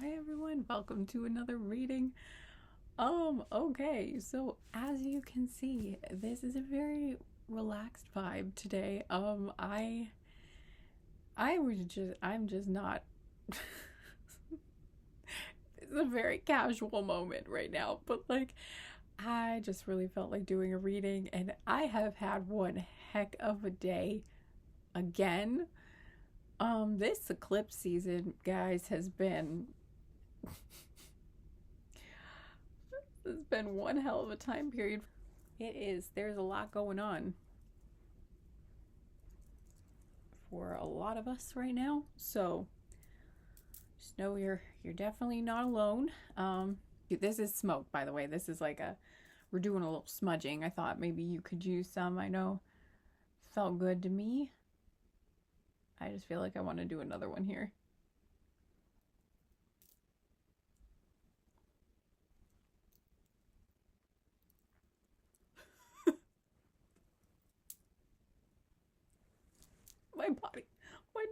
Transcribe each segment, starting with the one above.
Hi everyone, welcome to another reading. Okay, so as you can see, this is a very relaxed vibe today. I'm just not it's a very casual moment right now, but like I just really felt like doing a reading and I have had one heck of a day again. This eclipse season, guys, has been one hell of a time period. It is. There's a lot going on for a lot of us right now. So just know you're definitely not alone. This is smoke, by the way. This is like we're doing a little smudging. I thought maybe you could use some. I know felt good to me. I just feel like I want to do another one here. My body. When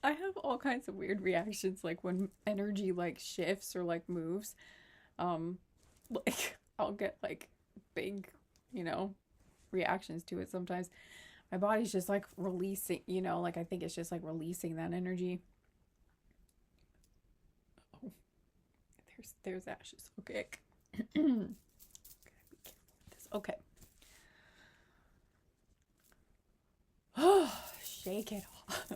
I have all kinds of weird reactions, like when energy like shifts or like moves. Like I'll get like big, you know, reactions to it sometimes. My body's just like releasing, like I think it's just like releasing that energy. Oh, there's ashes. Okay. Gotta be careful with this. Okay. Oh, shake it off.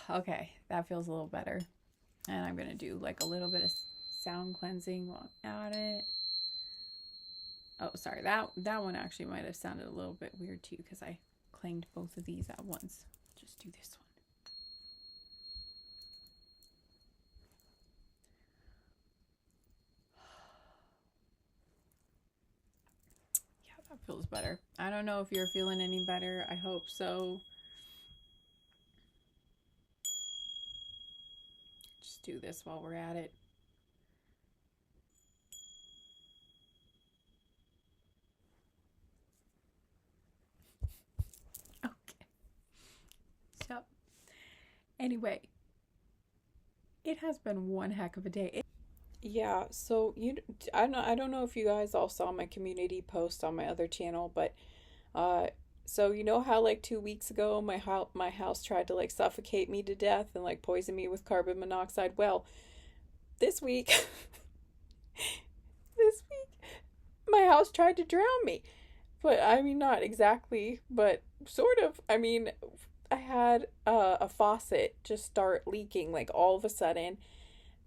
Okay, that feels a little better. And I'm gonna do like a little bit of sound cleansing while I'm at it. Oh, sorry. That one actually might have sounded a little bit weird too because I clanged both of these at once. Just do this one. Yeah, that feels better. I don't know if you're feeling any better. I hope so. Just do this while we're at it. Okay. So, anyway, it has been one heck of a day. Yeah, so I don't know if you guys all saw my community post on my other channel, but uh so you know how like 2 weeks ago my house tried to like suffocate me to death and like poison me with carbon monoxide. Well, this week this week my house tried to drown me. But I mean not exactly, but sort of. I mean, I had a faucet just start leaking like all of a sudden.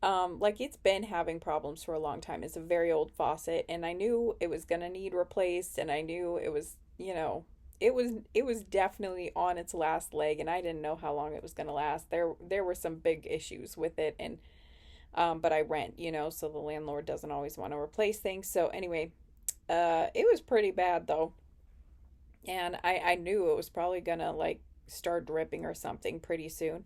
Like it's been having problems for a long time. It's a very old faucet, and I knew it was gonna need replaced, and I knew it was, it was definitely on its last leg, and I didn't know how long it was gonna last. There were some big issues with it, and but I rent, so the landlord doesn't always want to replace things. So anyway, it was pretty bad though, and I knew it was probably gonna like start dripping or something pretty soon.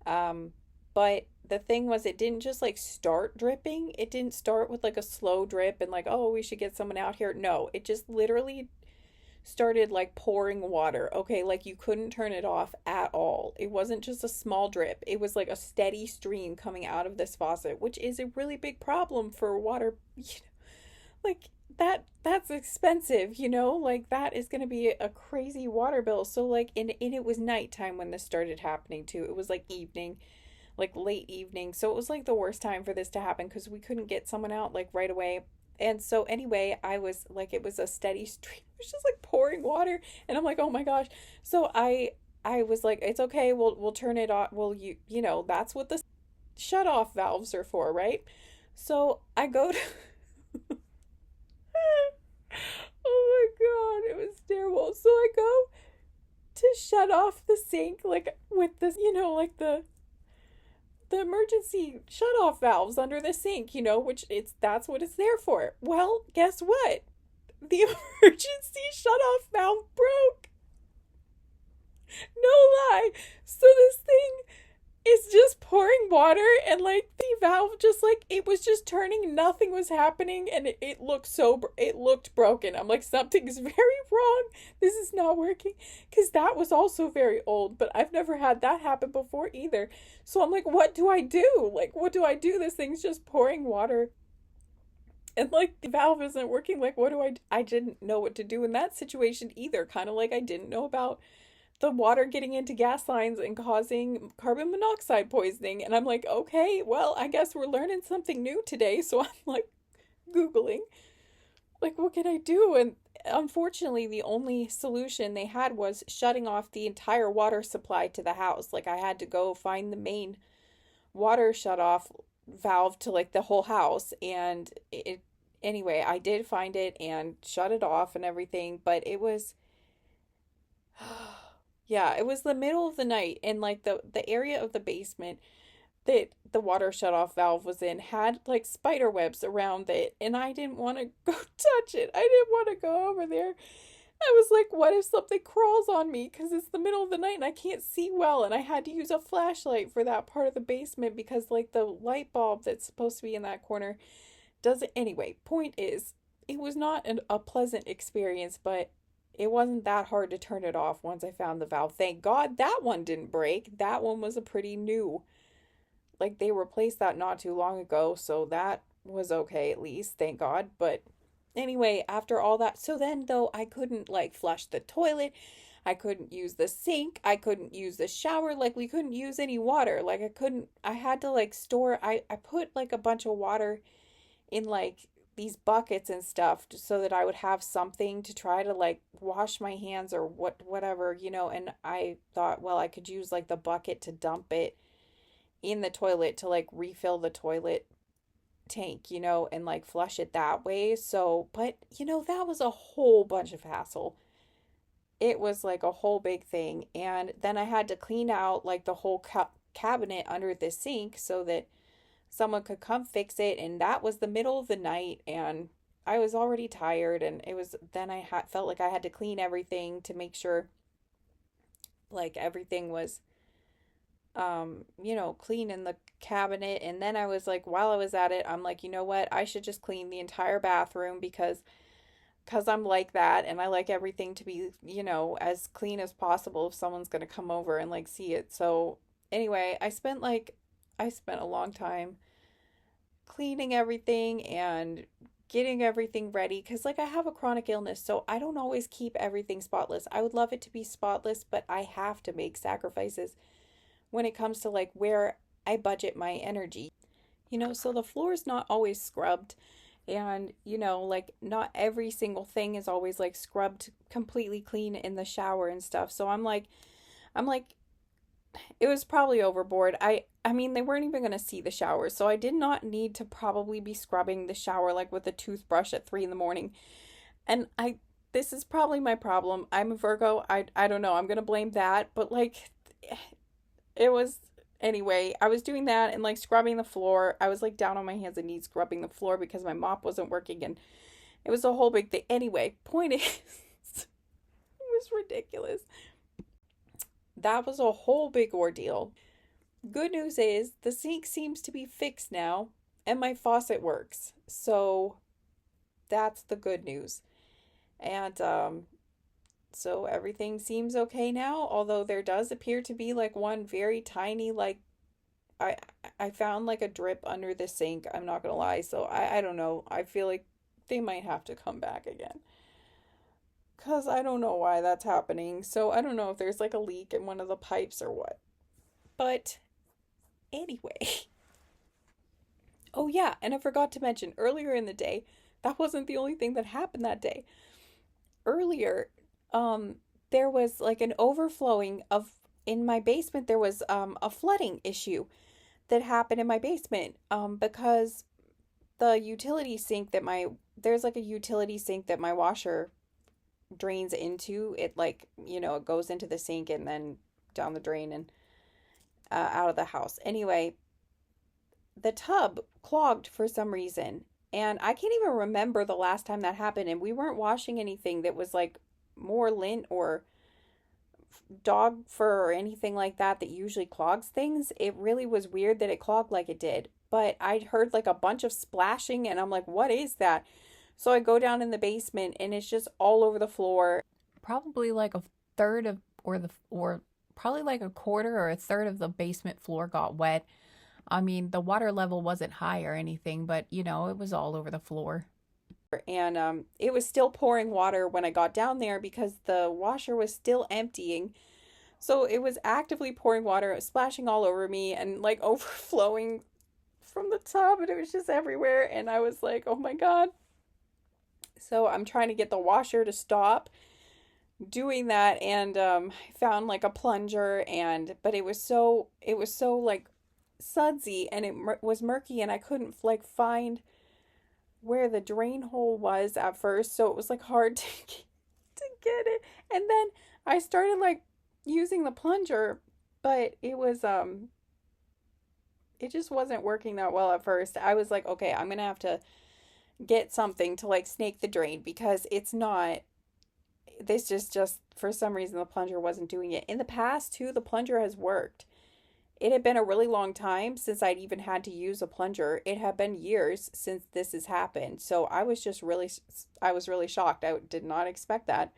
Um, but the thing was, it didn't just like start dripping. It didn't start with like a slow drip and like, oh, we should get someone out here. No, it just literally started like pouring water. Okay, like you couldn't turn it off at all. It wasn't just a small drip, it was like a steady stream coming out of this faucet, which is a really big problem for water. Like that's expensive, like that is going to be a crazy water bill. So like and it was nighttime when this started happening too. It was like evening, like late evening. So it was like the worst time for this to happen because we couldn't get someone out like right away. And so anyway, I was like, it was a steady stream. It was just like pouring water, and I'm like, oh my gosh. So I was like, it's okay. We'll turn it off. Well, that's what the shut off valves are for, right? So I go to oh my god, it was terrible. So I go to shut off the sink like with this, like the emergency shut off valves under the sink, which that's what it's there for. Well, guess what? The emergency shut off valve broke. No lie. So this thing is just pouring water, and like the valve just like it was just turning, nothing was happening, and it looked it looked broken. I'm like, something's very wrong. This is not working, because that was also very old, but I've never had that happen before either. So I'm like, what do I do? Like, what do I do? This thing's just pouring water, and like the valve isn't working. Like, what do I didn't know what to do in that situation either, kind of like I didn't know about the water getting into gas lines and causing carbon monoxide poisoning. And I'm like, okay, well, I guess we're learning something new today. So I'm like Googling, like, what can I do? And unfortunately, the only solution they had was shutting off the entire water supply to the house. Like, I had to go find the main water shut off valve to like the whole house. And anyway, I did find it and shut it off and everything. But it was, yeah, it was the middle of the night, and like the area of the basement that the water shut off valve was in had like spider webs around it, and I didn't want to go touch it. I didn't want to go over there. I was like, what if something crawls on me, because it's the middle of the night and I can't see well, and I had to use a flashlight for that part of the basement because like the light bulb that's supposed to be in that corner doesn't. Anyway, point is, it was not a pleasant experience, but it wasn't that hard to turn it off once I found the valve. Thank God that one didn't break. That one was a pretty new. Like, they replaced that not too long ago, so that was okay at least, thank God. But anyway, after all that, so then though, I couldn't like flush the toilet. I couldn't use the sink. I couldn't use the shower. Like, we couldn't use any water. Like, I had to like store, I put like a bunch of water in like these buckets and stuff just so that I would have something to try to like wash my hands or whatever, and I thought, well, I could use like the bucket to dump it in the toilet to like refill the toilet tank, and like flush it that way. So, but that was a whole bunch of hassle. It was like a whole big thing. And then I had to clean out like the whole cabinet under the sink so that someone could come fix it, and that was the middle of the night, and I was already tired, and it was then felt like I had to clean everything to make sure like everything was clean in the cabinet. And then I was like, while I was at it, I'm like, you know what, I should just clean the entire bathroom because I'm like that, and I like everything to be, as clean as possible if someone's going to come over and like see it. So anyway, I spent a long time cleaning everything and getting everything ready, because like I have a chronic illness, so I don't always keep everything spotless. I would love it to be spotless, but I have to make sacrifices when it comes to like where I budget my energy. So the floor is not always scrubbed, and like not every single thing is always like scrubbed completely clean in the shower and stuff. So I'm like it was probably overboard. I mean, they weren't even going to see the shower, so I did not need to probably be scrubbing the shower like with a toothbrush at 3 in the morning. And this is probably my problem. I'm a Virgo. I don't know. I'm going to blame that, but like it was anyway, I was doing that and like scrubbing the floor. I was like down on my hands and knees scrubbing the floor because my mop wasn't working, and it was a whole big thing. Anyway, point is, it was ridiculous. That was a whole big ordeal. Good news is the sink seems to be fixed now and my faucet works. So that's the good news. And so everything seems okay now, although there does appear to be like one very tiny like I I found like a drip under the sink. I'm not gonna lie. So I don't know. I feel like they might have to come back again. Cause I don't know why that's happening. So I don't know if there's like a leak in one of the pipes or what. But anyway. Oh yeah, and I forgot to mention earlier in the day, that wasn't the only thing that happened that day. Earlier, um, there was like an overflowing of in my basement. There was a flooding issue that happened in my basement because the utility sink that my there's like a utility sink that my washer drains into. It like, it goes into the sink and then down the drain and out of the house. Anyway, the tub clogged for some reason. And I can't even remember the last time that happened. And we weren't washing anything that was like more lint or dog fur or anything like that that usually clogs things. It really was weird that it clogged like it did. But I'd heard like a bunch of splashing and I'm like, what is that? So I go down in the basement and it's just all over the floor. Probably like a third of or probably like a quarter or a third of the basement floor got wet. I mean, the water level wasn't high or anything, but it was all over the floor. And it was still pouring water when I got down there because the washer was still emptying. So it was actively pouring water, it was splashing all over me and like overflowing from the tub, and it was just everywhere. And I was like, oh my God. So I'm trying to get the washer to stop doing that, and I found like a plunger, and but it was so like sudsy, and it was murky, and I couldn't like find where the drain hole was at first, so it was like hard to get it. And then I started like using the plunger, but it just wasn't working that well at first. I was like, okay, I'm gonna have to get something to like snake the drain because it's not this just for some reason the plunger wasn't doing it. In the past too, the plunger has worked. It had been a really long time since I'd even had to use a plunger. It had been years since this has happened. So I was really shocked. I did not expect that.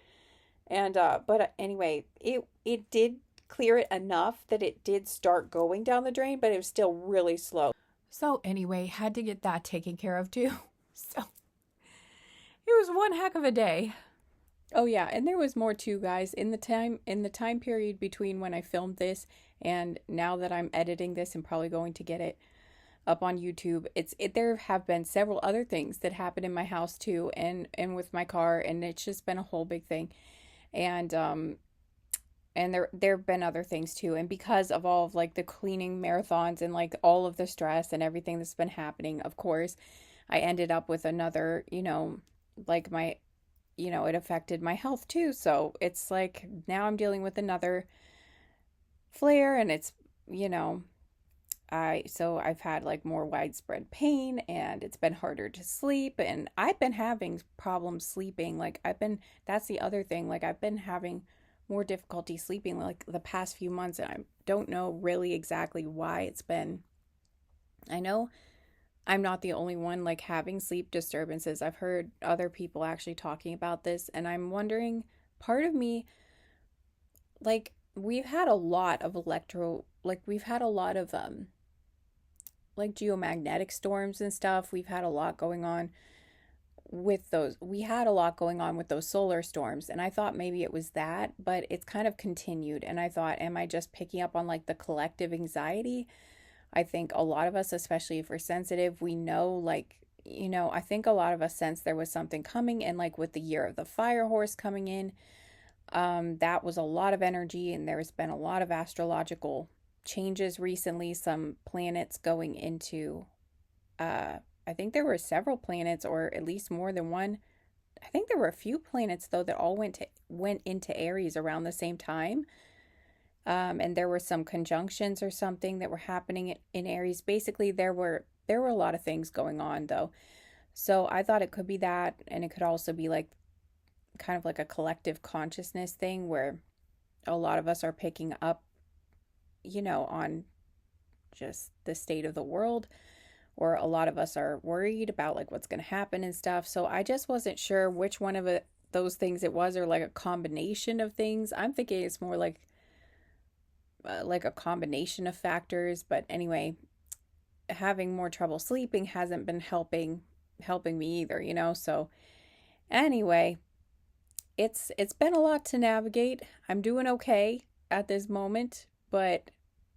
And but anyway, it did clear it enough that it did start going down the drain, but it was still really slow. So anyway, had to get that taken care of too. So it was one heck of a day. Oh yeah, and there was more too, guys. In the time period between when I filmed this and now that I'm editing this and probably going to get it up on YouTube, there have been several other things that happened in my house too, and with my car, and it's just been a whole big thing. And there have been other things too, and because of all of like the cleaning marathons and like all of the stress and everything that's been happening, of course, I ended up with another, like my it affected my health too. So it's like now I'm dealing with another flare, and it's, you know, I've had like more widespread pain, and it's been harder to sleep, and I've been having problems sleeping. That's the other thing. Like I've been having more difficulty sleeping like the past few months, and I don't know really exactly why it's been. I know I'm not the only one like having sleep disturbances. I've heard other people actually talking about this, and I'm wondering, part of me, like we've had a lot of we've had a lot of like geomagnetic storms and stuff. We've had a lot going on with those. We had a lot going on with those solar storms, and I thought maybe it was that, but it's kind of continued, and I thought, am I just picking up on like the collective anxiety? I think a lot of us, especially if we're sensitive, we know, like, I think a lot of us sense there was something coming. And like with the year of the fire horse coming in, that was a lot of energy. And there's been a lot of astrological changes recently. Some planets going into, I think there were several planets, or at least more than one. I think there were a few planets though that all went into Aries around the same time. And there were some conjunctions or something that were happening in Aries. Basically, there were a lot of things going on though. So I thought it could be that, and it could also be like kind of like a collective consciousness thing where a lot of us are picking up, on just the state of the world, or a lot of us are worried about like what's going to happen and stuff. So I just wasn't sure which one of those things it was, or like a combination of things. I'm thinking it's more like a combination of factors. But anyway, having more trouble sleeping hasn't been helping me either. So anyway, it's been a lot to navigate. I'm doing okay at this moment, but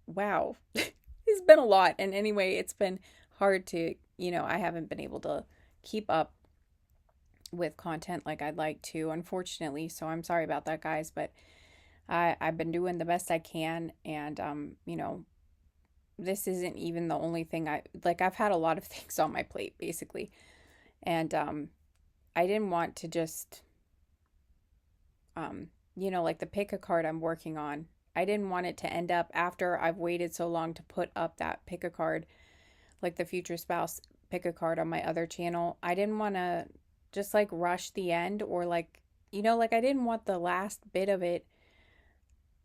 wow, it's been a lot. And anyway, it's been hard to, I haven't been able to keep up with content like I'd like to, unfortunately. So I'm sorry about that, guys, but I've been doing the best I can. And, this isn't even the only thing I've had a lot of things on my plate, basically. And, I didn't want to just, like the pick a card I'm working on. I didn't want it to end up, after I've waited so long to put up that pick a card, like the future spouse pick a card on my other channel. I didn't want to just like rush the end, or like, like I didn't want the last bit of it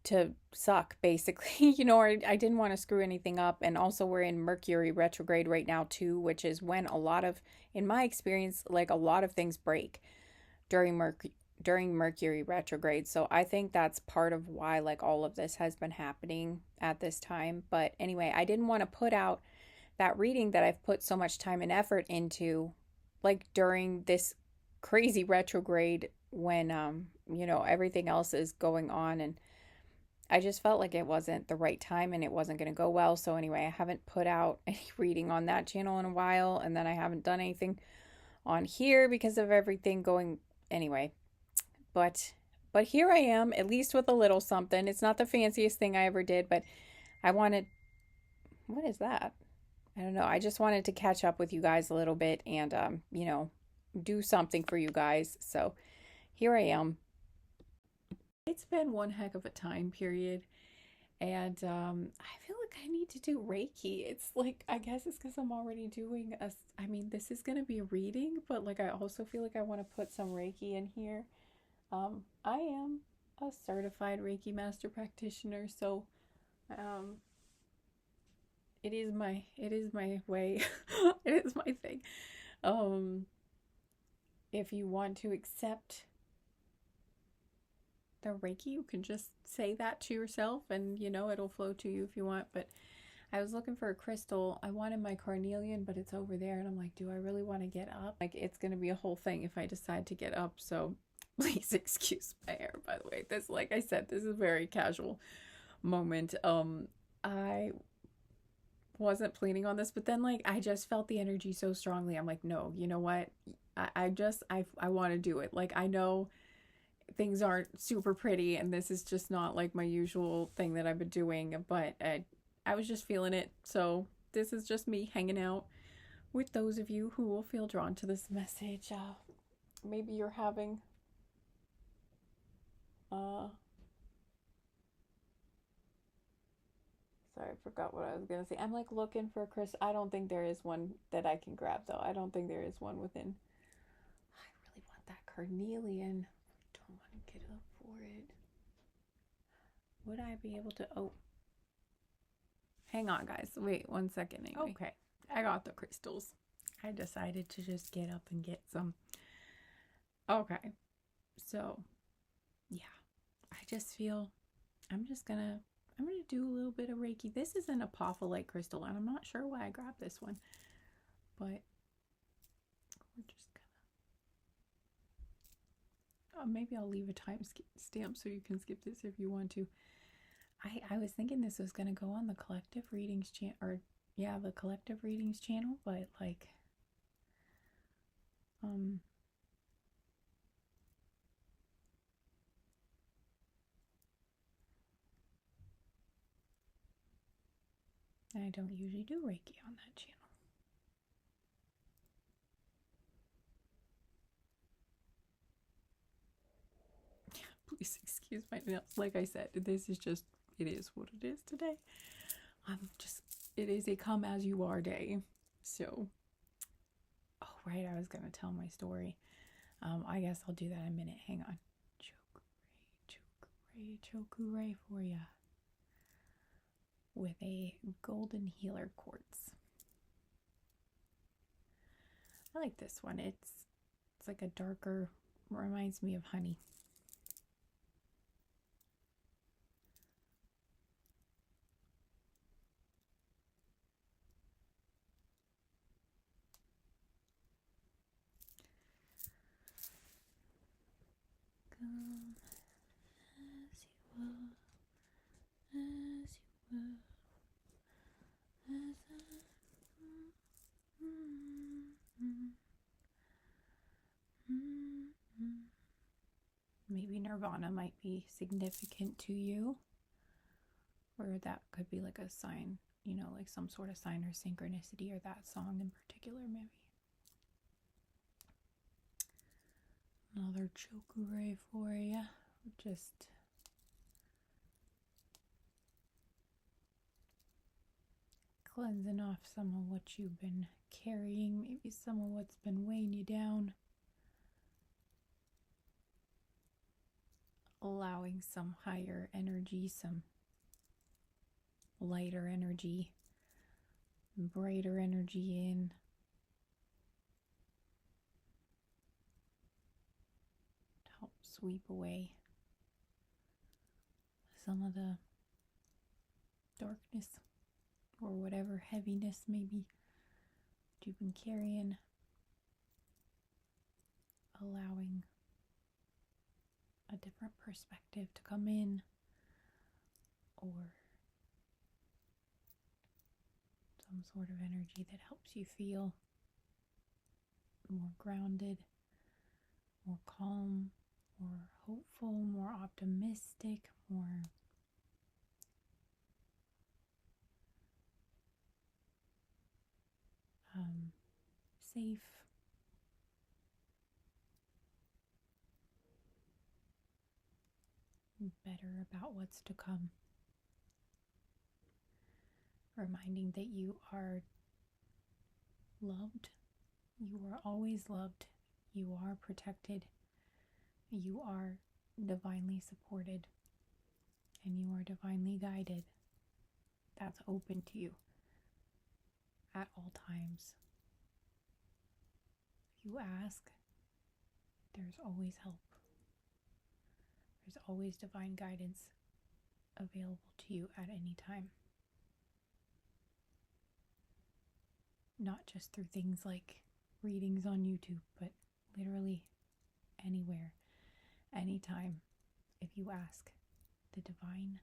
to suck, basically. You know, I didn't want to screw anything up. And also, we're in Mercury retrograde right now, too, which is when a lot of, in my experience, like a lot of things break during Mercury retrograde. So I think that's part of why like all of this has been happening at this time. But anyway, I didn't want to put out that reading that I've put so much time and effort into like during this crazy retrograde when you know, everything else is going on, and I just felt like it wasn't the right time and it wasn't going to go well. So anyway, I haven't put out any reading on that channel in a while, and then I haven't done anything on here because of everything going anyway. But here I am, at least with a little something. It's not the fanciest thing I ever did, but I wanted, what is that? I don't know. I just wanted to catch up with you guys a little bit and you know, do something for you guys. So here I am. It's been one heck of a time period. And I feel like I need to do Reiki. It's like, I guess it's because I'm already doing a, I mean, this is going to be a reading, but like I also feel like I want to put some Reiki in here. I am a certified Reiki master practitioner, so um, it is my way. It is my thing. Um, if you want to accept the Reiki, you can just say that to yourself and you know it'll flow to you if you want. But I was looking for a crystal. I wanted my carnelian, but it's over there, and I'm like, do I really want to get up? Like, it's gonna be a whole thing if I decide to get up. So please excuse my hair, by the way. This, like I said, this is a very casual moment. I wasn't planning on this, but then like I just felt the energy so strongly. I'm like, no, you know what? I want to do it. Like, I know things aren't super pretty and this is just not like my usual thing that I've been doing, but I was just feeling it. So this is just me hanging out with those of you who will feel drawn to this message. Maybe you're having uh sorry, I forgot what I was gonna say. I'm like looking for a crystal. I don't think there is one that I can grab though. I don't think there is one within. I really want that carnelian. I don't want to get up for it. Would I be able to? Oh, hang on, guys. Wait 1 second. Anyway. Okay, I got the crystals. I decided to just get up and get some. Okay, so yeah, I just feel I'm just gonna do a little bit of Reiki. This is an apophyllite crystal, and I'm not sure why I grabbed this one, but we're just gonna. Maybe I'll leave a time stamp so you can skip this if you want to. I was thinking this was gonna go on the collective readings channel, or yeah, the collective readings channel, but like, I don't usually do Reiki on that channel. Please excuse my nails. Like I said, this is just, it is what it is today. It is a come as you are day. So, oh, right, I was going to tell my story. I guess I'll do that in a minute. Hang on. Chokuray for ya. With a golden healer quartz. I like this one. It's like a darker, reminds me of honey. Come as you are, as you were, as maybe Nirvana might be significant to you, or that could be like a sign, you know, like some sort of sign or synchronicity, or that song in particular, maybe. Another chokuray for you. Just cleansing off some of what you've been carrying, maybe some of what's been weighing you down. allowing some higher energy, some lighter energy, brighter energy in. To help sweep away some of the darkness or whatever heaviness maybe you've been carrying. Allowing a different perspective to come in, or some sort of energy that helps you feel more grounded, more calm, more hopeful, more optimistic, more safe. Better about what's to come. Reminding that you are loved. You are always loved. You are protected. You are divinely supported. And you are divinely guided. That's open to you at all times. If you ask, there's always help. There's always divine guidance available to you at any time. Not just through things like readings on YouTube, but literally anywhere, anytime. If you ask the divine,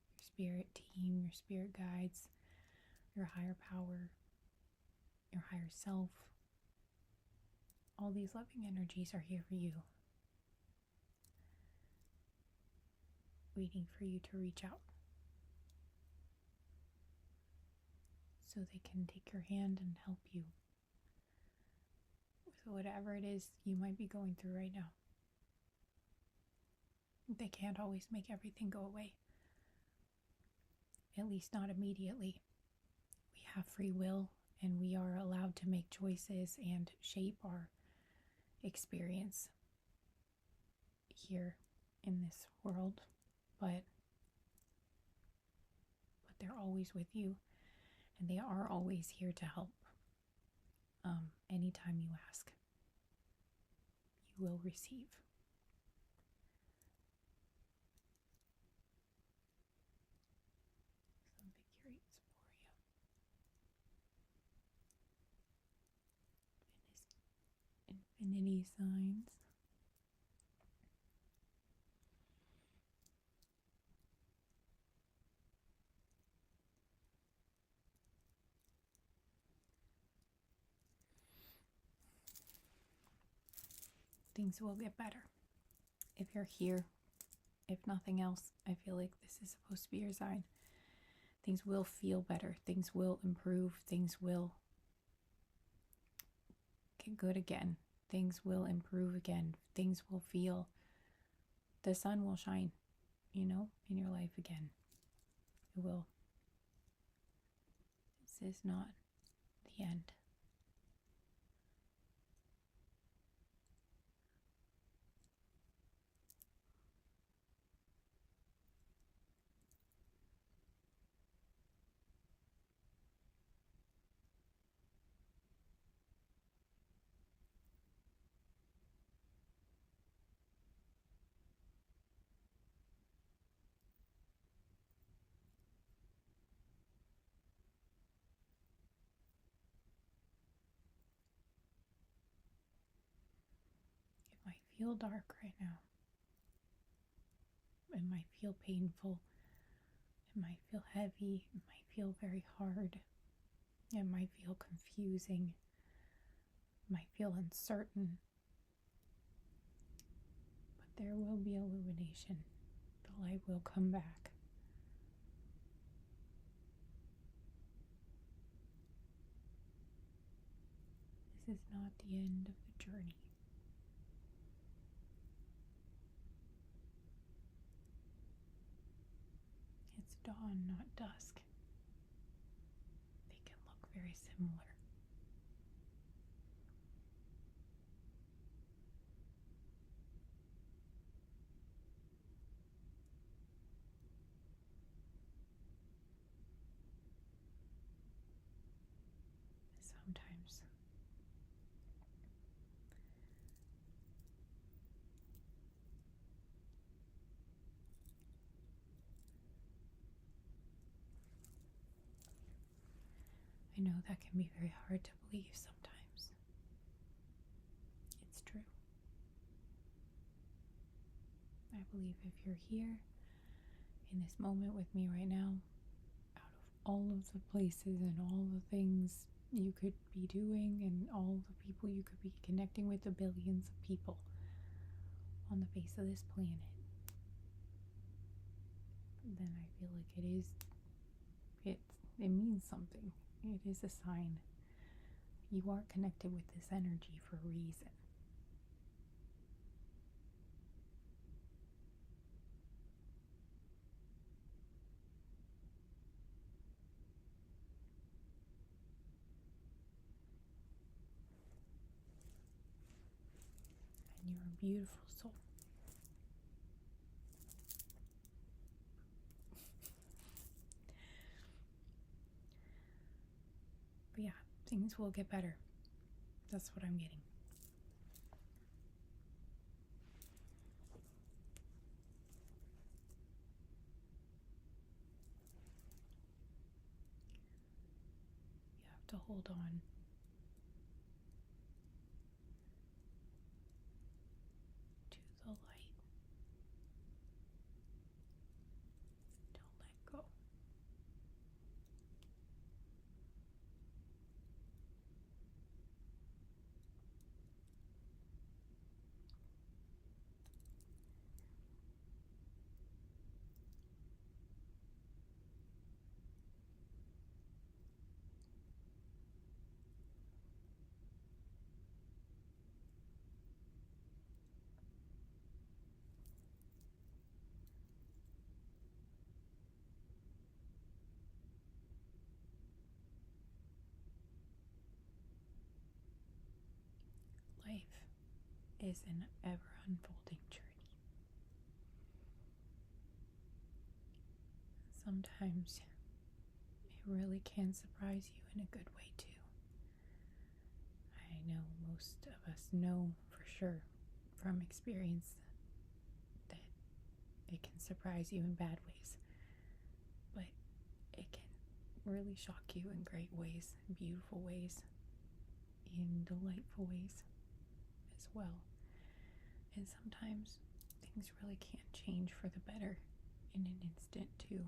your spirit team, your spirit guides, your higher power, your higher self, all these loving energies are here for you, waiting for you to reach out so they can take your hand and help you with whatever it is you might be going through right now. They can't always make everything go away, at least not immediately. We have free will, and we are allowed to make choices and shape our experience here in this world, but they're always with you, and they are always here to help. Anytime you ask, you will receive. Some big rates for you. Infinity signs. Things will get better. If you're here, if nothing else, I feel like this is supposed to be your sign. Things will feel better. Things will improve. Things will get good again. Things will improve again. Things will feel, the sun will shine, in your life again. It will. This is not the end. It might feel dark right now. It might feel painful. It might feel heavy. It might feel very hard. It might feel confusing. It might feel uncertain. But there will be illumination. The light will come back. This is not the end of the journey. It's dawn, not dusk. They can look very similar. I know that can be very hard to believe sometimes. It's true. I believe if you're here in this moment with me right now, out of all of the places and all the things you could be doing and all the people you could be connecting with, the billions of people on the face of this planet, then I feel like it means something. It is a sign. You are connected with this energy for a reason. And you're a beautiful soul. But yeah, things will get better. That's what I'm getting. You have to hold on to the light. Don't let go. Life is an ever unfolding journey. Sometimes it really can surprise you in a good way, too. I know most of us know for sure from experience that it can surprise you in bad ways, but it can really shock you in great ways, beautiful ways, in delightful ways as well. And sometimes things really can't change for the better in an instant, too,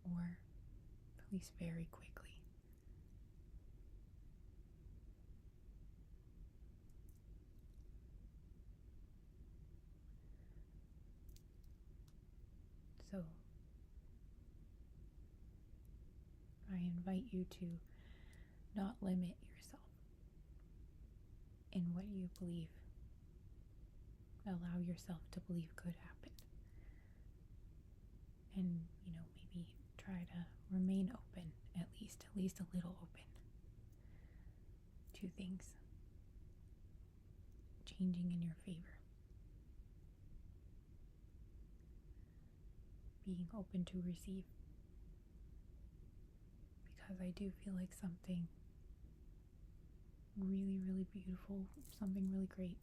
or at least very quickly. So I invite you to not limit yourself in what you believe. Allow yourself to believe could happen. And, maybe try to remain open, at least a little open to things changing in your favor. Being open to receive. Because I do feel like something really, really beautiful, something really great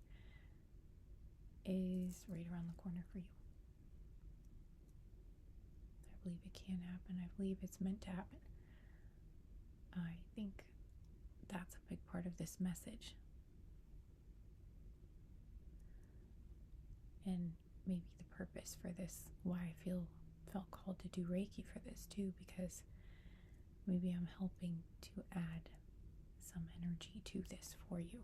is right around the corner for you. I believe it can happen. I believe it's meant to happen. I think that's a big part of this message. And maybe the purpose for this, why I felt called to do Reiki for this too, because maybe I'm helping to add some energy to this for you.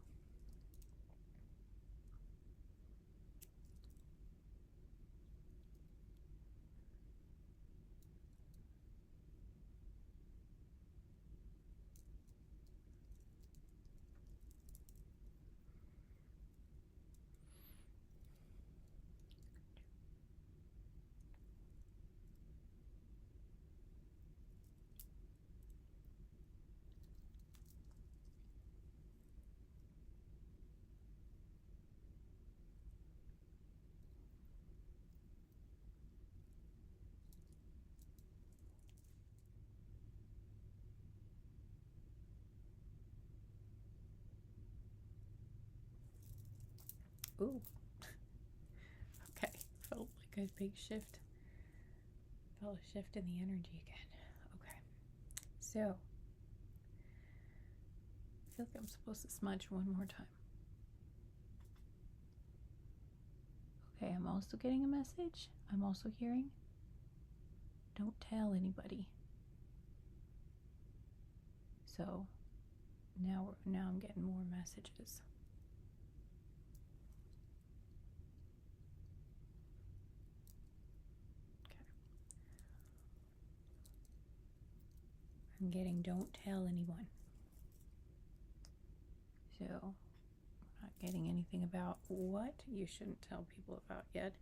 Ooh. Okay. Felt like a big shift. Felt a shift in the energy again. Okay. So, feel like I'm supposed to smudge one more time. Okay, I'm also getting a message. I'm also hearing, don't tell anybody. So now I'm getting more messages. Okay. I'm getting don't tell anyone. So I'm not getting anything about what you shouldn't tell people about yet.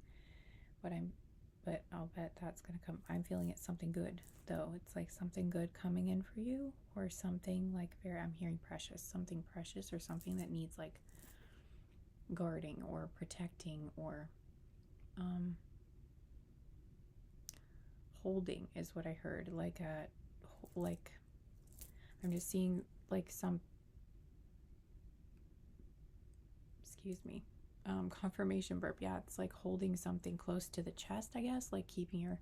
But I'll bet that's gonna come. I'm feeling it's something good though. It's like something good coming in for you, or something like I'm hearing precious, something precious, or something that needs like guarding or protecting or holding is what I heard. Like I'm just seeing like some, excuse me, confirmation burp. Yeah, it's like holding something close to the chest, I guess, like keeping your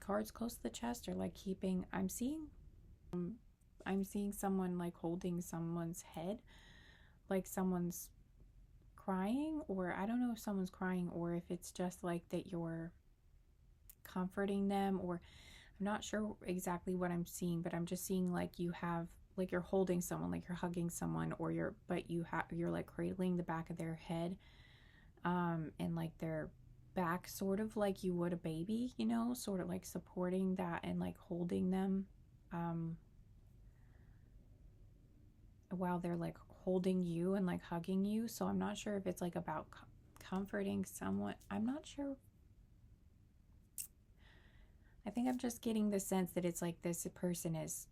cards close to the chest, or like keeping, I'm seeing someone like holding someone's head, like someone's crying, or I don't know if someone's crying or if it's just like that you're comforting them, or I'm not sure exactly what I'm seeing, but I'm just seeing like you have, like you're holding someone, like you're hugging someone, or you're like cradling the back of their head, and like their back, sort of like you would a baby, you know, sort of like supporting that and like holding them, while they're like holding you and like hugging you. So I'm not sure if it's like about comforting someone. I'm not sure. I think I'm just getting the sense that it's like this person is,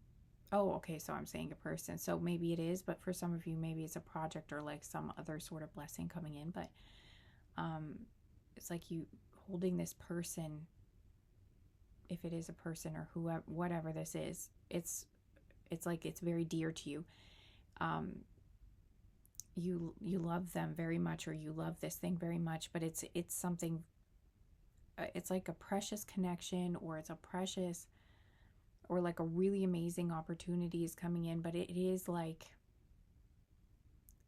oh, okay, so I'm saying a person. So maybe it is, but for some of you, maybe it's a project or like some other sort of blessing coming in. But it's like you holding this person, if it is a person or whoever, whatever this is, it's like it's very dear to you. You love them very much, or you love this thing very much, but it's something, it's like a precious connection, or it's a precious, or like a really amazing opportunity is coming in, but it is like,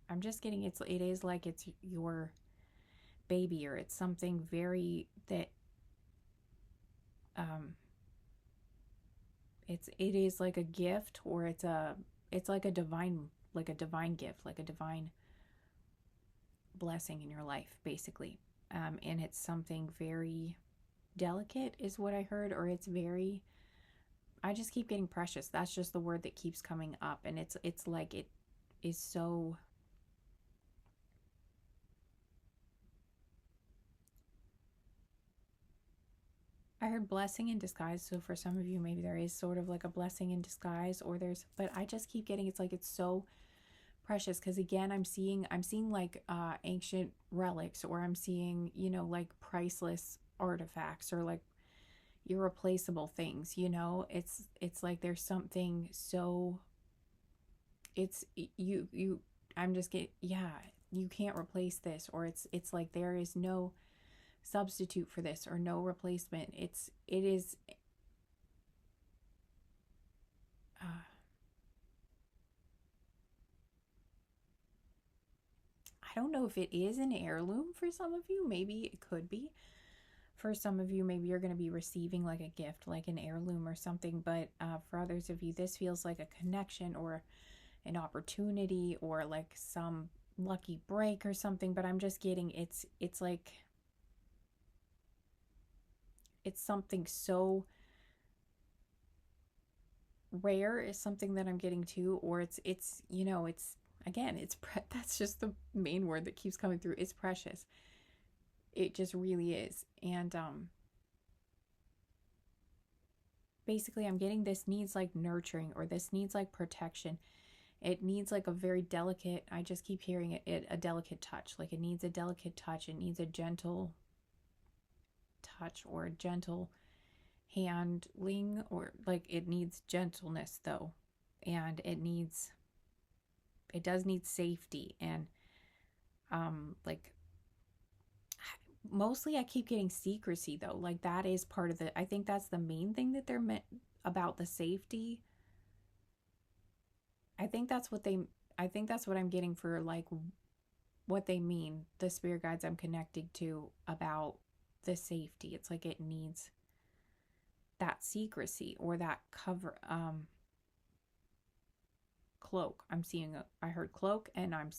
I'm just getting, it is like it's your baby, or it's something very that it is like a gift, or it's like a divine gift, like a divine blessing in your life, basically. And it's something very delicate is what I heard, or it's very, I just keep getting precious. That's just the word that keeps coming up, and it's like it is so, I heard blessing in disguise. So for some of you, maybe there is sort of like a blessing in disguise, or there's, but I just keep getting, it's like it's so precious, because again, I'm seeing like ancient relics, or I'm seeing, you know, like priceless artifacts, or like irreplaceable things, you know. It's like there's something so, it's you I'm just getting, yeah, you can't replace this, or it's like there is no substitute for this, or no replacement. It is I don't know if it is an heirloom for some of you. Maybe it could be. For some of you, maybe you're going to be receiving like a gift, like an heirloom or something. But for others of you, this feels like a connection, or an opportunity, or like some lucky break or something. But I'm just getting, it's like it's something so rare is something that I'm getting to, or it's you know, it's, again, that's just the main word that keeps coming through. It's precious. It just really is. And basically I'm getting this needs like nurturing, or this needs like protection. It needs like a very delicate, I just keep hearing it a delicate touch. Like it needs a delicate touch. It needs a gentle touch, or a gentle handling, or like it needs gentleness though. And it does need safety, and like mostly I keep getting secrecy though. Like that is part of the, I think that's the main thing that they're meant about the safety. I think that's what they I think that's what I'm getting for like what they mean, the spirit guides I'm connecting to about the safety. It's like it needs that secrecy or that cover cloak. I heard cloak and I'm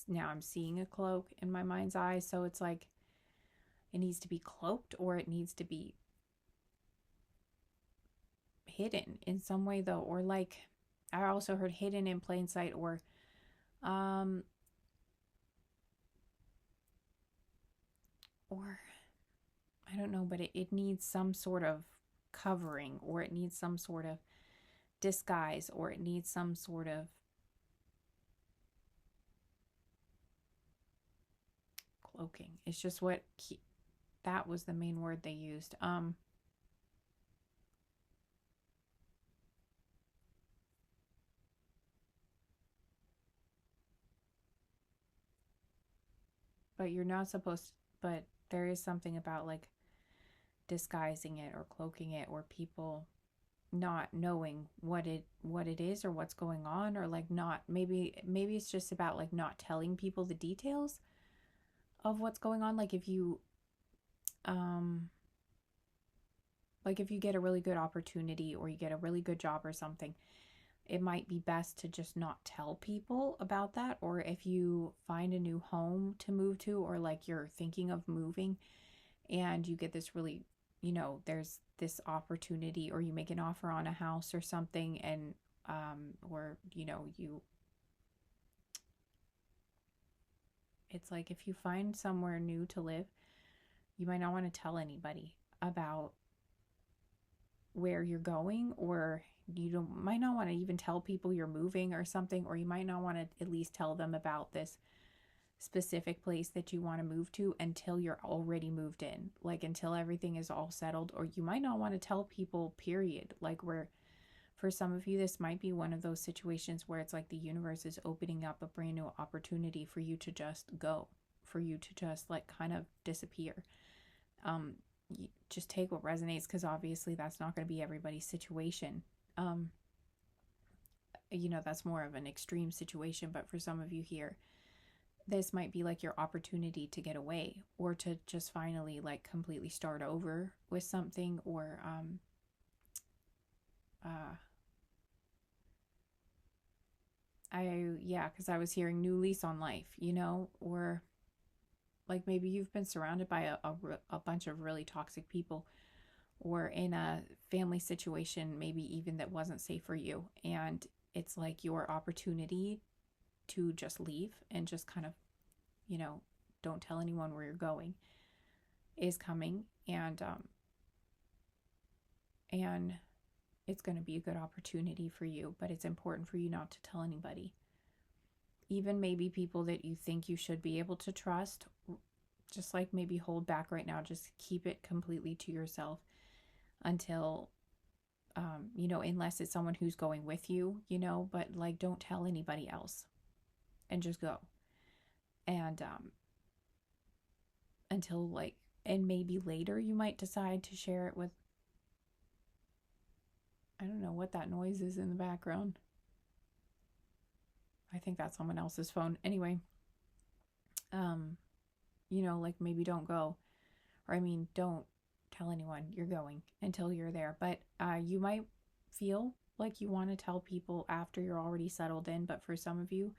seeing a cloak in my mind's eye, so it's like it needs to be cloaked or it needs to be hidden in some way though, or like I also heard hidden in plain sight um or I don't know, but it needs some sort of covering or it needs some sort of disguise or it needs some sort of cloaking. It's just that was the main word they used. But you're not supposed to, but there is something about like disguising it or cloaking it or people not knowing what it is or what's going on or like not maybe it's just about like not telling people the details of what's going on um like if you get a really good opportunity or you get a really good job or something, it might be best to just not tell people about that. Or if you find a new home to move to or like you're thinking of moving and you get this really, there's this opportunity or you make an offer on a house or something and or you it's like if you find somewhere new to live, you might not want to tell anybody about where you're going, or might not want to even tell people you're moving or something, or you might not want to at least tell them about this specific place that you want to move to until you're already moved in, like until everything is all settled. Or you might not want to tell people, period. Like, where for some of you, this might be one of those situations where it's like the universe is opening up a brand new opportunity for you to just go, for you to just like kind of disappear. um just take what resonates, because obviously that's not going to be everybody's situation. um that's more of an extreme situation, but for some of you here, this might be like your opportunity to get away or to just finally like completely start over with something. Or uh because I was hearing new lease on life, or like maybe you've been surrounded by a bunch of really toxic people, or in a family situation maybe even that wasn't safe for you, and it's like your opportunity to just leave and just kind of, you know don't tell anyone where you're going, is coming. And it's going to be a good opportunity for you, but it's important for you not to tell anybody, even maybe people that you think you should be able to trust. Just like maybe hold back right now, just keep it completely to yourself until unless it's someone who's going with you, but like don't tell anybody else and just go. And until like, and maybe later you might decide to share it with, I don't know what that noise is in the background. I think that's someone else's phone. Anyway, um, like maybe don't go, or I mean, don't tell anyone you're going until you're there. But you might feel like you want to tell people after you're already settled in. But for some of you,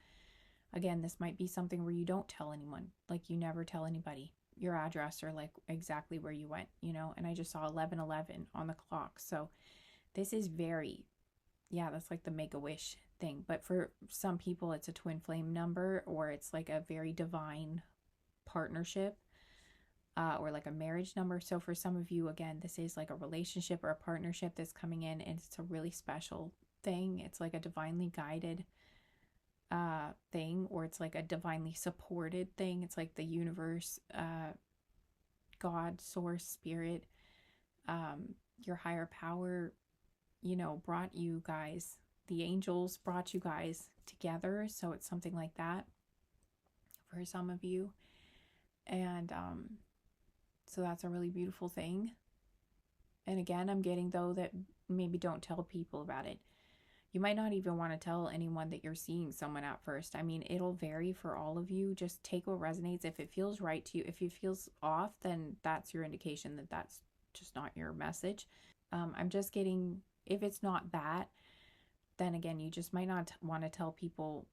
again, this might be something where you don't tell anyone, like you never tell anybody your address or like exactly where you went, and I just saw 11:11 on the clock. So this is very, yeah, that's like the Make-A-Wish thing. But for some people, it's a twin flame number, or it's like a very divine partnership, or like a marriage number. So for some of you, again, this is like a relationship or a partnership that's coming in, and it's a really special thing. It's like a divinely guided thing, or it's like a divinely supported thing. It's like the universe, God, source, spirit, your higher power, brought you guys, the angels brought you guys together. So it's something like that for some of you. And so that's a really beautiful thing. And again, I'm getting though that maybe don't tell people about it. You might not even want to tell anyone that you're seeing someone at first. I mean, it'll vary for all of you. Just take what resonates. If it feels right to you, if it feels off, then that's your indication that that's just not your message. I'm just getting, if it's not that, then again, you just might not want to tell people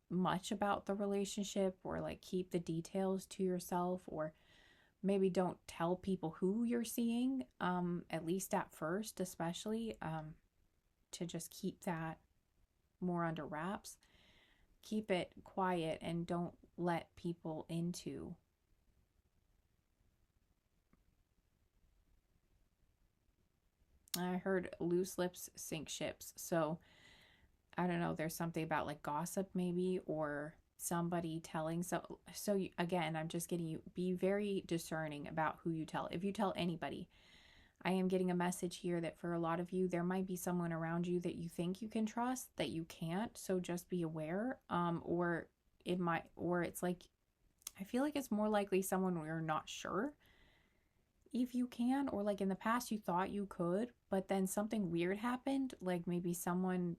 much about the relationship, or like keep the details to yourself, or maybe don't tell people who you're seeing, at least at first, especially, to just keep that more under wraps. Keep it quiet and don't let people into. I heard loose lips sink ships. So I don't know, there's something about like gossip maybe, or somebody telling. Again, I'm just getting you, be very discerning about who you tell. If you tell anybody, I am getting a message here that for a lot of you, there might be someone around you that you think you can trust that you can't. So just be aware. Or it might, or it's like, I feel like it's more likely someone where you're not sure if you can, or like in the past you thought you could, but then something weird happened, like maybe someone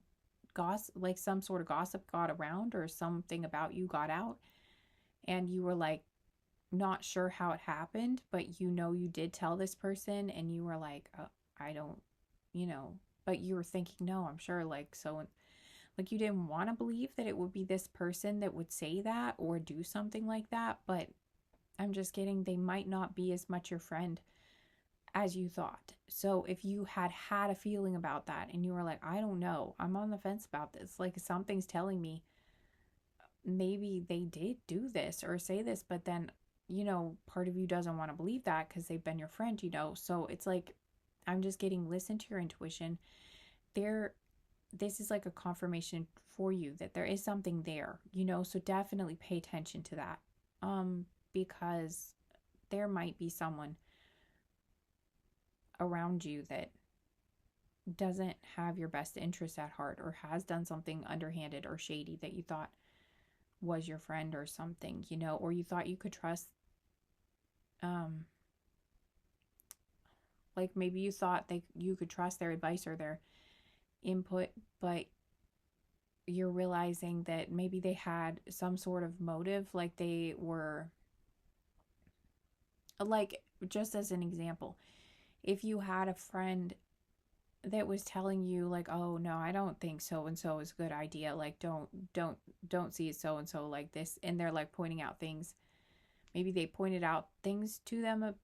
like some sort of gossip got around, or something about you got out, and you were like not sure how it happened, but you did tell this person, and you were like, I don't, you know, but you were thinking, no, I'm sure, like, so, like, you didn't want to believe that it would be this person that would say that or do something like that. But I'm just getting, they might not be as much your friend as you thought. So if you had a feeling about that and you were like, I don't know, I'm on the fence about this, like something's telling me maybe they did do this or say this, but then, part of you doesn't want to believe that because they've been your friend. So it's like, I'm just getting, listen to your intuition. There, this is like a confirmation for you that there is something there. So definitely pay attention to that. Because there might be someone around you that doesn't have your best interest at heart, or has done something underhanded or shady that you thought was your friend or something, or you thought you could trust. um like maybe you thought you could trust their advice or their input, but you're realizing that maybe they had some sort of motive, like they were, like, just as an example, if you had a friend that was telling you like, oh no, I don't think so and so is a good idea, like don't see so and so like this, and they're like pointing out things, maybe they pointed out things to them,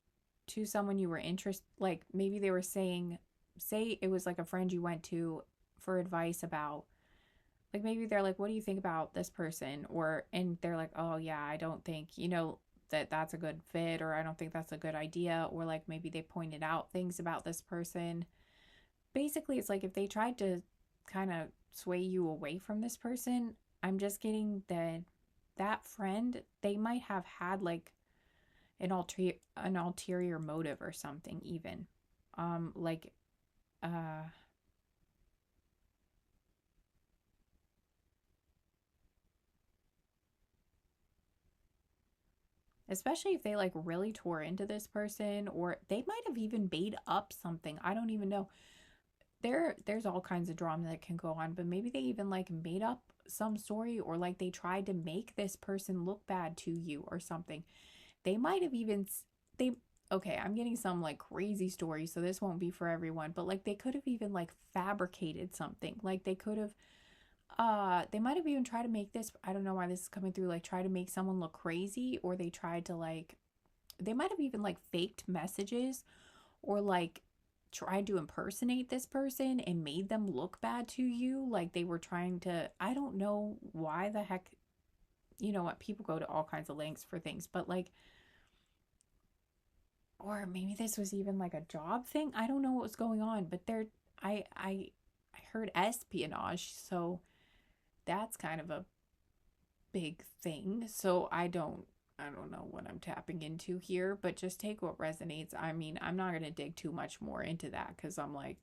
to someone you were interested, like maybe they were saying, say it was like a friend you went to for advice about, like maybe they're like, what do you think about this person, or, and they're like, oh yeah, I don't think that that's a good fit, or I don't think that's a good idea, or like maybe they pointed out things about this person. Basically, it's like if they tried to kind of sway you away from this person, I'm just getting that friend, they might have had like an ulterior motive or something even. Like, uh especially if they like really tore into this person, or they might have even made up something. I don't even know. There's all kinds of drama that can go on, but maybe they even like made up some story, or like they tried to make this person look bad to you or something. They might have even they okay, I'm getting some like crazy stories, so this won't be for everyone, but like they could have even like fabricated something. Like they could have they might have even tried to make this, I don't know why this is coming through, like try to make someone look crazy, or they tried to like, they might have even like faked messages, or like tried to impersonate this person and made them look bad to you, like they were trying to, I don't know why the heck, what, people go to all kinds of lengths for things, but like, or maybe this was even like a job thing, I don't know what was going on, but I heard espionage, so that's kind of a big thing. So I don't know what I'm tapping into here, but just take what resonates. I mean, I'm not going to dig too much more into that cuz I'm like,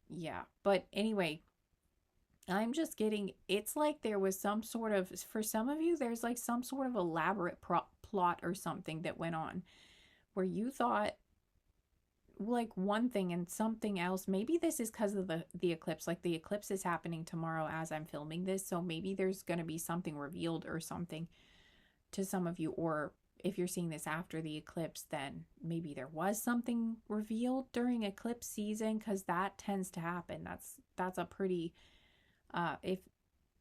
yeah. But anyway, I'm just getting, it's like there was some sort of, for some of you there's like some sort of elaborate plot or something that went on, where you thought like one thing and something else. Maybe this is because of the eclipse. Like the eclipse is happening tomorrow as I'm filming this, so maybe there's going to be something revealed or something to some of you. Or if you're seeing this after the eclipse, then maybe there was something revealed during eclipse season, because that tends to happen. That's a pretty if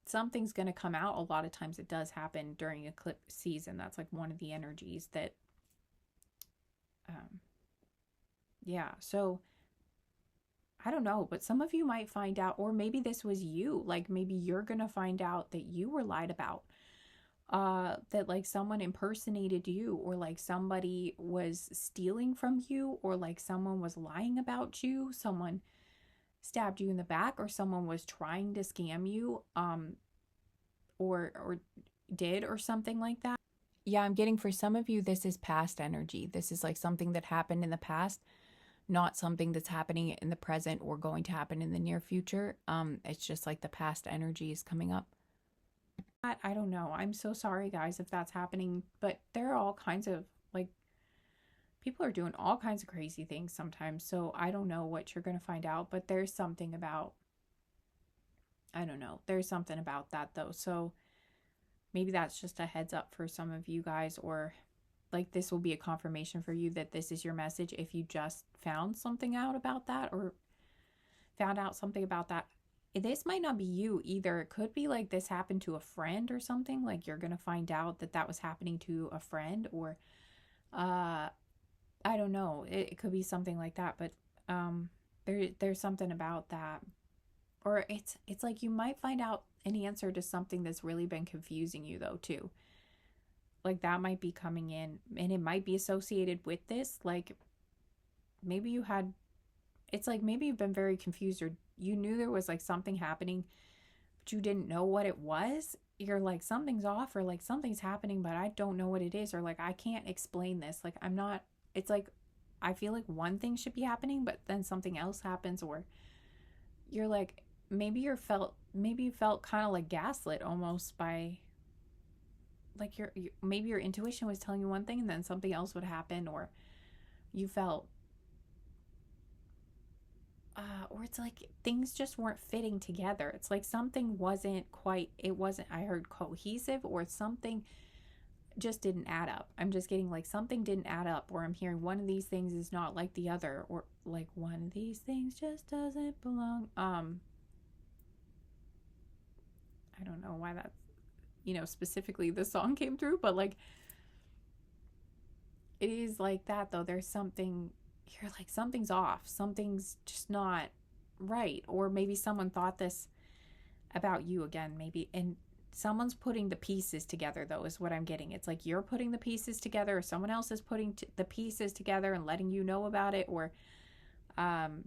something's going to come out, a lot of times it does happen during eclipse season. That's like one of the energies that um yeah. So I don't know, but some of you might find out, or maybe this was you. Like maybe you're going to find out that you were lied about, that like someone impersonated you, or like somebody was stealing from you, or like someone was lying about you, someone stabbed you in the back, or someone was trying to scam you, or did, or something like that. Yeah, I'm getting, for some of you, this is past energy. This is like something that happened in the past, not something that's happening in the present or going to happen in the near future. It's just like the past energy is coming up. I don't know. I'm so sorry, guys, if that's happening, but there are all kinds of like people are doing all kinds of crazy things sometimes. So I don't know what you're going to find out, but there's something about, I don't know. There's something about that though. So maybe that's just a heads up for some of you guys, or like this will be a confirmation for you that this is your message if you just found something out about that, or found out something about that. This might not be you either. It could be like this happened to a friend or something. Like you're going to find out that that was happening to a friend, or uh I don't know. It could be something like that, but there's something about that. Or it's like you might find out an answer to something that's really been confusing you though too. Like that might be coming in, and it might be associated with this. Like maybe you had, it's like maybe you've been very confused, or you knew there was like something happening, but you didn't know what it was. You're like, something's off, or like something's happening, but I don't know what it is, or like I can't explain this. Like I'm not, it's like I feel like one thing should be happening, but then something else happens, or you're like, maybe you felt kind of like gaslit almost by like maybe your intuition was telling you one thing and then something else would happen, or you felt or it's like things just weren't fitting together. It's like something wasn't quite, it wasn't, I heard cohesive, or something just didn't add up. I'm just getting like something didn't add up, or I'm hearing one of these things is not like the other, or like one of these things just doesn't belong. I don't know why that's, specifically the song came through, but like it is like that though. There's something, you're like, something's off, something's just not right. Or maybe someone thought this about you again, maybe, and someone's putting the pieces together though, is what I'm getting. It's like you're putting the pieces together, or someone else is putting the pieces together and letting you know about it, or um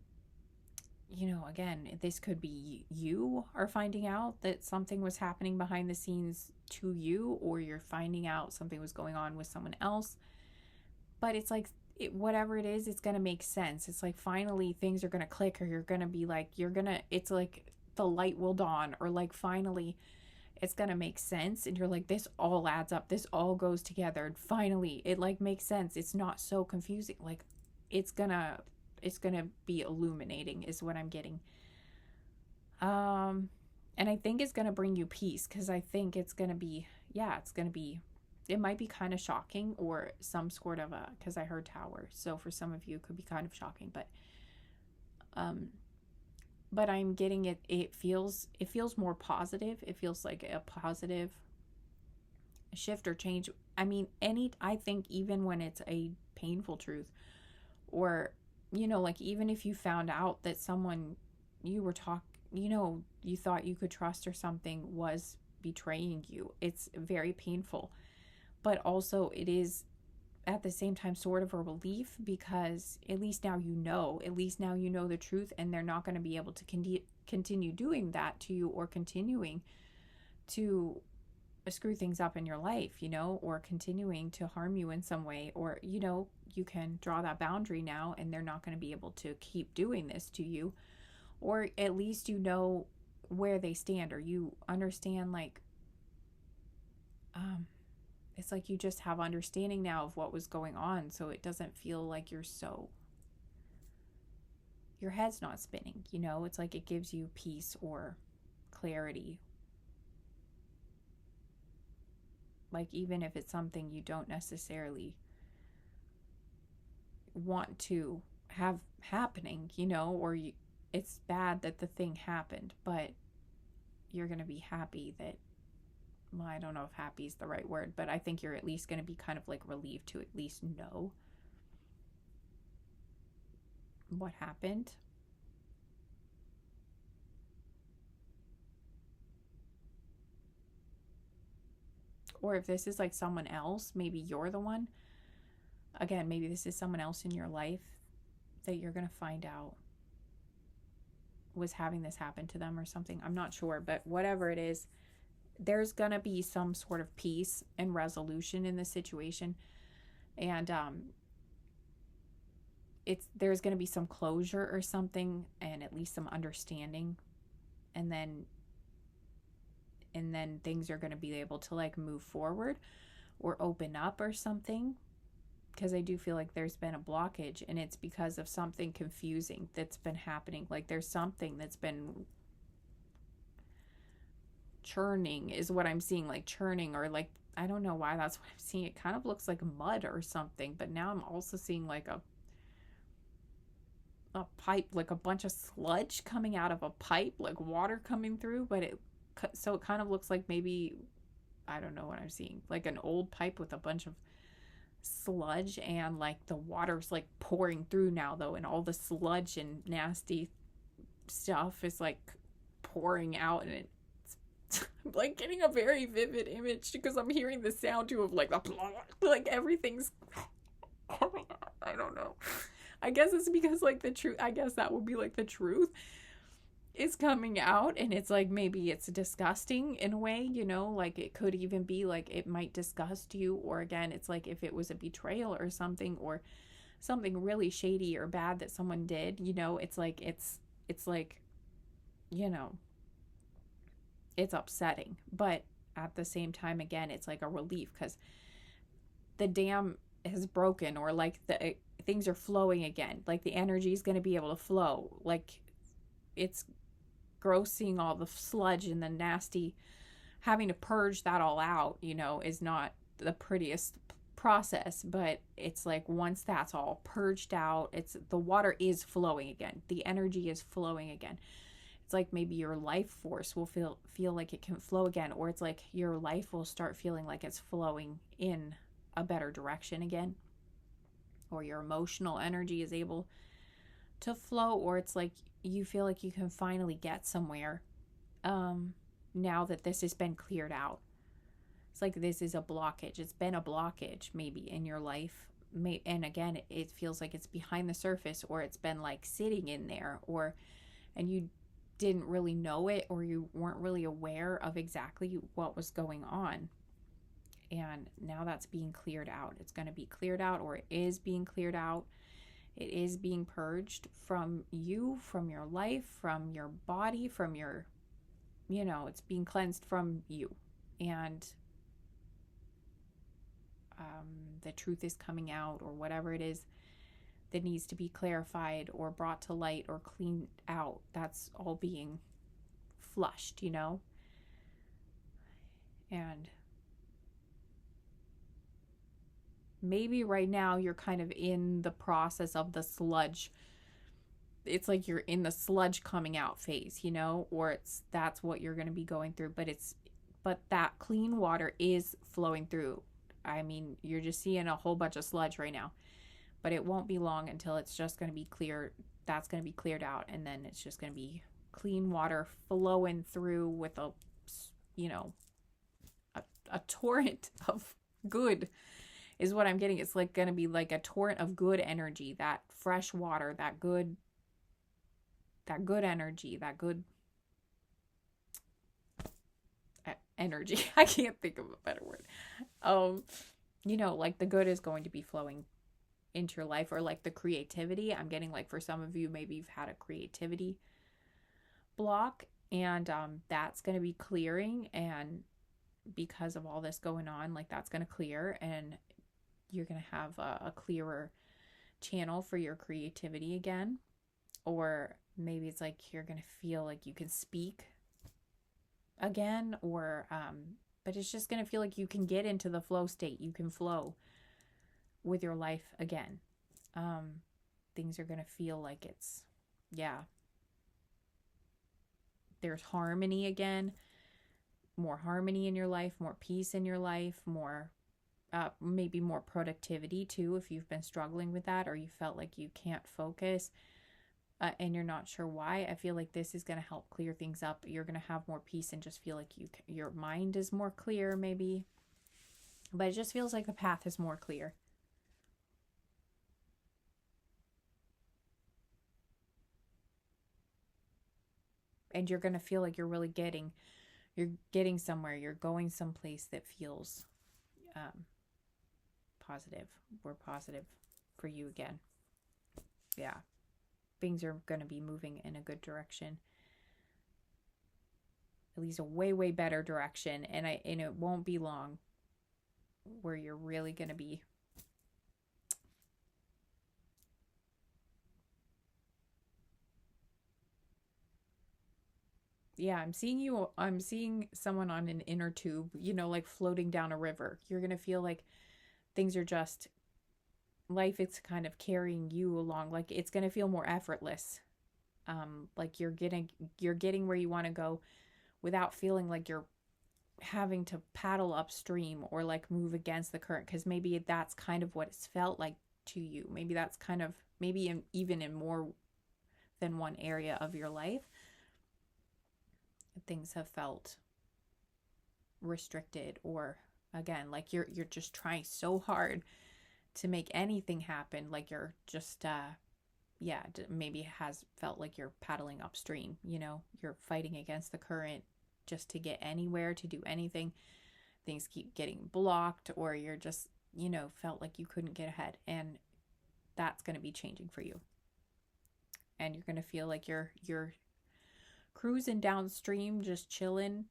again, this could be you are finding out that something was happening behind the scenes to you, or you're finding out something was going on with someone else. But it's like, whatever it is, it's going to make sense. It's like finally things are going to click, or you're going to be like, it's like the light will dawn, or like finally it's going to make sense. And you're like, this all adds up. This all goes together. And finally it like makes sense. It's not so confusing. Like it's going to, be illuminating is what I'm getting. Um, and I think it's going to bring you peace, because I think it's going to be, yeah, it's going to be, it might be kind of shocking, or some sort of a, because I heard tower. So for some of you, it could be kind of shocking, um, but I'm getting it. It feels more positive. It feels like a positive shift or change. I mean, I think even when it's a painful truth, or, like even if you found out that someone you were talking, you thought you could trust or something was betraying you, it's very painful. But also, it is at the same time sort of a relief, because at least now you know the truth, and they're not going to be able to continue doing that to you, or continuing to screw things up in your life, or continuing to harm you in some way, or, you can draw that boundary now, and they're not going to be able to keep doing this to you. Or at least where they stand, or you understand, like, it's like you just have understanding now of what was going on, so it doesn't feel like you're so your head's not spinning, you know? It's like it gives you peace or clarity. Like, even if it's something you don't necessarily want to have happening, you know, or it's bad that the thing happened, but you're going to be happy that, well, I don't know if happy is the right word, but I think you're at least going to be kind of like relieved to at least know what happened. Or if this is like someone else, maybe you're the one. Again, maybe this is someone else in your life that you're going to find out was having this happen to them or something. I'm not sure, but whatever it is, there's going to be some sort of peace and resolution in the situation. And there's going to be some closure or something, and at least some understanding. And then things are going to be able to like move forward or open up or something, because I do feel like there's been a blockage, and it's because of something confusing that's been happening. Like there's something that's been churning is what I'm seeing, like churning, or like, I don't know why that's what I'm seeing. It kind of looks like mud or something, but now I'm also seeing like a pipe, like a bunch of sludge coming out of a pipe, like water coming through, but it kind of looks like maybe, I don't know what I'm seeing, like an old pipe with a bunch of sludge, and like the water's like pouring through now though, and all the sludge and nasty stuff is like pouring out, and it's I'm like getting a very vivid image because I'm hearing the sound too of like like everything's coming out. I don't know. I guess it's because like the truth, I guess that would be like the truth is coming out, and it's like maybe it's disgusting in a way, you know, like it could even be like it might disgust you, or again, it's like if it was a betrayal or something, or something really shady or bad that someone did, you know, it's like like, you know, it's upsetting, but at the same time, again, it's like a relief because the dam has broken, or like the things are flowing again, like the energy is going to be able to flow. Like it's gross seeing all the sludge and the nasty, having to purge that all out, you know, is not the prettiest process, but it's like once that's all purged out, it's the water is flowing again, the energy is flowing again. It's like maybe your life force will feel like it can flow again, or it's like your life will start feeling like it's flowing in a better direction again, or your emotional energy is able to flow, or it's like you feel like you can finally get somewhere now that this has been cleared out. It's like this is a blockage. It's been a blockage maybe in your life. And again, it feels like it's behind the surface, or it's been like sitting in there, and you didn't really know it, or you weren't really aware of exactly what was going on. And now that's being cleared out. It's going to be cleared out, or it is being cleared out. It is being purged from you, from your life, from your body, from your, you know, it's being cleansed from you. And the truth is coming out, or whatever it is that needs to be clarified or brought to light or cleaned out. That's all being flushed, you know? And maybe right now you're kind of in the process of the sludge. It's like you're in the sludge coming out phase, you know, or that's what you're going to be going through, but that clean water is flowing through. I mean, you're just seeing a whole bunch of sludge right now, but it won't be long until it's just going to be clear. That's going to be cleared out, and then it's just going to be clean water flowing through with a, you know, a torrent of good is what I'm getting. It's like going to be like a torrent of good energy, that fresh water, that good energy, that good energy. I can't think of a better word. You know, like the good is going to be flowing into your life, or like the creativity. I'm getting like for some of you, maybe you've had a creativity block, and that's going to be clearing, and because of all this going on, like that's going to clear, and you're going to have a clearer channel for your creativity again. or maybe it's like you're going to feel like you can speak again, or but it's just going to feel like you can get into the flow state. You can flow with your life again. um Things are going to feel like it's, yeah, there's harmony again, more harmony in your life, more peace in your life, more maybe more productivity too, if you've been struggling with that or you felt like you can't focus, and you're not sure why. I feel like this is going to help clear things up. You're going to have more peace and just feel like your mind is more clear, maybe, but it just feels like the path is more clear. And you're going to feel like you're getting somewhere. You're going someplace that feels um, positive. We're positive for you again. Yeah, things are going to be moving in a good direction, at least a way better direction. And it won't be long where you're really going to be, yeah, I'm seeing someone on an inner tube, like floating down a river. You're going to feel like things are just, life is kind of carrying you along. Like it's going to feel more effortless. Like you're getting where you want to go without feeling like you're having to paddle upstream or like move against the current, because maybe that's kind of what it's felt like to you. Maybe that's kind of, even in more than one area of your life, things have felt restricted, or again, like you're just trying so hard to make anything happen, like you're just yeah, maybe has felt like you're paddling upstream, you're fighting against the current just to get anywhere, to do anything. Things keep getting blocked, or you're just, felt like you couldn't get ahead. And that's going to be changing for you. And you're going to feel like you're cruising downstream, just chilling,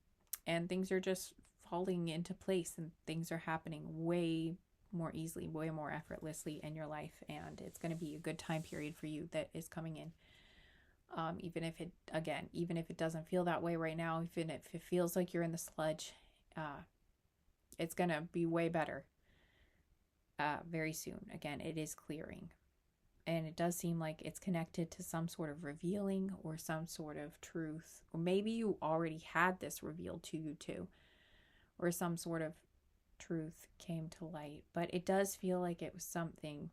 and things are just falling into place, and things are happening way more easily, way more effortlessly in your life. And it's going to be a good time period for you that is coming in. Even if it doesn't feel that way right now, even if it feels like you're in the sludge, it's going to be way better very soon. Again, it is clearing. And it does seem like it's connected to some sort of revealing or some sort of truth. Or maybe you already had this revealed to you too, or some sort of truth came to light. But it does feel like it was something.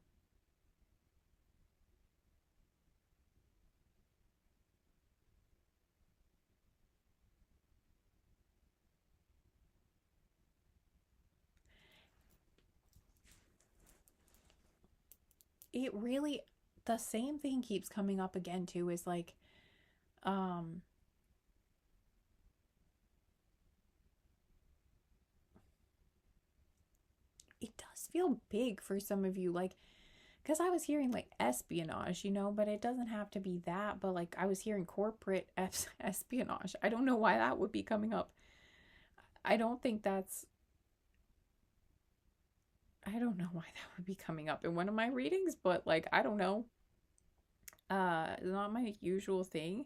It really, the same thing keeps coming up again too, is like, um, it does feel big for some of you. Like, because I was hearing like espionage, but it doesn't have to be that. But like I was hearing corporate espionage. I don't know why that would be coming up. I don't think that's, I don't know why that would be coming up in one of my readings, but like, I don't know. It's not my usual thing.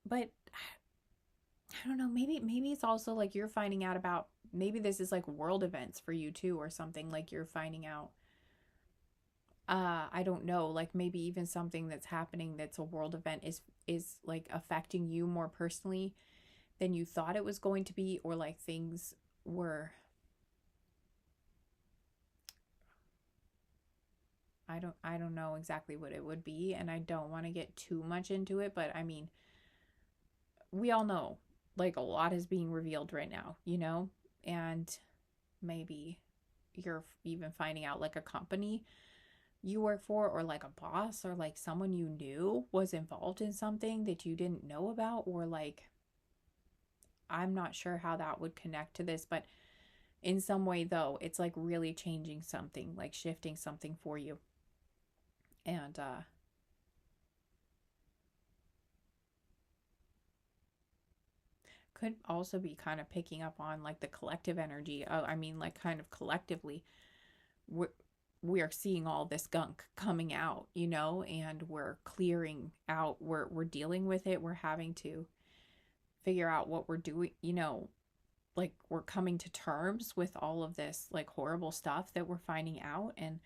But I don't know, maybe it's also like you're finding out about, maybe this is like world events for you too, or something, like you're finding out, I don't know, like maybe even something that's happening that's a world event is like affecting you more personally than you thought it was going to be, or like things were, I don't know exactly what it would be, and I don't want to get too much into it, but I mean, we all know like a lot is being revealed right now, and maybe you're even finding out like a company you work for, or like a boss, or like someone you knew was involved in something that you didn't know about, or like, I'm not sure how that would connect to this, but in some way though, it's like really changing something, like shifting something for you. And could also be kind of picking up on like the collective energy. I mean, like kind of collectively, we're seeing all this gunk coming out, and we're clearing out, we're dealing with it, we're having to figure out what we're doing, like we're coming to terms with all of this like horrible stuff that we're finding out, and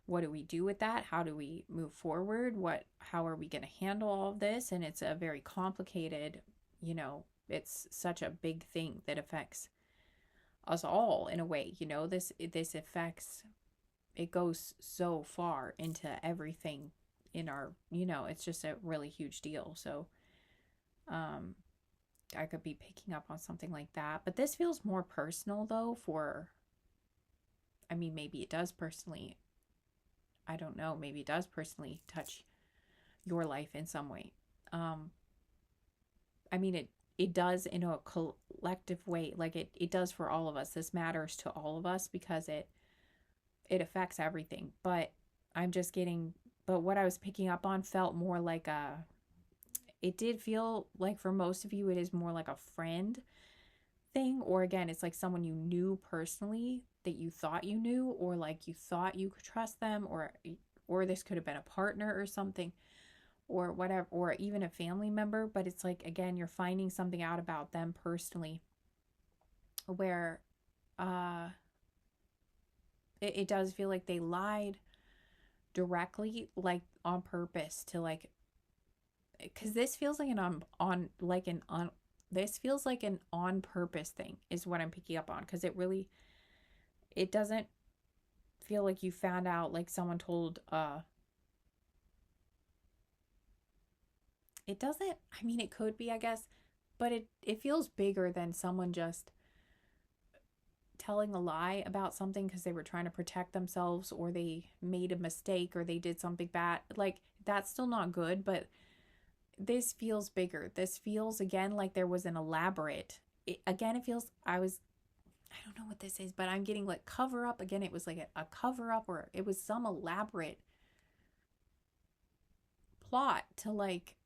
what do we do with that? How do we move forward? How are we going to handle all of this? And it's a very complicated, it's such a big thing that affects us all in a way, this affects, it goes so far into everything in our, it's just a really huge deal. So, um, I could be picking up on something like that. But this feels more personal though I mean, maybe it does personally, I don't know, maybe it does personally touch your life in some way. Um, I mean, it does in a collective way, like it does for all of us. This matters to all of us because it affects everything. But I'm just getting, but what I was picking up on felt more like it did feel like for most of you, it is more like a friend thing, or again, it's like someone you knew personally that you thought you knew, or like you thought you could trust them, or this could have been a partner or something, or whatever, or even a family member. But it's like, again, you're finding something out about them personally where uh it does feel like they lied directly, like on purpose to like, because this feels like an on like an on this feels like an on purpose thing is what I'm picking up on, because it doesn't feel like you found out like someone told it doesn't, I mean, it could be, I guess, but it feels bigger than someone just telling a lie about something because they were trying to protect themselves, or they made a mistake, or they did something bad. Like, that's still not good, but this feels bigger. This feels again like there was an elaborate, again, it feels, I don't know what this is, but I'm getting like cover up again. It was like a cover up, or it was some elaborate plot to like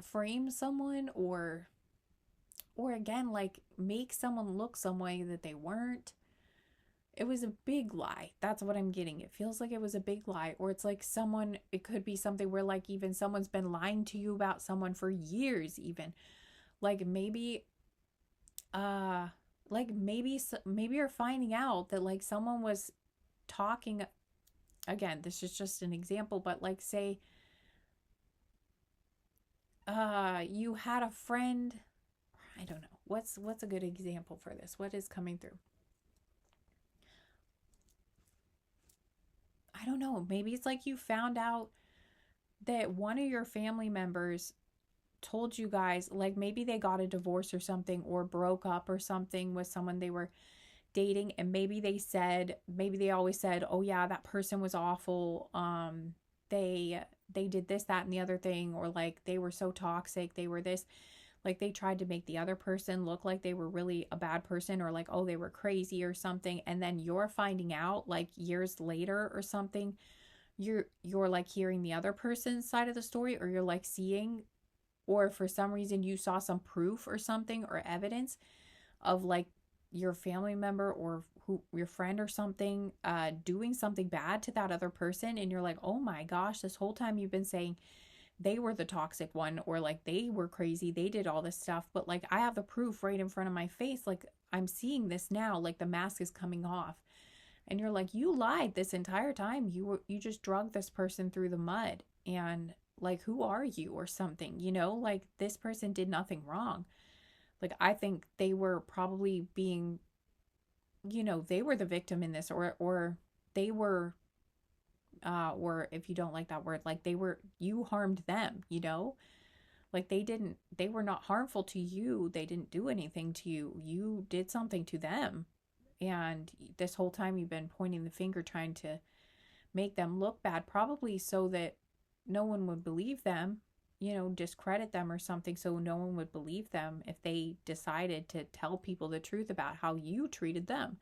frame someone, or again, like make someone look some way that they weren't. It was a big lie. That's what I'm getting. It feels like it was a big lie, or it's like someone, it could be something where like even someone's been lying to you about someone for years, even like maybe uh maybe you're finding out that like someone was talking, again, this is just an example, but like say you had a friend, I don't know, what's a good example for this, what is coming through, I don't know, maybe it's like you found out that one of your family members told you guys, like maybe they got a divorce or something, or broke up or something with someone they were dating, and maybe they always said, oh yeah, that person was awful, they did this, that, and the other thing, or like they were so toxic, they were this, like they tried to make the other person look like they were really a bad person, or like, oh, they were crazy or something, and then you're finding out like years later or something, you're like hearing the other person's side of the story, or you're like seeing, or for some reason you saw some proof or something, or evidence of like your family member or who your friend or something doing something bad to that other person, and you're like, oh my gosh, this whole time you've been saying they were the toxic one, or like they were crazy, they did all this stuff, but like I have the proof right in front of my face, like I'm seeing this now, like the mask is coming off, and you're like, you lied this entire time, you just drugged this person through the mud, and like, who are you or something, like this person did nothing wrong. Like, I think they were probably being, they were the victim in this, or they were or if you don't like that word, like you harmed them, like they were not harmful to you, they didn't do anything to you, you did something to them, and this whole time you've been pointing the finger, trying to make them look bad, probably so that no one would believe them, discredit them or something, so no one would believe them if they decided to tell people the truth about how you treated them.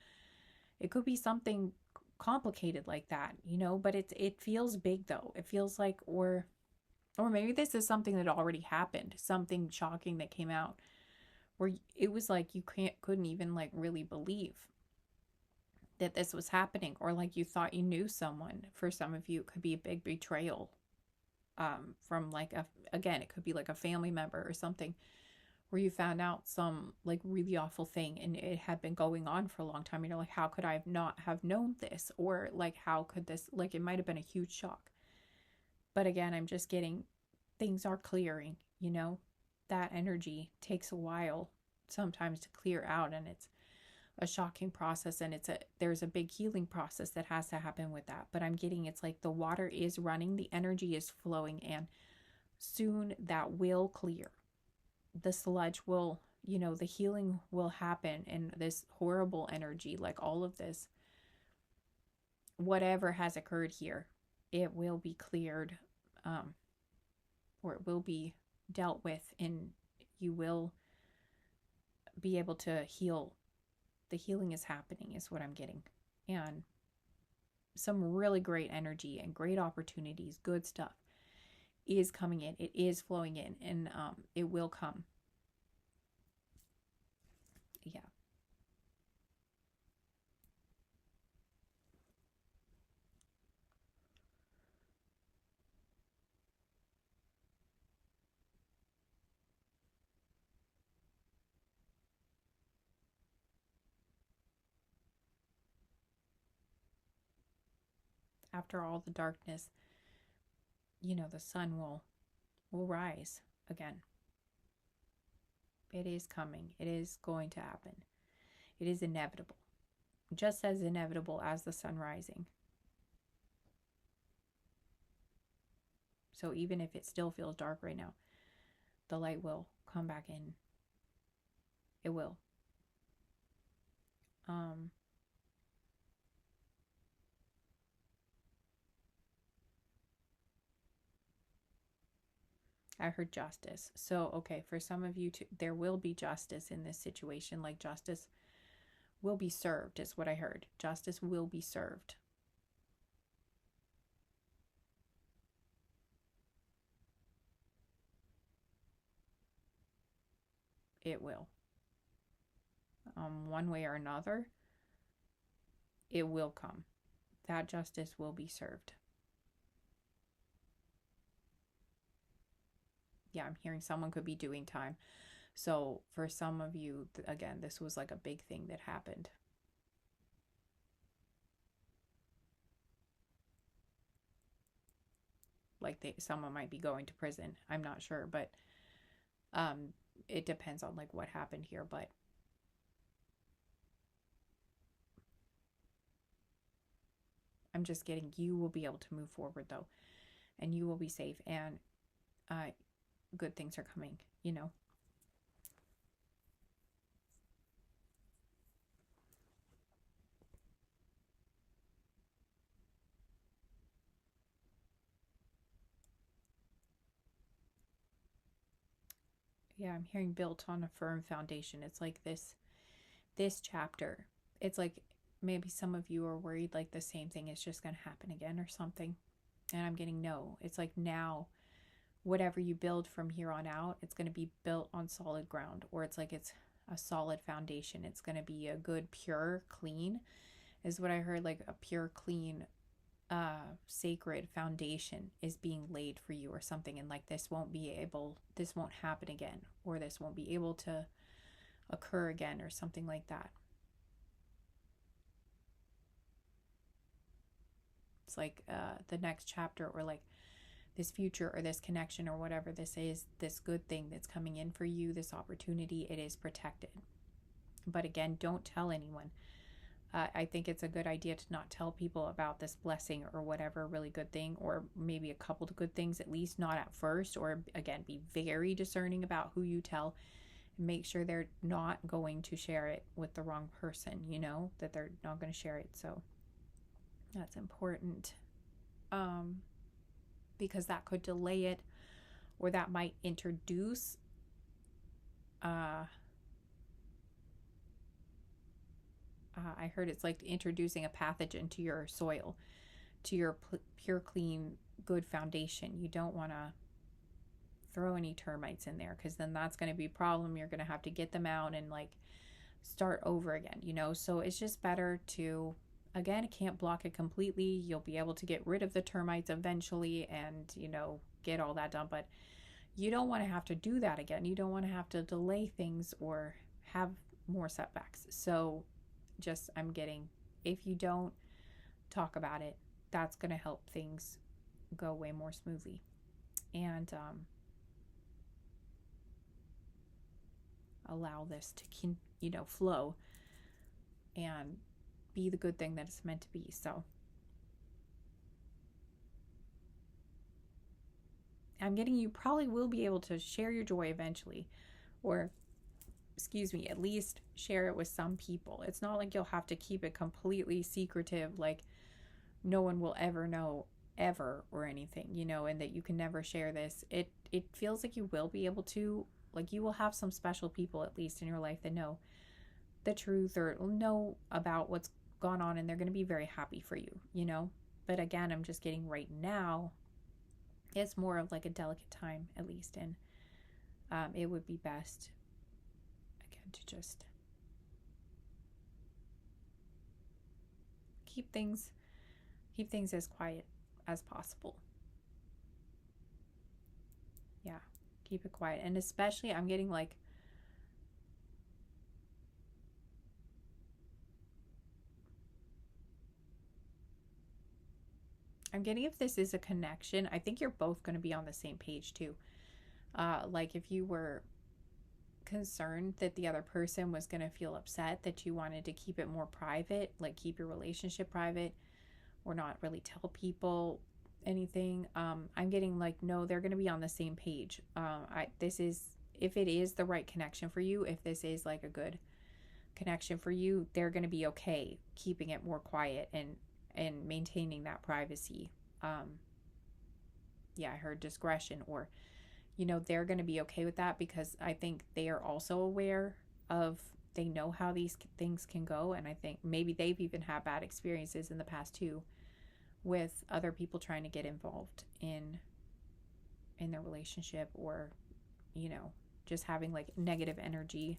It could be something complicated like that, but it feels big though. It feels like, or maybe this is something that already happened, something shocking that came out where it was like you couldn't even like really believe. that this was happening, or like you thought you knew someone. For some of you, it could be a big betrayal, from like again, it could be like a family member or something, where you found out some like really awful thing and it had been going on for a long time. And you're like, how could I not have known this? Or like, how could this, like, it might have been a huge shock. But again, I'm just getting things are clearing, you know? That energy takes a while sometimes to clear out, and it's a shocking process, and there's a big healing process that has to happen with that. But I'm getting, it's like the water is running, the energy is flowing, and soon that will clear. The sludge will, the healing will happen, and this horrible energy, like all of this, whatever has occurred here, it will be cleared, um, or it will be dealt with, and you will be able to heal. The healing is happening, is what I'm getting. And some really great energy and great opportunities, good stuff is coming in. It is flowing in, and it will come. Yeah. After all the darkness, the sun will rise again. It is coming. It is going to happen. It is inevitable. Just as inevitable as the sun rising. So even if it still feels dark right now, the light will come back in. It will. Um, I heard justice. So, okay, for some of you, there will be justice in this situation. Like justice will be served, is what I heard. Justice will be served. It will. One way or another, it will come. That justice will be served. Yeah, I'm hearing someone could be doing time. So for some of you, again, this was like a big thing that happened. Like someone might be going to prison. I'm not sure, but it depends on like what happened here. But I'm just getting, you will be able to move forward though, and you will be safe, and good things are coming. Yeah, I'm hearing built on a firm foundation. It's like this chapter. It's like maybe some of you are worried like the same thing is just going to happen again or something. And I'm getting no. It's like now, whatever you build from here on out, it's going to be built on solid ground, or it's like it's a solid foundation. It's going to be a good, pure, clean, is what I heard, like a pure, clean, sacred foundation is being laid for you or something. And like this won't happen again, or this won't be able to occur again or something like that. It's like the next chapter, or like this future, or this connection, or whatever this is, this good thing that's coming in for you, this opportunity, it is protected. But again, don't tell anyone. I think it's a good idea to not tell people about this blessing or whatever really good thing, or maybe a couple of good things, at least not at first. Or again, be very discerning about who you tell. Make sure they're not going to share it with the wrong person, that they're not going to share it. So that's important, because that could delay it, or that might introduce I heard it's like introducing a pathogen to your soil, to your pure, clean, good foundation. You don't want to throw any termites in there, because then that's going to be a problem. You're going to have to get them out and like start over again, So it's just better to again, it can't block it completely. You'll be able to get rid of the termites eventually and, get all that done. But you don't want to have to do that again. You don't want to have to delay things or have more setbacks. So, I'm getting, if you don't talk about it, that's going to help things go way more smoothly. And allow this to, flow and be the good thing that it's meant to be. So, I'm getting you probably will be able to share your joy eventually, or at least share it with some people. It's not like you'll have to keep it completely secretive, like no one will ever know ever or anything, and that you can never share this. It feels like you will be able to, like you will have some special people at least in your life that know the truth or know about what's gone on, and they're going to be very happy for you. But again, I'm just getting right now, it's more of like a delicate time at least, and it would be best again to just keep things as quiet as possible. Yeah, keep it quiet. And especially I'm getting like if this is a connection, I think you're both going to be on the same page too. Like if you were concerned that the other person was going to feel upset, that you wanted to keep it more private, like keep your relationship private or not really tell people anything, I'm getting like, no, they're going to be on the same page. This is, if it is the right connection for you, if this is like a good connection for you, they're going to be okay keeping it more quiet and maintaining that privacy. Yeah, I heard discretion, or they're going to be okay with that because I think they are also aware of, they know how these things can go, and I think maybe they've even had bad experiences in the past too with other people trying to get involved in their relationship, or just having like negative energy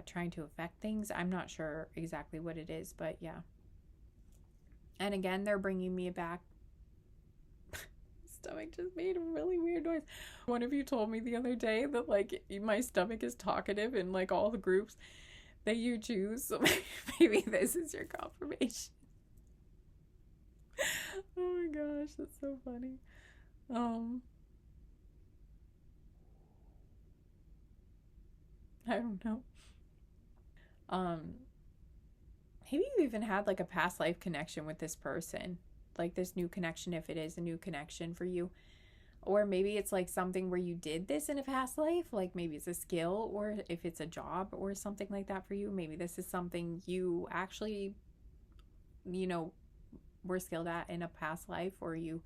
trying to affect things. I'm not sure exactly what it is, but yeah. And again, they're bringing me back. Stomach just made a really weird noise. One of you told me the other day that like my stomach is talkative in like all the groups that you choose, so maybe this is your confirmation. Oh my gosh, that's so funny. I don't know. Um Maybe you even had like a past life connection with this person, like this new connection, if it is a new connection for you. Or maybe it's like something where you did this in a past life, like maybe it's a skill, or if it's a job or something like that for you, maybe this is something you actually, you know, were skilled at in a past life, or you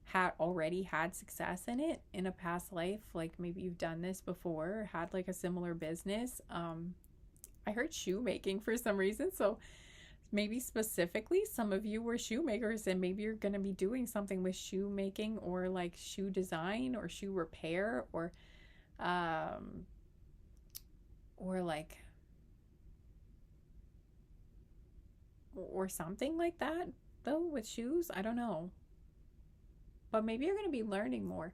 had already had success in it in a past life. Like maybe you've done this before, had like a similar business. I heard shoemaking for some reason, so maybe specifically some of you were shoemakers, and maybe you're going to be doing something with shoemaking, or like shoe design or shoe repair, um or like or something like that though with shoes. I don't know. But maybe you're going to be learning more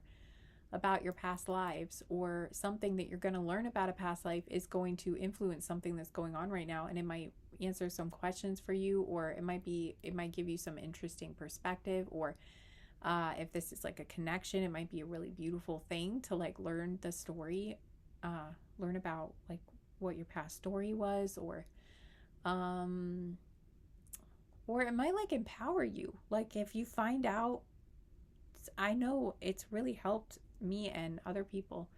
about your past lives, or something that you're going to learn about a past life is going to influence something that's going on right now, and it might answer some questions for you, or it might give you some interesting perspective, or if this is like a connection, it might be a really beautiful thing to like learn the story, learn about like what your past story was, um or it might like empower you. Like if you find out, I know it's really helped me and other people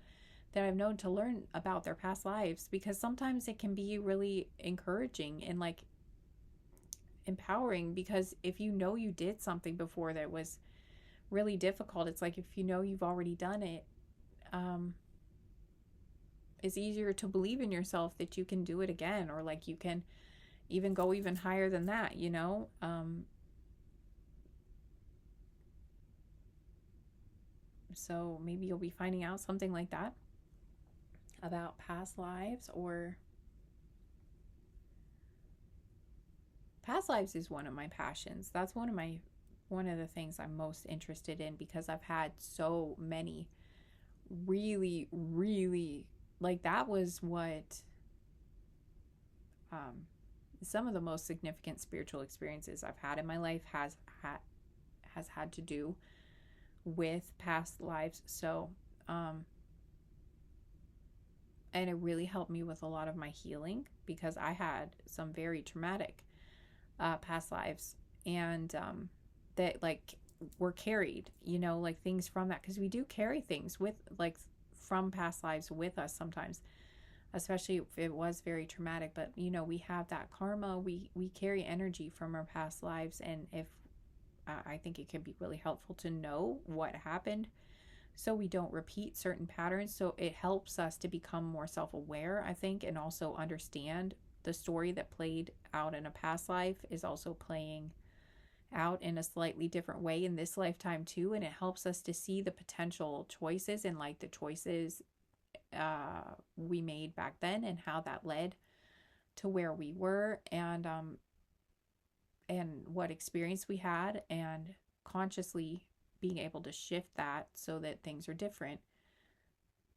that I've known to learn about their past lives, because sometimes it can be really encouraging and like empowering, because if you know you did something before that was really difficult, it's like if you know you've already done it, um, it's easier to believe in yourself that you can do it again, or like you can even go even higher than that. So maybe you'll be finding out something like that about past lives, or past lives is one of my passions. That's one of the things I'm most interested in, because I've had so many really, really, like, that was what um, some of the most significant spiritual experiences I've had in my life has had to do with past lives. So, and it really helped me with a lot of my healing, because I had some very traumatic past lives, and that, like, were carried, like, things from that, because we do carry things with, like, from past lives with us sometimes, especially if it was very traumatic. But we have that karma, we carry energy from our past lives, and if I think it can be really helpful to know what happened, so we don't repeat certain patterns. So it helps us to become more self-aware, I think, and also understand the story that played out in a past life is also playing out in a slightly different way in this lifetime too. And it helps us to see the potential choices, and, like, the choices we made back then, and how that led to where we were, and what experience we had, and consciously being able to shift that so that things are different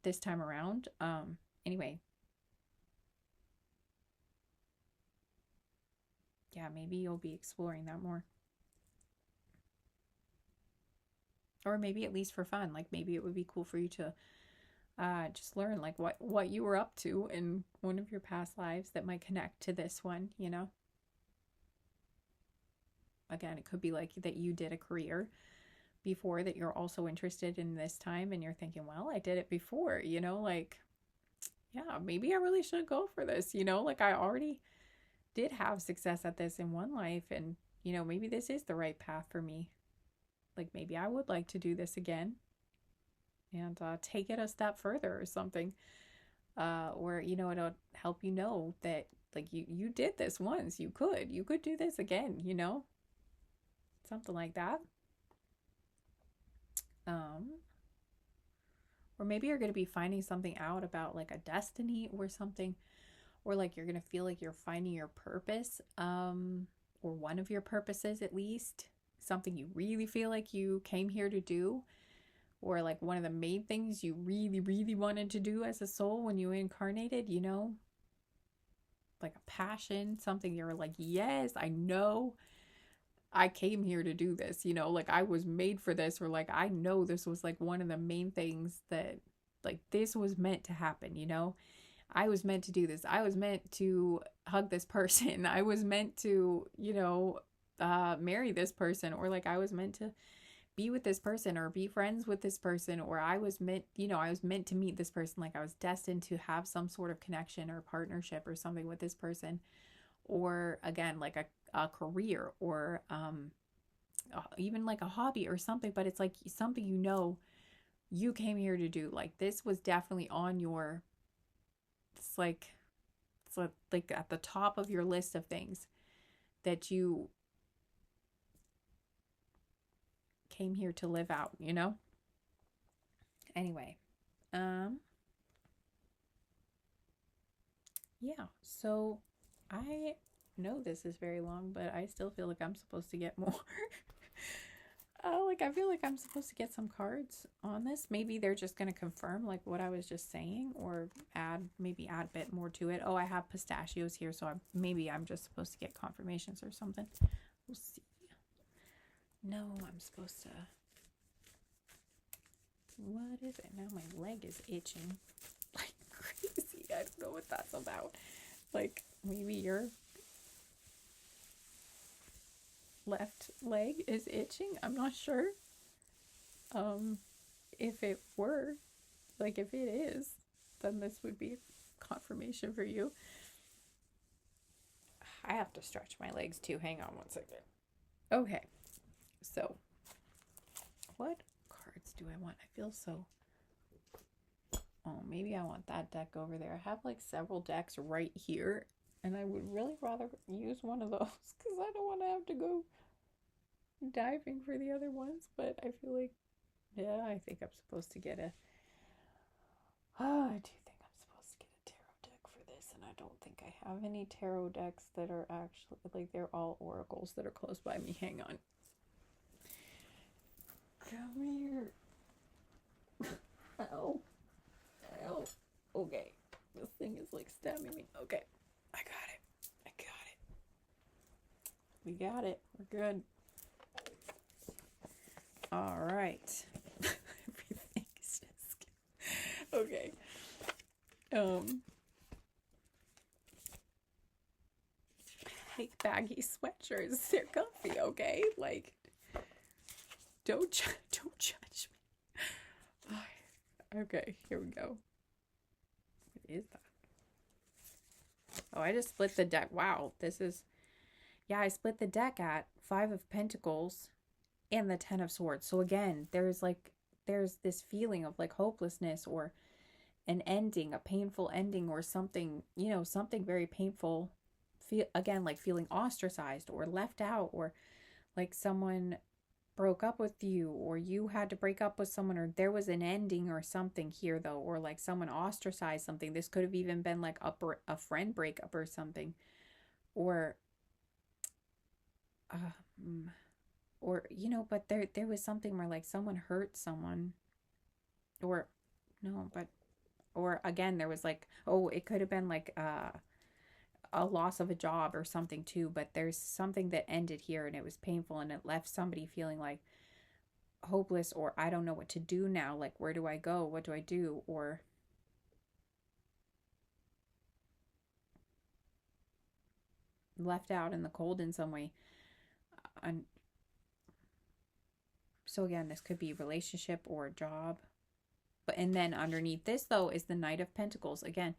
this time around. Anyway, yeah, maybe you'll be exploring that more, or maybe at least for fun. Like, maybe it would be cool for you to just learn, like, what you were up to in one of your past lives that might connect to this one. Again, it could be like that you did a career before that you're also interested in this time, and you're thinking, well, I did it before, like, yeah, maybe I really should go for this, like, I already did have success at this in one life, and maybe this is the right path for me. Like, maybe I would like to do this again, and take it a step further or something, where it'll help that, like, you did this once, you could do this again, something like that. um or maybe you're going to be finding something out about, like, a destiny or something, or, like, you're going to feel like you're finding your purpose, or one of your purposes at least, something you really feel like you came here to do, or, like, one of the main things you really, really wanted to do as a soul when you incarnated, like a passion, something you're like, yes, I know I came here to do this, like, I was made for this, or, like, I know this was, like, one of the main things that, like, this was meant to happen. I was meant to do this. I was meant to hug this person. I was meant to, marry this person, or, like, I was meant to be with this person, or be friends with this person, or I was meant to meet this person. Like, I was destined to have some sort of connection or partnership or something with this person, or, again, like a career, or even like a hobby or something. But it's like something you came here to do. Like, this was definitely on your, it's like like at the top of your list of things that you came here to live out. Anyway, yeah, so I know this is very long, but I still feel like I'm supposed to get more. Like, I feel like I'm supposed to get some cards on this. Maybe they're just going to confirm, like, what I was just saying, or maybe add a bit more to it. Oh, I have pistachios here, so maybe I'm just supposed to get confirmations or something. We'll see. No, I'm supposed to. What is it? Now my leg is itching like crazy. I don't know what that's about. Like, maybe your left leg is itching. I'm not sure. If it were, like, if it is, then this would be confirmation for you. I have to stretch my legs too. Hang on one second. Okay, so what cards do I want? I feel so. Oh, maybe I want that deck over there. I have, like, several decks right here, and I would really rather use one of those because I don't want to have to go diving for the other ones. But I feel like, yeah, I think I'm supposed to get a. Oh, I do think I'm supposed to get a tarot deck for this, reason, I don't think I have any tarot decks that are actually, like, they're all oracles that are close by me. Hang on. Come here. Ow. Ow. Okay. This thing is like stabbing me. Okay. I got it. I got it. We got it. We're good. All right. Everything is just okay. Like baggy sweatshirts, they're comfy. Okay, like don't judge me. Okay, here we go. What is that? Oh, I just split the deck. Wow, this is, yeah, I split the deck at Five of Pentacles and the Ten of Swords. So again, there's this feeling of like hopelessness or an ending, a painful ending, or something, something very painful. Feel again, like feeling ostracized or left out, or like someone broke up with you, or you had to break up with someone, or there was an ending or something here though, or like someone ostracized something. This could have even been like a friend breakup or something, or um, or but there was something where like someone hurt someone, or no, but or again there was like, oh, it could have been like a loss of a job or something too, but there's something that ended here and it was painful and it left somebody feeling like hopeless, or I don't know what to do now, like where do I go, what do I do, or left out in the cold in some way. And so again, this could be relationship or a job. But and then underneath this though is the Knight of Pentacles. Again,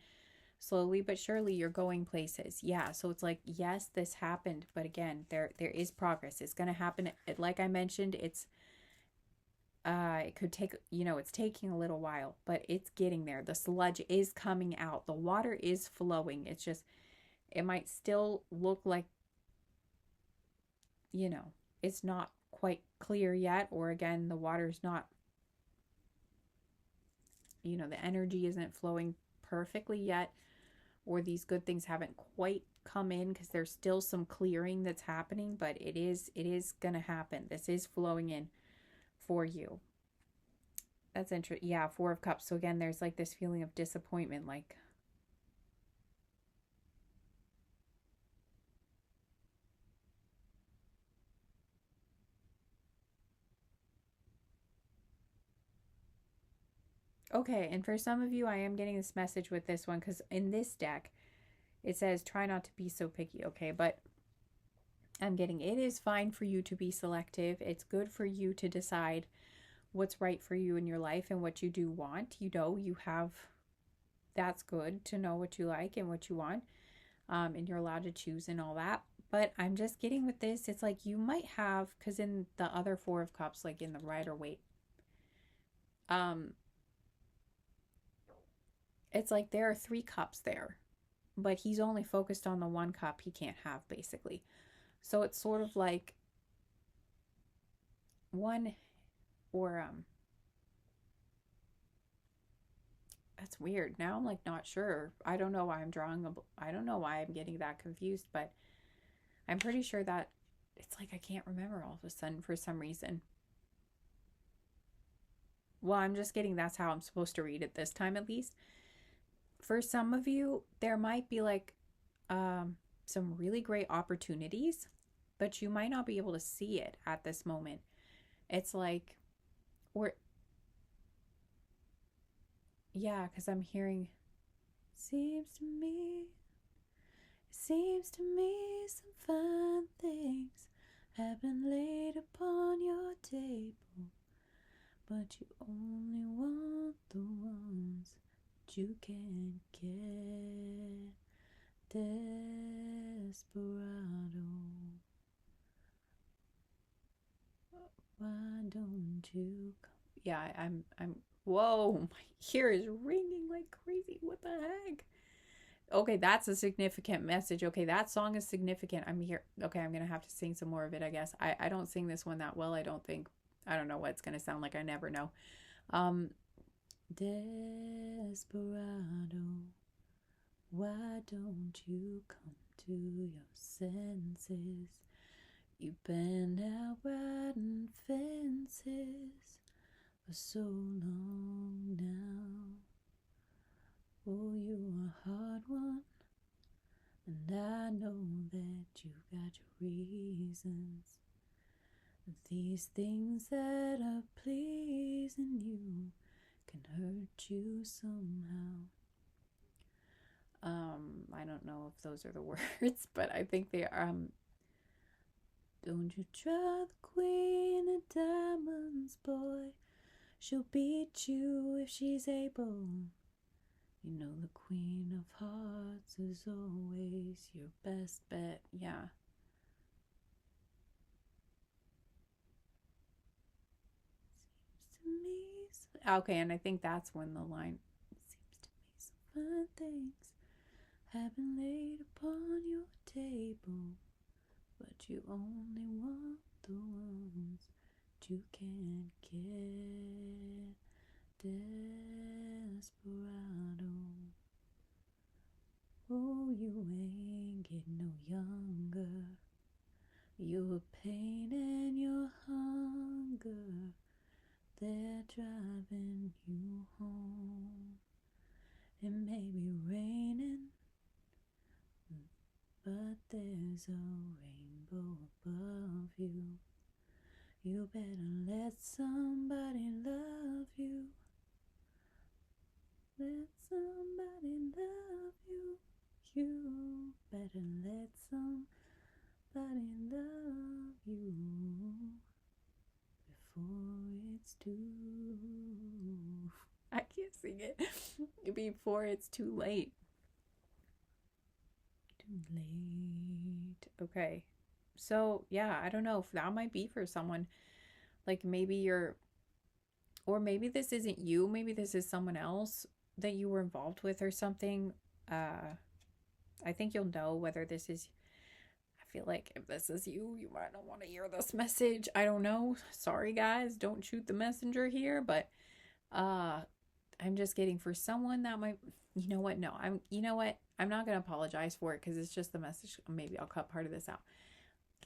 slowly but surely you're going places. Yeah, so it's like, yes, this happened, but again, there is progress. It's going to happen. Like I mentioned, it could take, it's taking a little while, but it's getting there. The sludge is coming out. The water is flowing. It's just, it might still look like, it's not quite clear yet, or again, the water's not, the energy isn't flowing perfectly yet, or these good things haven't quite come in because there's still some clearing that's happening, but it is going to happen. This is flowing in for you. That's interesting. Yeah, Four of Cups. So again, there's like this feeling of disappointment, like okay, and for some of you, I am getting this message with this one because in this deck, it says try not to be so picky, okay? But I'm getting it is fine for you to be selective. It's good for you to decide what's right for you in your life and what you do want. You have, that's good to know what you like and what you want. And you're allowed to choose and all that. But I'm just getting with this, it's like you might have, because in the other Four of Cups, like in the Rider-Waite, it's like there are three cups there, but he's only focused on the one cup he can't have, basically. So it's sort of like one, or that's weird. Now I'm like not sure. I don't know why I don't know why I'm getting that confused, but I'm pretty sure that it's like I can't remember all of a sudden for some reason. Well, I'm just getting that's how I'm supposed to read it this time, at least. For some of you, there might be like some really great opportunities, but you might not be able to see it at this moment. It's like, or yeah, because I'm hearing, seems to me some fine things have been laid upon your table, but you only want the ones that you can't get. Desperado, why don't you come? Yeah, I'm. Whoa, my ear is ringing like crazy. What the heck? Okay, that's a significant message. Okay, that song is significant. I'm here. Okay, I'm gonna have to sing some more of it, I guess. I don't sing this one that well, I don't think. I don't know what it's gonna sound like. I never know. Desperado, Why don't you come to your senses? You've been out riding fences for so long now. Oh, you're a hard one, and I know that you've got your reasons. These things that are pleasing you can hurt you somehow. I don't know if those are the words, but I think they are. Don't you try the queen of diamonds, boy. She'll beat you if she's able. You know the queen of hearts is always your best bet. Yeah. Seems to me. Okay, and I think that's when the line seems to me some fine things have been laid upon your table, but you only want the ones that you can't get. Desperado. Oh, you ain't getting no younger. Your pain and your hunger, they're driving you home. It may be raining, but there's a rainbow above you. You better let somebody love you. Let somebody love you. You better let somebody love you before it's too. I can't sing it. Before it's too late. Too late. Okay. So, yeah, I don't know if that might be for someone. Like maybe you're, or maybe this isn't you. Maybe this is someone else that you were involved with or something. I think you'll know whether this is. I feel like if this is you, you might not want to hear this message. I don't know. Sorry, guys. Don't shoot the messenger here. But I'm just getting for someone that might. You know what? No, I'm. You know what? I'm not gonna apologize for it because it's just the message. Maybe I'll cut part of this out.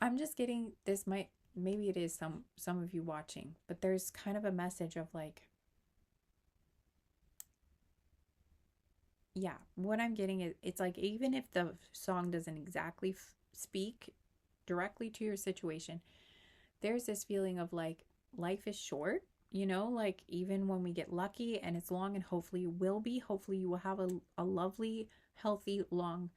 I'm just getting this. Might maybe it is some of you watching, but there's kind of a message of like, yeah, what I'm getting is it's like even if the song doesn't exactly speak directly to your situation, there's this feeling of like life is short, like even when we get lucky and it's long and hopefully you will be, hopefully you will have a lovely, healthy, long,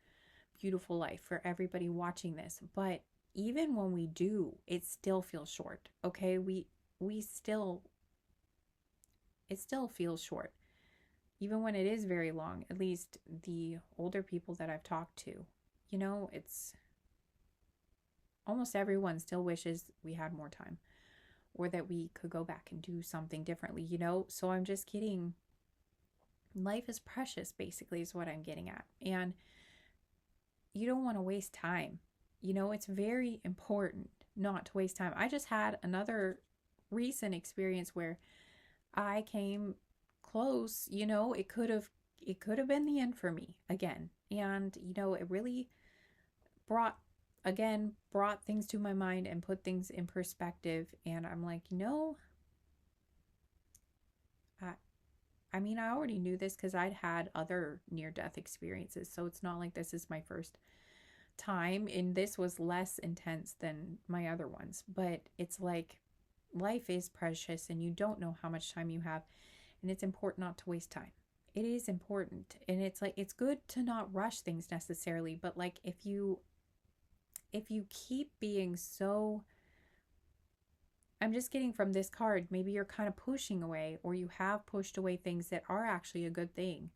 beautiful life for everybody watching this. But even when we do, it still feels short. Okay. We still, it still feels short even when it is very long, at least the older people that I've talked to, it's almost everyone still wishes we had more time or that we could go back and do something differently. So I'm just kidding. Life is precious, basically, is what I'm getting at. And you don't want to waste time. It's very important not to waste time. I just had another recent experience where I came close, it could have been the end for me again. And it really brought brought things to my mind and put things in perspective. And I'm like, I I mean, I already knew this because I'd had other near death experiences. So it's not like this is my first time, and this was less intense than my other ones. But it's like life is precious and you don't know how much time you have, and it's important not to waste time. It is important, and it's like it's good to not rush things necessarily, but like if you keep being so, I'm just getting from this card, maybe you're kind of pushing away or you have pushed away things that are actually a good thing.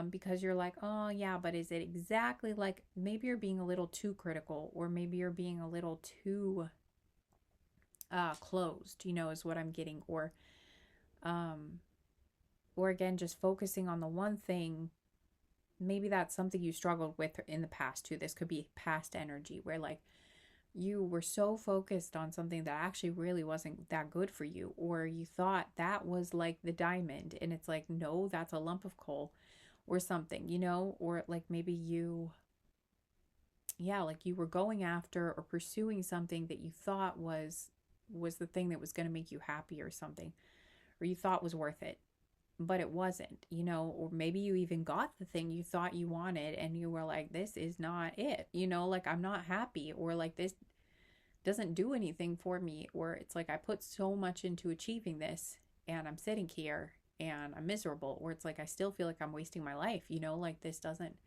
Because you're like, oh yeah, but is it exactly like, maybe you're being a little too critical, or maybe you're being a little too closed, is what I'm getting. Um, or again, just focusing on the one thing. Maybe that's something you struggled with in the past too. This could be past energy where like you were so focused on something that actually really wasn't that good for you, or you thought that was like the diamond and it's like, no, that's a lump of coal. or something, you know, or like maybe you, yeah, like you were going after or pursuing something that you thought was the thing that was going to make you happy or something, or you thought was worth it, but it wasn't, you know, or maybe you even got the thing you thought you wanted and you were like, this is not it, you know, like I'm not happy, or like this doesn't do anything for me, or it's like I put so much into achieving this and I'm sitting here and I'm miserable, or it's like I still feel like I'm wasting my life, you know, like this doesn't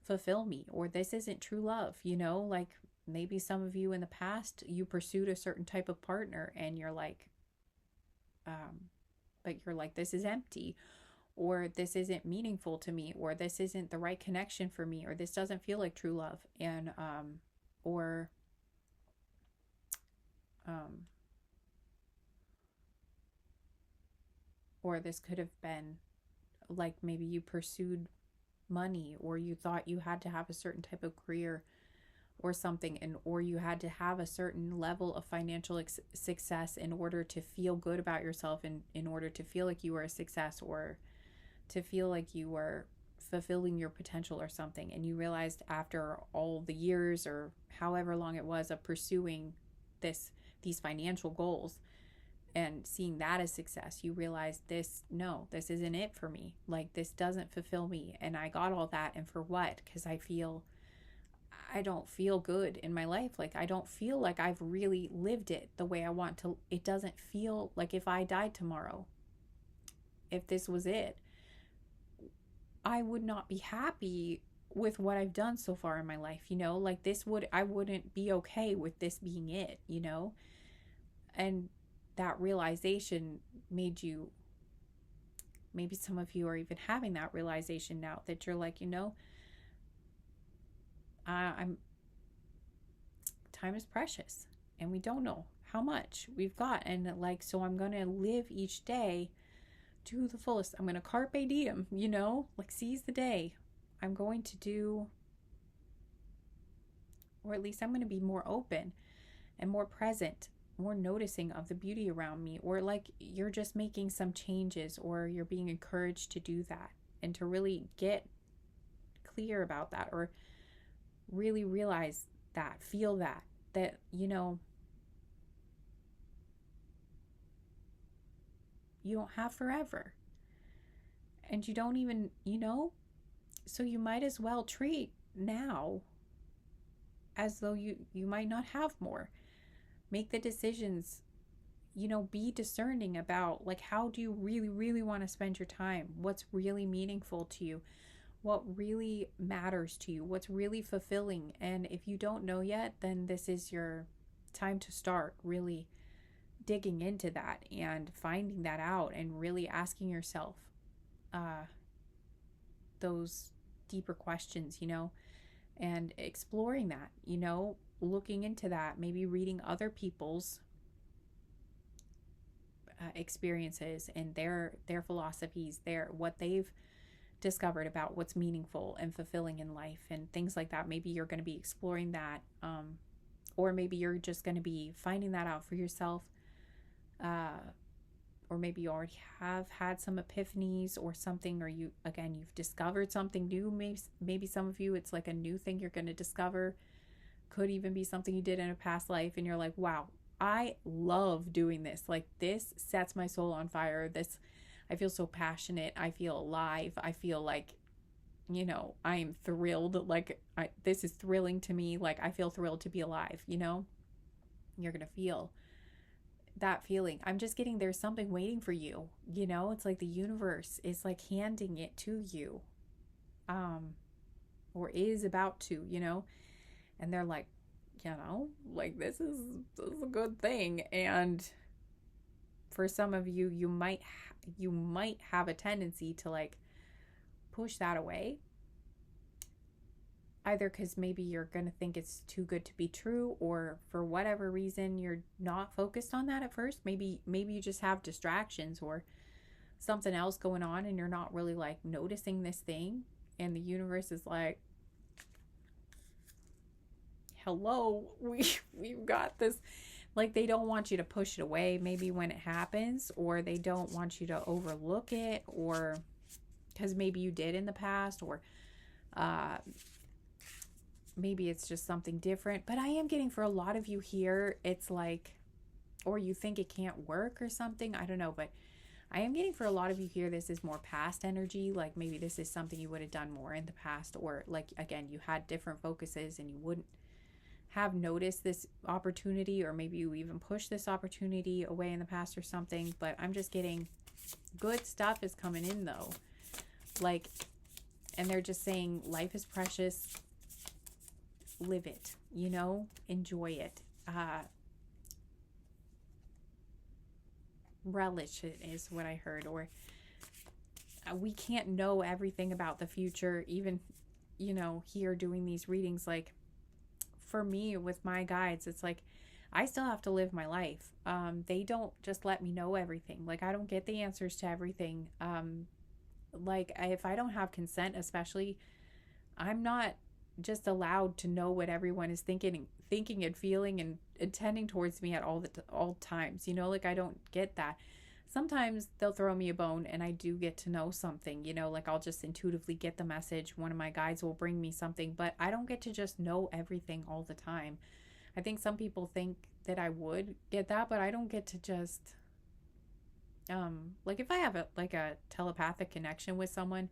fulfill me, or this isn't true love, you know, like maybe some of you in the past you pursued a certain type of partner and you're like, um, but you're like, this is empty, or this isn't meaningful to me, or this isn't the right connection for me, or this doesn't feel like true love. And, or, um, or this could have been like maybe you pursued money, or you thought you had to have a certain type of career or something, and or you had to have a certain level of financial success in order to feel good about yourself, and in order to feel like you were a success, or to feel like you were fulfilling your potential or something. And you realized after all the years or however long it was of pursuing these financial goals and seeing that as success, you realize this, no, this isn't it for me, like this doesn't fulfill me, and I got all that, and for what? Because I don't feel good in my life. Like I don't feel like I've really lived it the way I want to. It doesn't feel like if I died tomorrow, if this was it, I would not be happy with what I've done so far in my life, you know? Like I wouldn't be okay with this being it, you know? And that realization made you, maybe some of you are even having that realization now, that you're like, you know, I'm time is precious and we don't know how much we've got, and like, so I'm going to live each day to the fullest. I'm going to carpe diem, you know, like seize the day. I'm going to do, or at least I'm going to be more open and more present, more noticing of the beauty around me, or like you're just making some changes, or you're being encouraged to do that and to really get clear about that, or really realize that, feel that, you know, you don't have forever, and you don't even, you know, so you might as well treat now as though you might not have more. Make the decisions, you know, be discerning about like, how do you really want to spend your time, what's really meaningful to you, what really matters to you, what's really fulfilling. And if you don't know yet, then this is your time to start really digging into that and finding that out, and really asking yourself uh, those deeper questions, you know, and exploring that, you know, looking into that, maybe reading other people's experiences and their philosophies, their what they've discovered about what's meaningful and fulfilling in life and things like that. Maybe you're going to be exploring that, or maybe you're just going to be finding that out for yourself, uh, or maybe you already have had some epiphanies or something, or you, again, you've discovered something new. Maybe some of you, it's like a new thing you're going to discover. Could even be something you did in a past life and you're like, wow, I love doing this, like this sets my soul on fire, this, I feel so passionate, I feel alive, I feel like, you know, I am thrilled, like this is thrilling to me, like I feel thrilled to be alive, you know. You're going to feel that feeling. I'm just getting, there's something waiting for you, you know. It's like the universe is like handing it to you, um or is about to, you know. And they're like, you know, like this is a good thing. And for some of you, you might have a tendency to like push that away, either because maybe you're going to think it's too good to be true, or for whatever reason you're not focused on that at first. Maybe you just have distractions or something else going on and you're not really like noticing this thing, and the universe is like, hello, we've got this. Like they don't want you to push it away maybe when it happens, or they don't want you to overlook it, or because maybe you did in the past, or uh, maybe it's just something different. But I am getting for a lot of you here, it's like, or you think it can't work or something. I don't know, but I am getting for a lot of you here, this is more past energy. Like maybe this is something you would have done more in the past, or like, again, you had different focuses and you wouldn't have noticed this opportunity, or maybe you even pushed this opportunity away in the past or something. But I'm just getting good stuff is coming in though. Like, and they're just saying life is precious, live it, enjoy it. Relish it is what I heard. Or we can't know everything about the future, even, here doing these readings. Like, for me with my guides, it's like I still have to live my life. They don't just let me know everything. Like, I don't get the answers to everything. Like, if I don't have consent, especially, I'm not just allowed to know what everyone is thinking and feeling and intending towards me at all times. Like, I don't get that. Sometimes they'll throw me a bone and I do get to know something, like I'll just intuitively get the message. One of my guides will bring me something, but I don't get to just know everything all the time. I think some people think that I would get that, but I don't get to just like if I have a telepathic connection with someone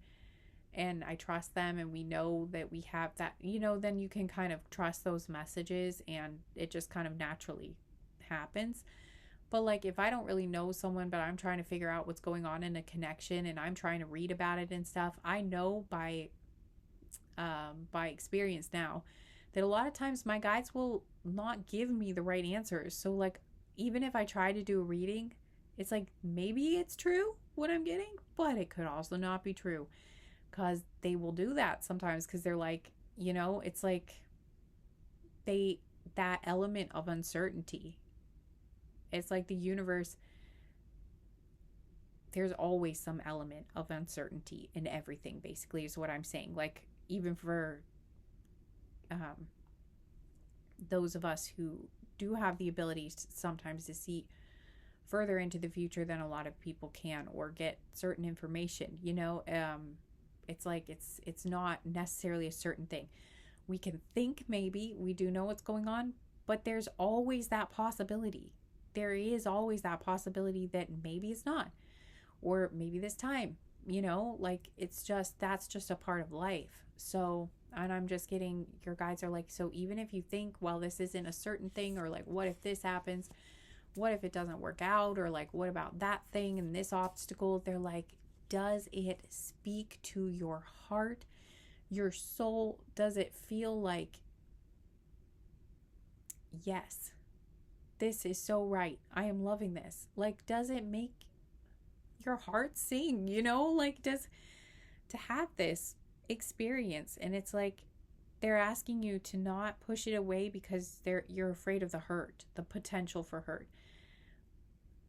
and I trust them and we know that we have that, then you can kind of trust those messages and it just kind of naturally happens. But like if I don't really know someone, but I'm trying to figure out what's going on in a connection and I'm trying to read about it and stuff, I know by experience now that a lot of times my guides will not give me the right answers. So like even if I try to do a reading, it's like maybe it's true what I'm getting, but it could also not be true, because they will do that sometimes because they're like, it's like they that element of uncertainty. It's like the universe, there's always some element of uncertainty in everything, basically, is what I'm saying. Like, even for um, those of us who do have the ability sometimes to see further into the future than a lot of people can, or get certain information, it's like it's not necessarily a certain thing. We can think maybe we do know what's going on, but there's always that possibility. There is always that possibility that maybe it's not, or maybe this time, like it's just, that's just a part of life. So, and I'm just getting, your guides are like, so even if you think, well, this isn't a certain thing, or like, what if this happens? What if it doesn't work out? Or like, what about that thing and this obstacle? They're like, does it speak to your heart, your soul? Does it feel like, yes, this is so right, I am loving this? Like, does it make your heart sing, like, does, to have this experience? And it's like they're asking you to not push it away because you're afraid of the hurt, the potential for hurt,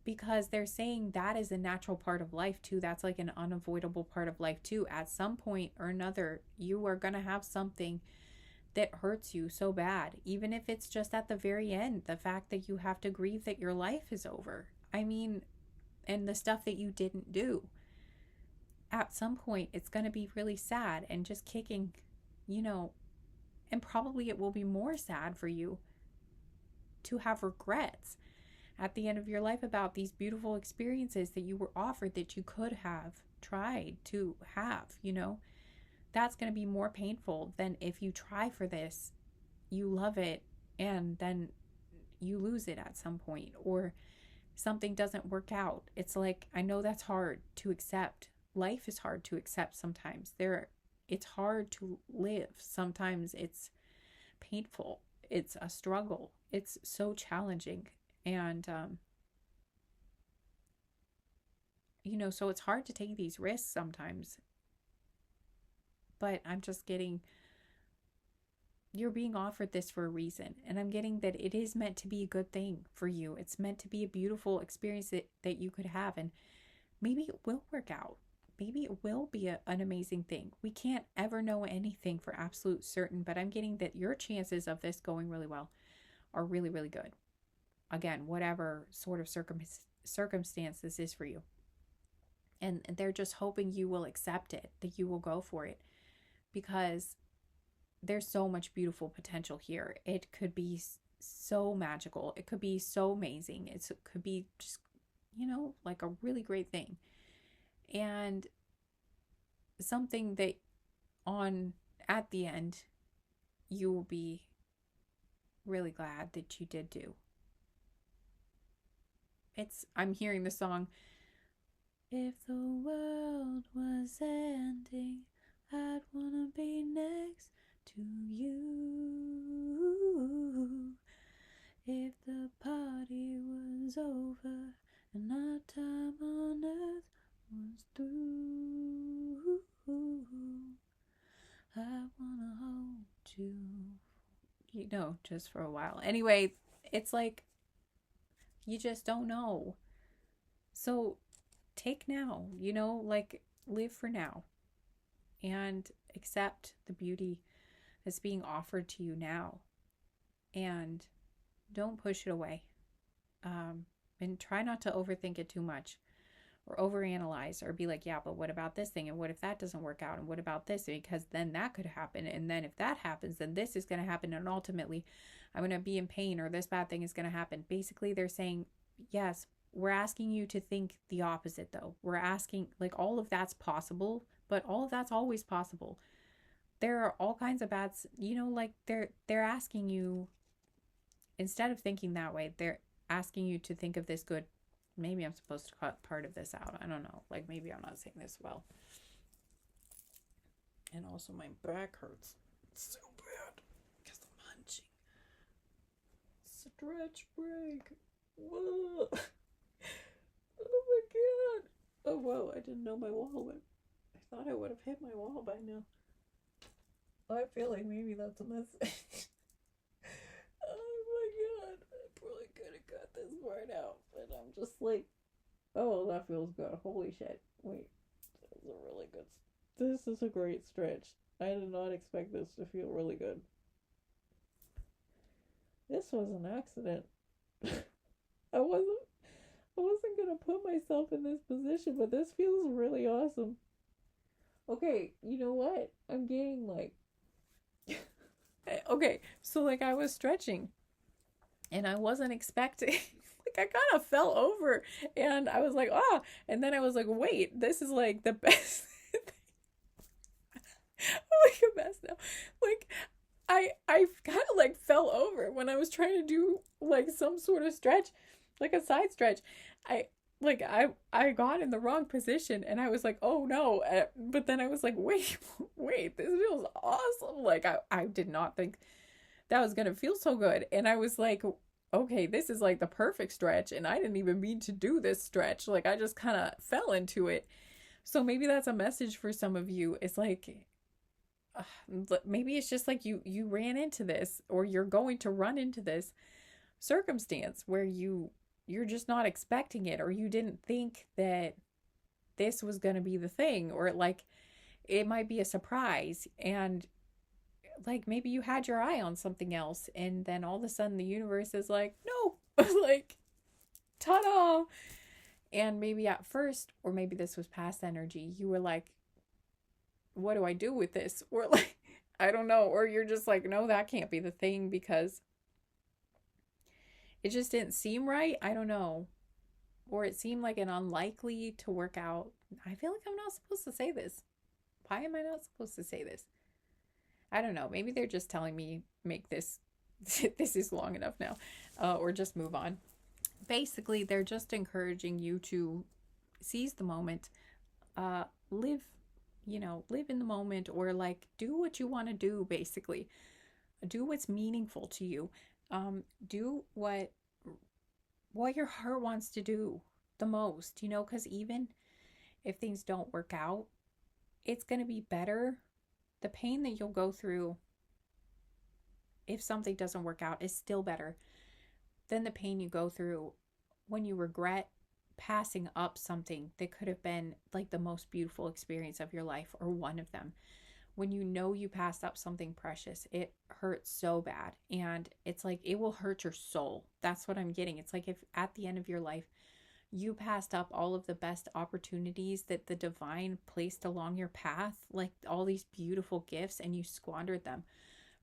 because they're saying that is a natural part of life too. That's like an unavoidable part of life too. At some point or another, you are going to have something that hurts you so bad, even if it's just at the very end, the fact that you have to grieve that your life is over. I mean, and the stuff that you didn't do. At some point, it's going to be really sad and just kicking, and probably it will be more sad for you to have regrets at the end of your life about these beautiful experiences that you were offered, that you could have tried to have, that's going to be more painful than if you try for this, you love it, and then you lose it at some point, or something doesn't work out. It's like, I know that's hard to accept. Life is hard to accept sometimes. It's hard to live. Sometimes it's painful. It's a struggle. It's so challenging. And, so it's hard to take these risks sometimes. But I'm just getting, you're being offered this for a reason. And I'm getting that it is meant to be a good thing for you. It's meant to be a beautiful experience that you could have. And maybe it will work out. Maybe it will be an amazing thing. We can't ever know anything for absolute certain, but I'm getting that your chances of this going really well are really, really good. Again, whatever sort of circumstance this is for you. And they're just hoping you will accept it, that you will go for it, because there's so much beautiful potential here. It could be so magical. It could be so amazing. It could be just, like a really great thing. And something that on at the end you will be really glad that you did do. I'm hearing the song, if the world was ending, I'd wanna be next to you. If the party was over and our time on earth was through, I wanna hold you, just for a while. Anyway, it's like you just don't know. So take now, like live for now and accept the beauty that's being offered to you now, and don't push it away. And try not to overthink it too much or overanalyze or be like, yeah, but what about this thing? And what if that doesn't work out? And what about this? Because then that could happen. And then if that happens, then this is going to happen. And ultimately, I'm going to be in pain, or this bad thing is going to happen. Basically, they're saying, yes, we're asking you to think the opposite, though. We're asking, like, all of that's possible, but all of that's always possible. There are all kinds of bad, like they're asking you, instead of thinking that way, they're asking you to think of this good. Maybe I'm supposed to cut part of this out. I don't know. Like, maybe I'm not saying this well. And also my back hurts so bad because I'm hunching. Stretch break. Whoa. Oh my god. Oh whoa, I didn't know my wall went. I thought I would have hit my wall by now. I feel like maybe that's a message. Oh my god. I probably could have cut this part out, but I'm just like, oh, that feels good. Holy shit. Wait. This is a really good. This is a great stretch. I did not expect this to feel really good. This was an accident. I wasn't I wasn't gonna put myself in this position, but this feels really awesome. Okay, you know what? I'm getting like okay, so like I was stretching and I wasn't expecting like I kind of fell over and I was like, ah, and then I was like, wait, this is like the best. I'm like a mess now. Like I kind of like fell over when I was trying to do like some sort of stretch, like a side stretch. I I got in the wrong position and I was like, oh no. But then I was like, wait, wait, this feels awesome. Like I did not think that was gonna feel so good. And I was like, okay, this is like the perfect stretch. And I didn't even mean to do this stretch. Like I just kind of fell into it. So maybe that's a message for some of you. It's like maybe it's just like you ran into this, or you're going to run into this circumstance where you're just not expecting it, or you didn't think that this was going to be the thing, or like it might be a surprise, and like maybe you had your eye on something else and then all of a sudden the universe is like, no. Like, ta-da. And maybe at first, or maybe this was past energy, you were like, what do I do with this? Or like, I don't know. Or you're just like, no, that can't be the thing because it just didn't seem right. I don't know. Or it seemed like an unlikely to work out. I feel like I'm not supposed to say this. Why am I not supposed to say this? I don't know. Maybe they're just telling me make this, this is long enough now, or just move on. Basically, they're just encouraging you to seize the moment, live, live in the moment, or like do what you want to do. Basically, do what's meaningful to you. Do what your heart wants to do the most. Because even if things don't work out, it's gonna be better. The pain that you'll go through if something doesn't work out is still better than the pain you go through when you regret passing up something that could have been like the most beautiful experience of your life, or one of them. When you know you passed up something precious, it hurts so bad. And it's like it will hurt your soul. That's what I'm getting. It's like if at the end of your life You passed up all of the best opportunities that the divine placed along your path, like all these beautiful gifts, and you squandered them.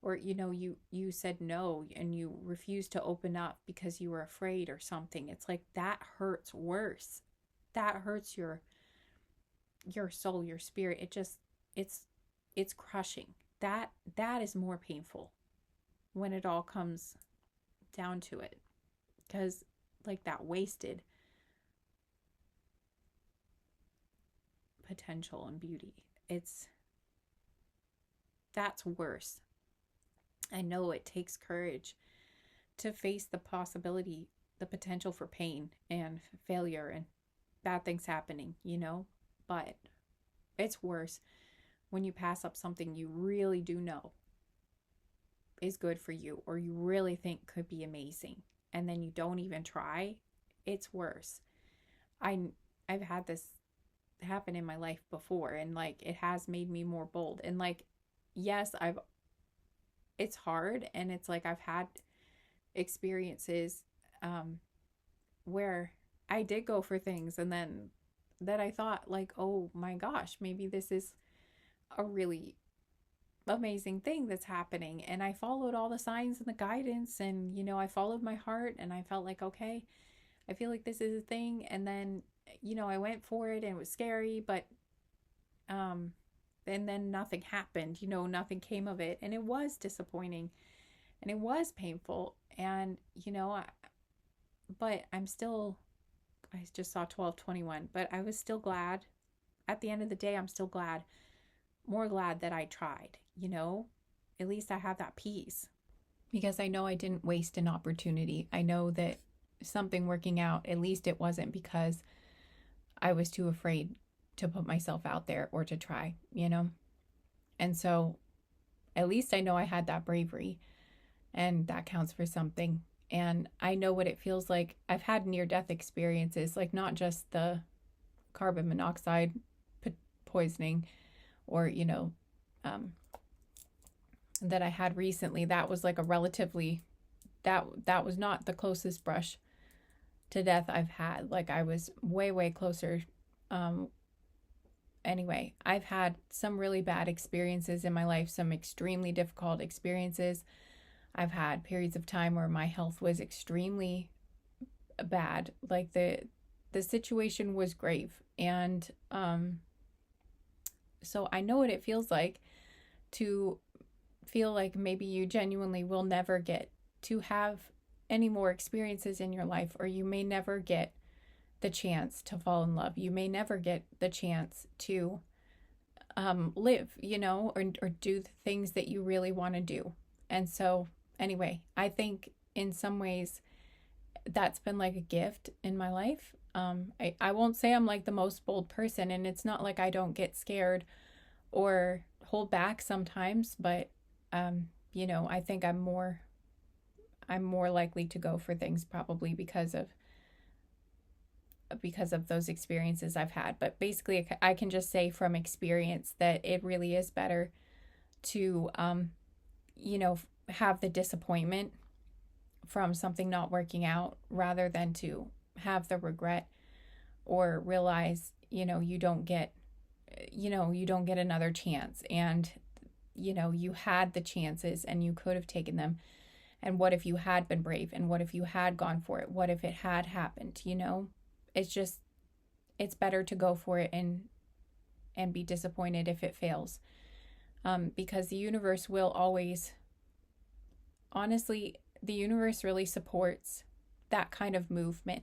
Or you said no and you refused to open up because you were afraid or something. It's like that hurts worse. That hurts your soul, your spirit. It's it's crushing. That is more painful when it all comes down to it, because like that wasted potential and beauty, that's worse. I know it takes courage to face the possibility, the potential for pain and failure and bad things happening, but it's worse when you pass up something you really do know is good for you, or you really think could be amazing, and then you don't even try. It's worse. I I've had this happen in my life before, and like it has made me more bold. And like, yes, I've it's hard, and it's like I've had experiences where I did go for things, and then that I thought like, oh my gosh, maybe this is a really amazing thing that's happening. And I followed all the signs and the guidance, and I followed my heart, and I felt like, okay, I feel like this is a thing. And then I went for it, and it was scary, but um and then nothing happened. Nothing came of it, and it was disappointing, and it was painful. And but I just saw 12:21, but I was still glad. At the end of the day, I'm still glad, more glad that I tried. At least I have that peace, because I know I didn't waste an opportunity. I know that something working out, at least it wasn't because I was too afraid to put myself out there or to try. And so at least I know I had that bravery, and that counts for something. And I know what it feels like. I've had near-death experiences, like not just the carbon monoxide poisoning, or that I had recently. That was like a relatively, that was not the closest brush to death I've had. Like I was way closer. Anyway, I've had some really bad experiences in my life, some extremely difficult experiences. I've had periods of time where my health was extremely bad. Like the situation was grave. And so I know what it feels like to feel like maybe you genuinely will never get to have any more experiences in your life, or you may never get the chance to fall in love. You may never get the chance to live, or do the things that you really want to do. And so anyway, I think in some ways that's been like a gift in my life. I won't say I'm like the most bold person, and it's not like I don't get scared or hold back sometimes, but I think I'm more likely to go for things, probably because of those experiences I've had. But basically I can just say from experience that it really is better to have the disappointment from something not working out, rather than to have the regret, or realize you don't get another chance. And you had the chances, and you could have taken them. And what if you had been brave? And what if you had gone for it? What if it had happened? It's better to go for it and be disappointed if it fails. Because the universe will always, honestly, the universe really supports that kind of movement.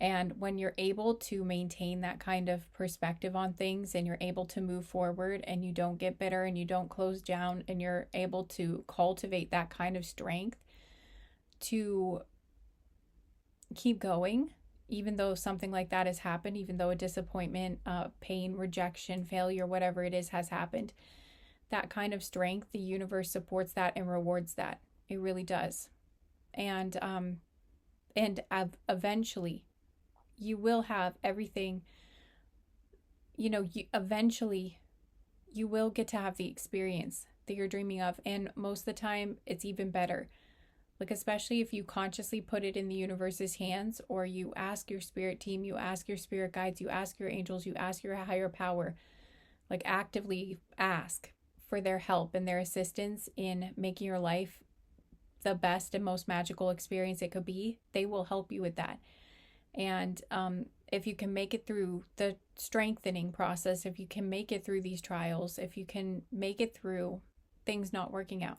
And when you're able to maintain that kind of perspective on things, and you're able to move forward, and you don't get bitter, and you don't close down, and you're able to cultivate that kind of strength to keep going, even though something like that has happened, even though a disappointment, pain, rejection, failure, whatever it is, has happened, that kind of strength, the universe supports that and rewards that. It really does. And eventually you will have everything, eventually you will get to have the experience that you're dreaming of. And most of the time it's even better Like, especially if you consciously put it in the universe's hands, or you ask your spirit team, you ask your spirit guides, you ask your angels, you ask your higher power, like actively ask for their help and their assistance in making your life the best and most magical experience it could be. They will help you with that. And if you can make it through the strengthening process, if you can make it through these trials, if you can make it through things not working out,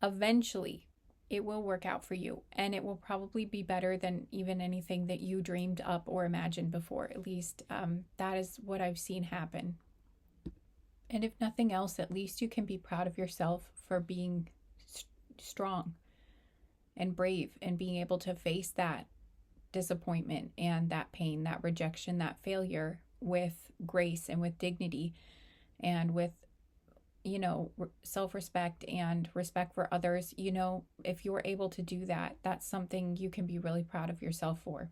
eventually it will work out for you. And it will probably be better than even anything that you dreamed up or imagined before. At least that is what I've seen happen. And if nothing else, at least you can be proud of yourself for being strong and brave and being able to face that disappointment and that pain, that rejection, that failure with grace and with dignity and with, self-respect and respect for others. If you're able to do that, that's something you can be really proud of yourself for.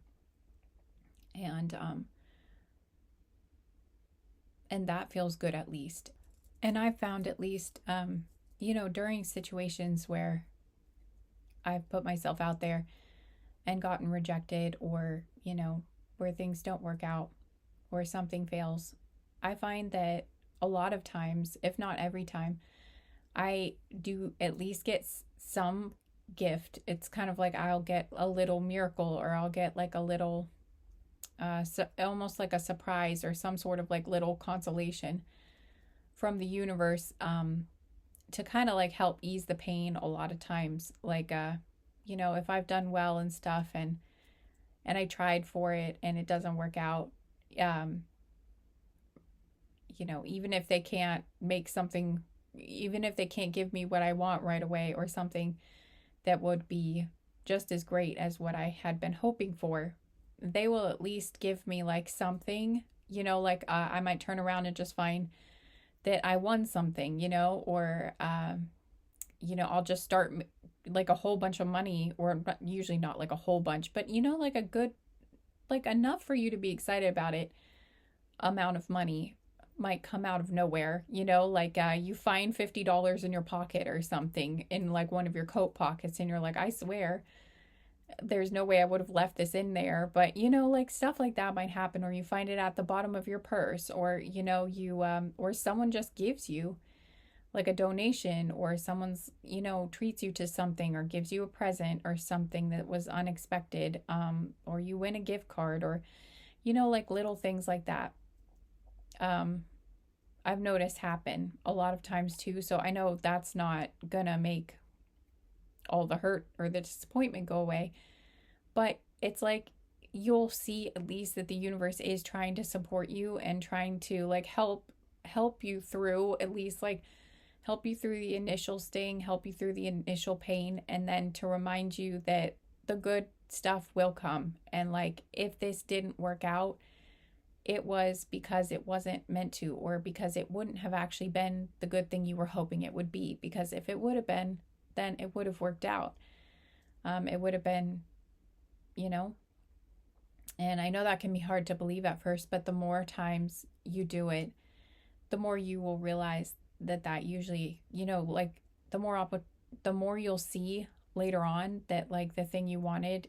And that feels good, at least. And I've found, at least, during situations where I've put myself out there and gotten rejected, or, where things don't work out or something fails, I find that a lot of times, if not every time, I do at least get some gift. It's kind of like I'll get a little miracle, or I'll get like a little, almost like a surprise, or some sort of like little consolation from the universe, to kind of like help ease the pain a lot of times. Like, if I've done well and stuff, and I tried for it and it doesn't work out, even if they can't make something, even if they can't give me what I want right away, or something that would be just as great as what I had been hoping for, they will at least give me like something, like I might turn around and just find that I won something, or, I'll just start like a whole bunch of money, or usually not like a whole bunch, but, like a good, like enough for you to be excited about it, amount of money might come out of nowhere, like you find $50 in your pocket or something, in like one of your coat pockets, and you're like, I swear there's no way I would have left this in there. But, like stuff like that might happen, or you find it at the bottom of your purse, or, or someone just gives you like a donation, or someone's, treats you to something, or gives you a present or something that was unexpected, or you win a gift card, or, like little things like that. I've noticed happen a lot of times too. So I know that's not gonna make all the hurt or the disappointment go away, but it's like you'll see at least that the universe is trying to support you and trying to like help you through, at least like help you through the initial sting, help you through the initial pain, and then to remind you that the good stuff will come. And like, if this didn't work out, it was because it wasn't meant to, or because it wouldn't have actually been the good thing you were hoping it would be. Because if it would have been, then it would have worked out. It would have been, and I know that can be hard to believe at first, but the more times you do it, the more you will realize that usually, like the more you'll see later on that like the thing you wanted,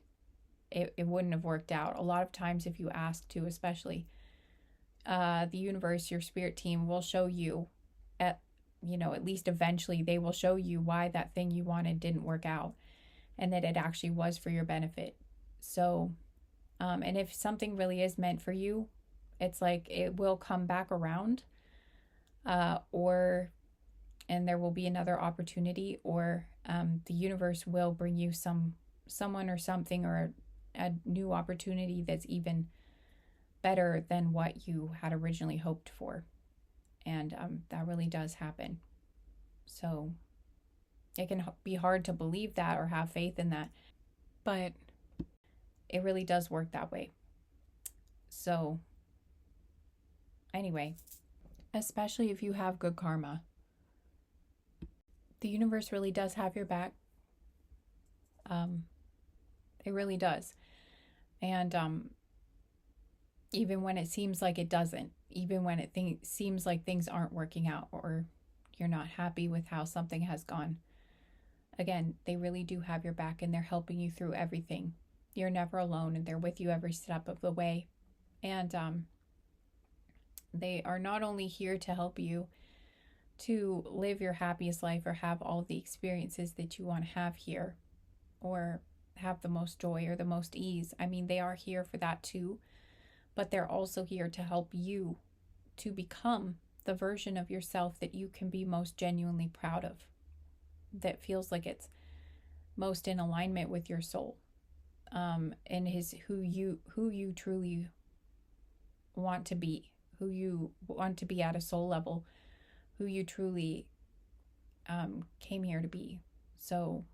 it wouldn't have worked out. A lot of times, if you ask to, especially, the universe, your spirit team will show you at least eventually, they will show you why that thing you wanted didn't work out, and that it actually was for your benefit. So, and if something really is meant for you, it's like it will come back around, and there will be another opportunity, or the universe will bring you someone or something, or a new opportunity that's even better than what you had originally hoped for. And that really does happen. So it can be hard to believe that or have faith in that, but it really does work that way. So anyway, especially if you have good karma, the universe really does have your back. It really does. And even when it seems like it doesn't, even when it seems like things aren't working out, or you're not happy with how something has gone, Again, they really do have your back and they're helping you through everything. You're never alone and they're with you every step of the way. And they are not only here to help you to live your happiest life or have all the experiences that you want to have here or have the most joy or the most ease. I mean, they are here for that too, but they're also here to help you to become the version of yourself that you can be most genuinely proud of, that feels like it's most in alignment with your soul, and is who you truly want to be, who you want to be at a soul level, who you truly came here to be. So,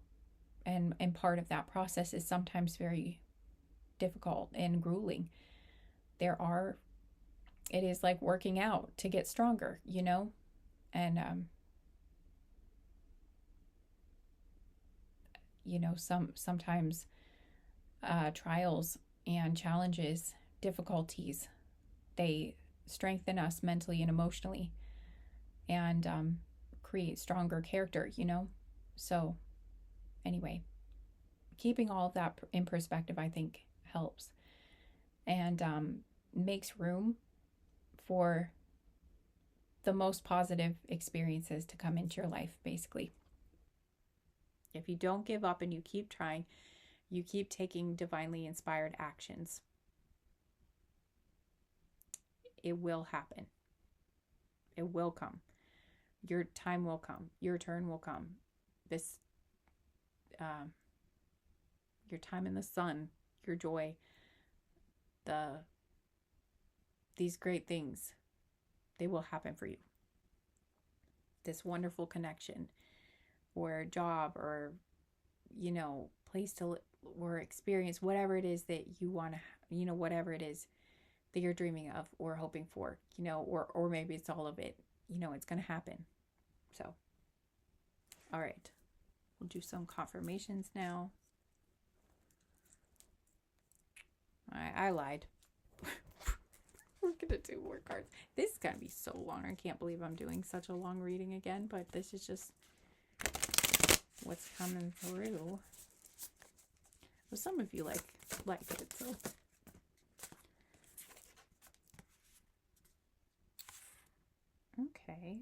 and part of that process is sometimes very difficult and grueling. There are, it is like working out to get stronger, you know, and you know, sometimes trials and challenges, difficulties, they strengthen us mentally and emotionally and create stronger character, you know? So, anyway, keeping all of that in perspective, I think, helps and makes room for the most positive experiences to come into your life, basically. If you don't give up and you keep trying, you keep taking divinely inspired actions, it will happen. It will come. Your time will come. Your turn will come. This, uh, your time in the sun, your joy, the these great things, they will happen for you. This wonderful connection, or job, or you know, place to or experience, whatever it is that you want to, you know, whatever it is that you're dreaming of or hoping for, you know, or maybe it's all of it, you know, it's going to happen. So, all right, we'll do some confirmations now. I lied. We're gonna do more cards. This is gonna be so long. I can't believe I'm doing such a long reading again, but this is just what's coming through. Well, some of you like it, so. Okay.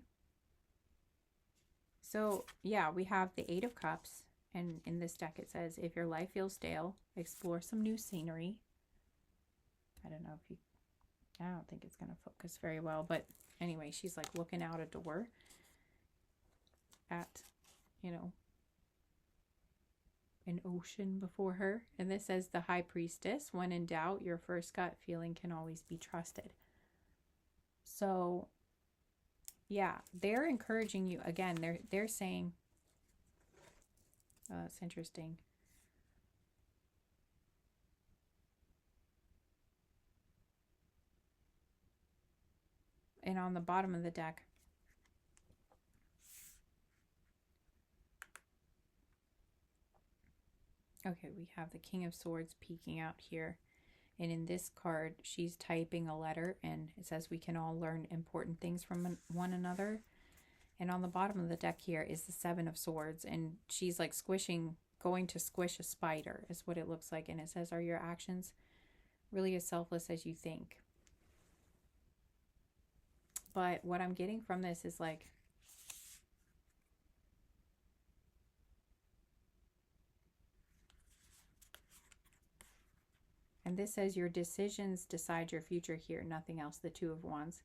So, yeah, we have the Eight of Cups, and in this deck it says, if your life feels stale, explore some new scenery. I don't know if you, I don't think it's going to focus very well, but anyway, she's like looking out a door at, you know, an ocean before her. And this says the High Priestess, when in doubt, your first gut feeling can always be trusted. So, yeah, they're encouraging you again. They're saying, it's interesting. And on the bottom of the deck, okay, we have the King of Swords peeking out here. And in this card, she's typing a letter, and it says we can all learn important things from one another. And on the bottom of the deck here is the Seven of Swords, and she's like going to squish a spider is what it looks like. And it says, are your actions really as selfless as you think? But what I'm getting from this is like, and this says your decisions decide your future here, nothing else, the Two of Wands.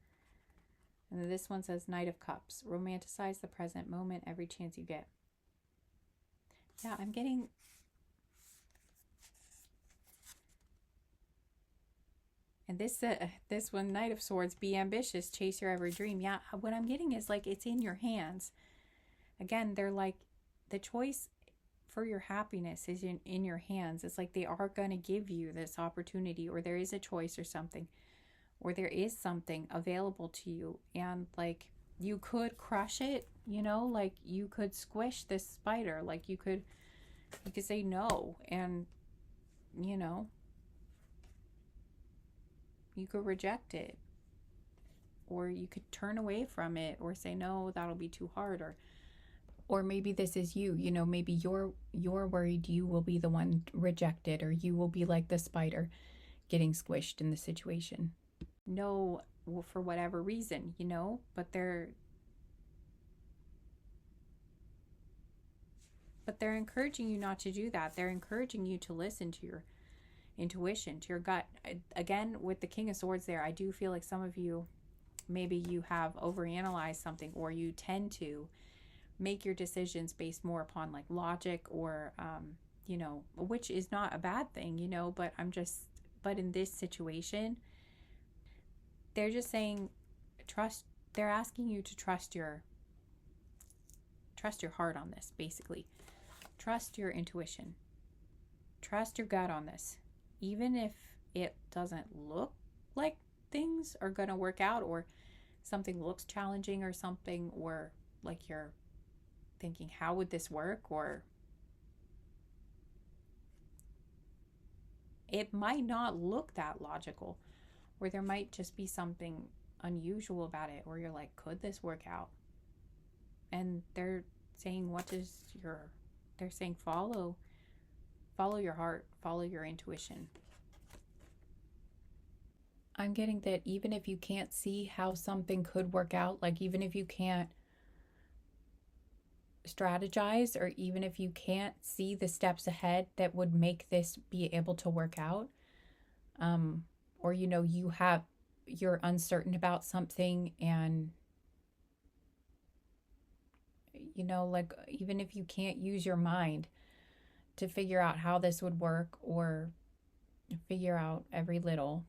And then this one says Knight of Cups, romanticize the present moment every chance you get. Yeah, I'm getting, and this one, Knight of Swords, be ambitious, chase your every dream. Yeah, what I'm getting is like it's in your hands. Again, they're like the choice for your happiness is in your hands. It's like they are going to give you this opportunity, or there is a choice or something, or there is something available to you, and like you could crush it, you know, like you could squish this spider, like you could say no, and you know, you could reject it, or you could turn away from it, or say no, that'll be too hard, or Or maybe this is you, maybe you're worried you will be the one rejected, or you will be like the spider getting squished in the situation. No, for whatever reason, but they're encouraging you not to do that. They're encouraging you to listen to your intuition, to your gut. Again, with the King of Swords there, I do feel like some of you, maybe you have overanalyzed something, or you tend to make your decisions based more upon like logic, or which is not a bad thing, but in this situation, they're just saying trust. They're asking you to trust your heart on this, basically. Trust your intuition. Trust your gut on this. Even if it doesn't look like things are going to work out, or something looks challenging, or something, or like you're thinking, how would this work? Or it might not look that logical, or there might just be something unusual about it, or you're like, could this work out? And they're saying, they're saying, follow your heart, follow your intuition. I'm getting that even if you can't see how something could work out, like even if you can't strategize, or even if you can't see the steps ahead that would make this be able to work out, or you're uncertain about something, and like even if you can't use your mind to figure out how this would work, or figure out every little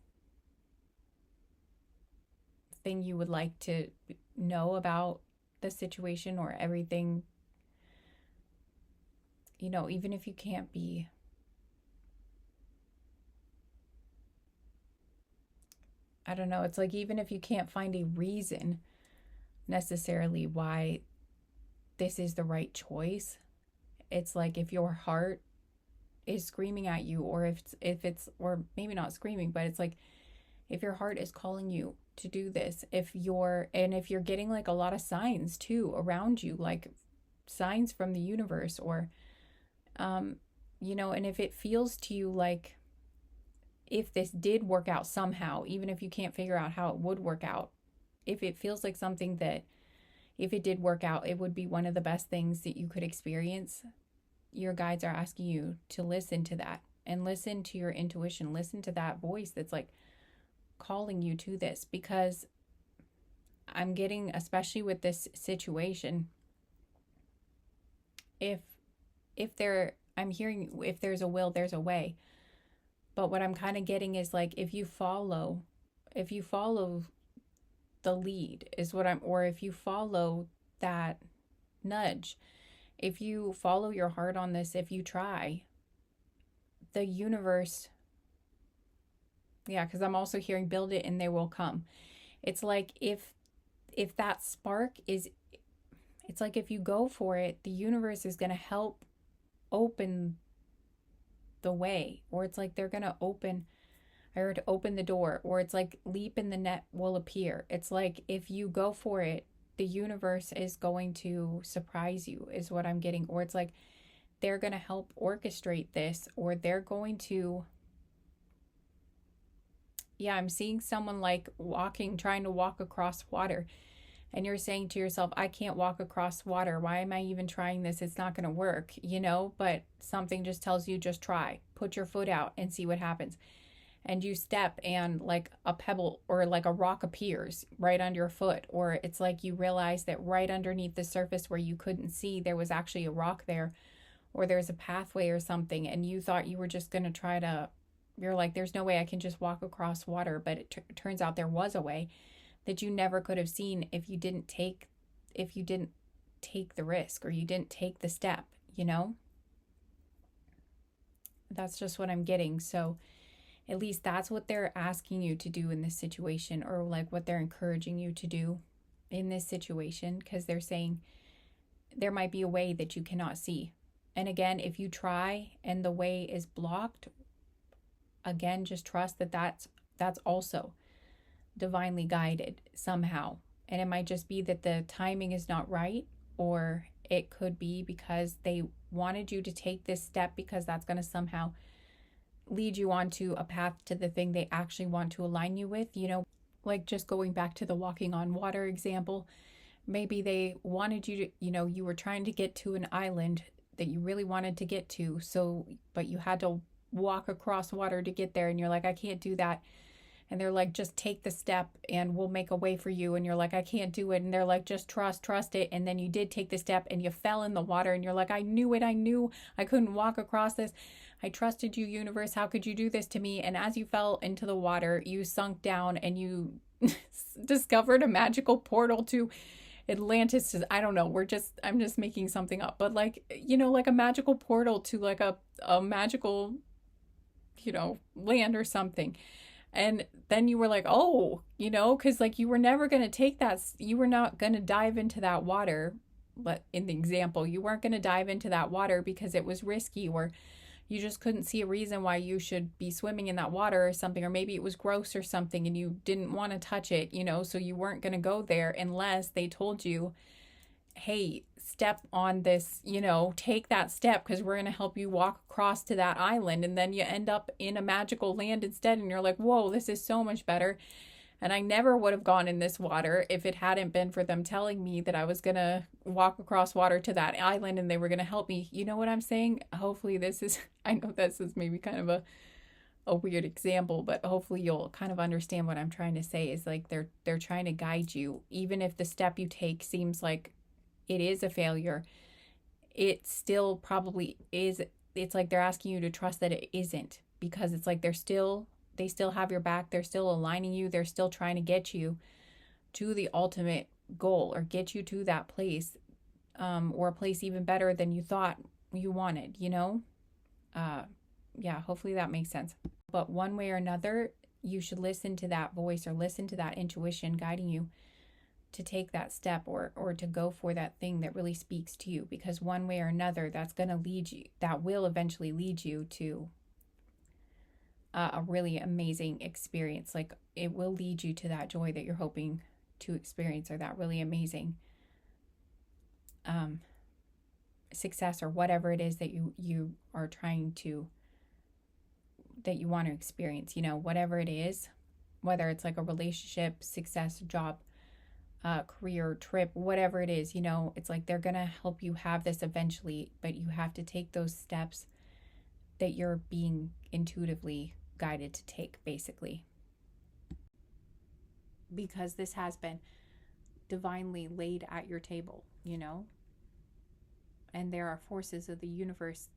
thing you would like to know about the situation, or everything, even if you can't be, I don't know, it's like even if you can't find a reason necessarily why this is the right choice, it's like if your heart is screaming at you, or if it's, or maybe not screaming, but it's like if your heart is calling you to do this, if you're getting like a lot of signs too around you, like signs from the universe, or and if it feels to you like, if this did work out somehow, even if you can't figure out how it would work out, if it feels like something that, if it did work out, it would be one of the best things that you could experience, your guides are asking you to listen to that, and listen to your intuition, listen to that voice that's like calling you to this. Because I'm getting, especially with this situation, I'm hearing, if there's a will, there's a way. But what I'm kind of getting is like, if you follow the lead is what or if you follow that nudge, if you follow your heart on this, if you try, the universe, yeah, because I'm also hearing build it and they will come. It's like if that spark is, it's like if you go for it, the universe is going to help open the way, or it's like they're going to open, I heard open the door, or it's like leap in the net will appear. It's like if you go for it, the universe is going to surprise you, is what I'm getting. Or it's like they're going to help orchestrate this, or they're going to, yeah, I'm seeing someone like trying to walk across water. And you're saying to yourself, I can't walk across water. Why am I even trying this? It's not going to work, But something just tells you, just try. Put your foot out and see what happens. And you step, and like a pebble or like a rock appears right under your foot. Or it's like you realize that right underneath the surface where you couldn't see, there was actually a rock there, or there's a pathway or something. And you thought you were just going to you're like, there's no way I can just walk across water. But it turns out there was a way that you never could have seen if you didn't take the risk, or you didn't take the step, That's just what I'm getting. So at least that's what they're asking you to do in this situation, or like what they're encouraging you to do in this situation, because they're saying there might be a way that you cannot see. And again, if you try and the way is blocked, again, just trust that that's also divinely guided somehow. And it might just be that the timing is not right, or it could be because they wanted you to take this step because that's going to somehow lead you onto a path to the thing they actually want to align you with. Like just going back to the walking on water example, maybe they wanted you to, you were trying to get to an island that you really wanted to get to. So, but you had to walk across water to get there. And you're like, I can't do that. And they're like, just take the step and we'll make a way for you. And you're like, I can't do it. And they're like, just trust it. And then you did take the step and you fell in the water. And you're like, I knew it. I knew I couldn't walk across this. I trusted you, universe. How could you do this to me? And as you fell into the water, you sunk down and you discovered a magical portal to Atlantis. I don't know. I'm just making something up. But like, like a magical portal to like a magical, land or something. And then you were like, oh, because like you were never going to take that. You were not going to dive into that water. But in the example, you weren't going to dive into that water because it was risky, or you just couldn't see a reason why you should be swimming in that water or something, or maybe it was gross or something and you didn't want to touch it, so you weren't going to go there unless they told you, hey, step on this, take that step because we're going to help you walk across to that island. And then you end up in a magical land instead. And you're like, whoa, this is so much better. And I never would have gone in this water if it hadn't been for them telling me that I was going to walk across water to that island and they were going to help me. You know what I'm saying? Hopefully I know this is maybe kind of a weird example, but hopefully you'll kind of understand what I'm trying to say is like they're trying to guide you. Even if the step you take seems like it is a failure, it still probably is. It's like they're asking you to trust that it isn't, because it's like they still have your back. They're still aligning you. They're still trying to get you to the ultimate goal or get you to that place, or a place even better than you thought you wanted, yeah, hopefully that makes sense. But one way or another, you should listen to that voice or listen to that intuition guiding you to take that step or to go for that thing that really speaks to you, because one way or another, that will eventually lead you to a really amazing experience. Like it will lead you to that joy that you're hoping to experience, or that really amazing success, or whatever it is that you are trying to, that you want to experience, whatever it is, whether it's like a relationship, success, job, career, trip, whatever it is, it's like they're going to help you have this eventually, but you have to take those steps that you're being intuitively guided to take, basically. Because this has been divinely laid at your table, and there are forces of the universe.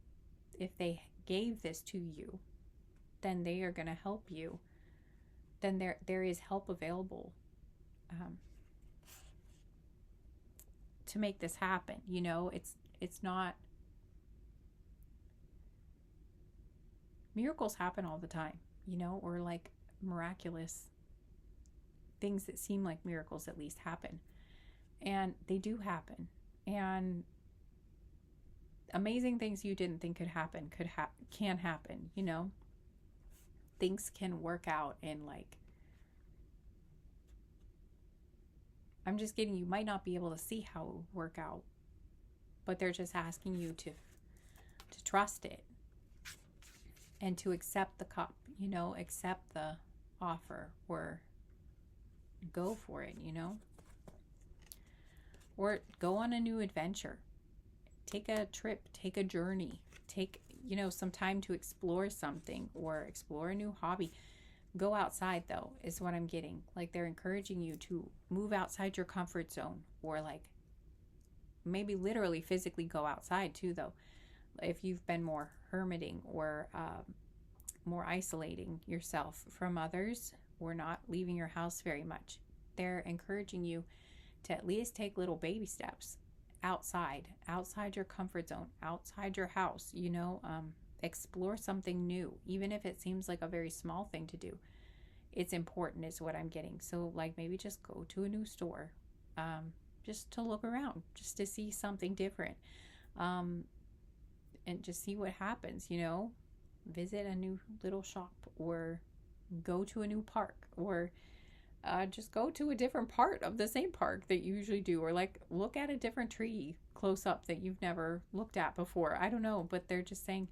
If they gave this to you, then they are going to help you. Then there is help available to make this happen. It's not, miracles happen all the time, or like miraculous things that seem like miracles at least happen. And they do happen. And amazing things you didn't think could happen can happen, Things can work out, and like, I'm just getting, you might not be able to see how it will work out, but they're just asking you to trust it and to accept the cup, accept the offer, or go for it, or go on a new adventure, take a trip, take a journey, take, some time to explore something or explore a new hobby. Go outside, though, is what I'm getting. Like they're encouraging you to move outside your comfort zone, or like maybe literally physically go outside too, though. If you've been more hermiting or more isolating yourself from others, or not leaving your house very much, they're encouraging you to at least take little baby steps outside your comfort zone, outside your house, explore something new, even if it seems like a very small thing to do. It's important, is what I'm getting. So like maybe just go to a new store, just to look around, just to see something different, and just see what happens, visit a new little shop, or go to a new park, or just go to a different part of the same park that you usually do, or like look at a different tree close up that you've never looked at before. I don't know, but they're just saying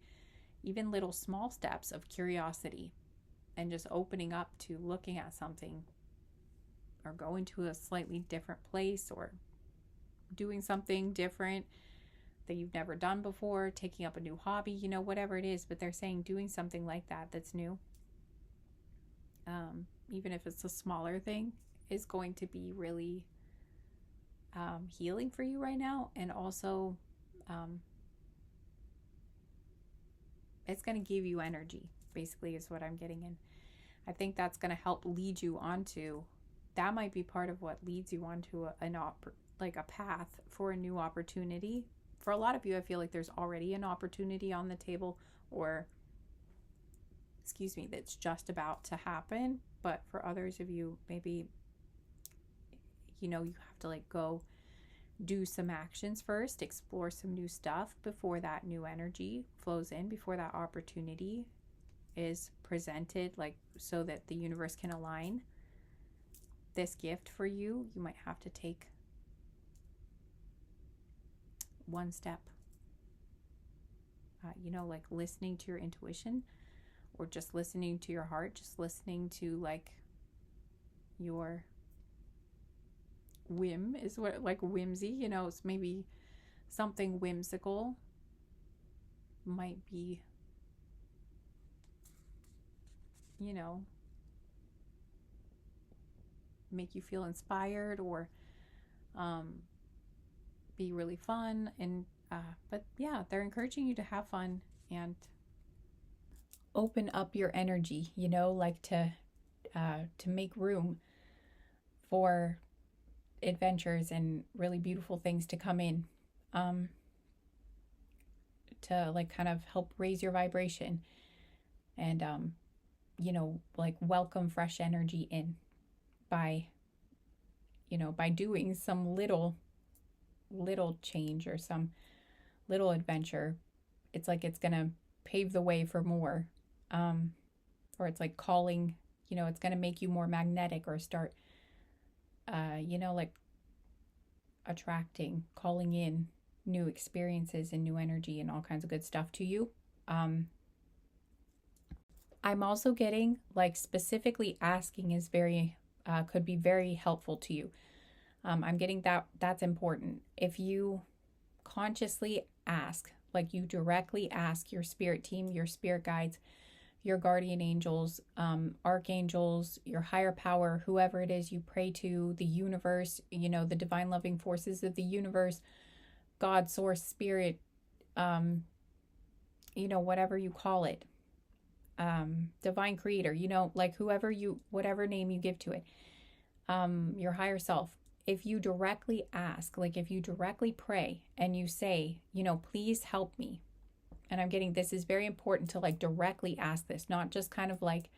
even little small steps of curiosity and just opening up to looking at something, or going to a slightly different place, or doing something different that you've never done before, taking up a new hobby, whatever it is. But they're saying doing something like that that's new, even if it's a smaller thing, is going to be really healing for you right now. And also, um, it's going to give you energy, basically, is what I'm getting in. I think that's going to help lead you onto, that might be part of what leads you onto a path for a new opportunity. For a lot of you, I feel like there's already an opportunity on the table, or that's just about to happen. But for others of you, maybe, you have to like go do some actions first, explore some new stuff before that new energy flows in, before that opportunity is presented, like so that the universe can align this gift for you. You might have to take one step, like listening to your intuition, or just listening to your heart, just listening to like your whim, is what, like whimsy, it's maybe something whimsical might be, make you feel inspired, or be really fun. And but yeah, they're encouraging you to have fun and open up your energy, like to make room for adventures and really beautiful things to come in, to like kind of help raise your vibration, and like welcome fresh energy in by by doing some little change or some little adventure. It's like it's gonna pave the way for more, or it's like calling, it's gonna make you more magnetic, or start like attracting, calling in new experiences and new energy and all kinds of good stuff to you. I'm also getting like specifically asking is very could be very helpful to you. I'm getting that's important. If you consciously ask, like you directly ask your spirit team, your spirit guides, your guardian angels, archangels, your higher power, whoever it is you pray to, the universe, the divine loving forces of the universe, God, source, spirit, whatever you call it, divine creator, like whatever name you give to it, your higher self. If you directly ask, like if you directly pray and you say, please help me. And I'm getting, this is very important to like directly ask this, not just kind of like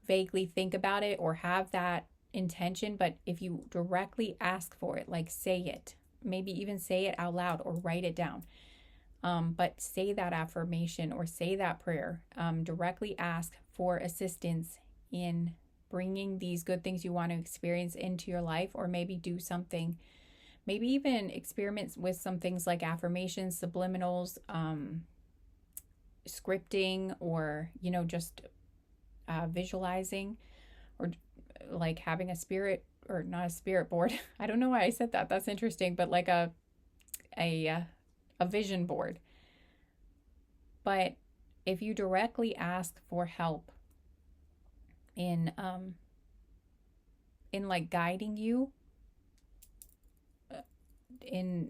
vaguely think about it or have that intention, but if you directly ask for it, like say it, maybe even say it out loud or write it down. But say that affirmation or say that prayer, directly ask for assistance in bringing these good things you want to experience into your life, or maybe do something, maybe even experiment with some things like affirmations, subliminals, scripting, or just visualizing, or like having a spirit, or not a spirit board. I don't know why I said that. That's interesting, but like a vision board. But if you directly ask for help in like guiding you in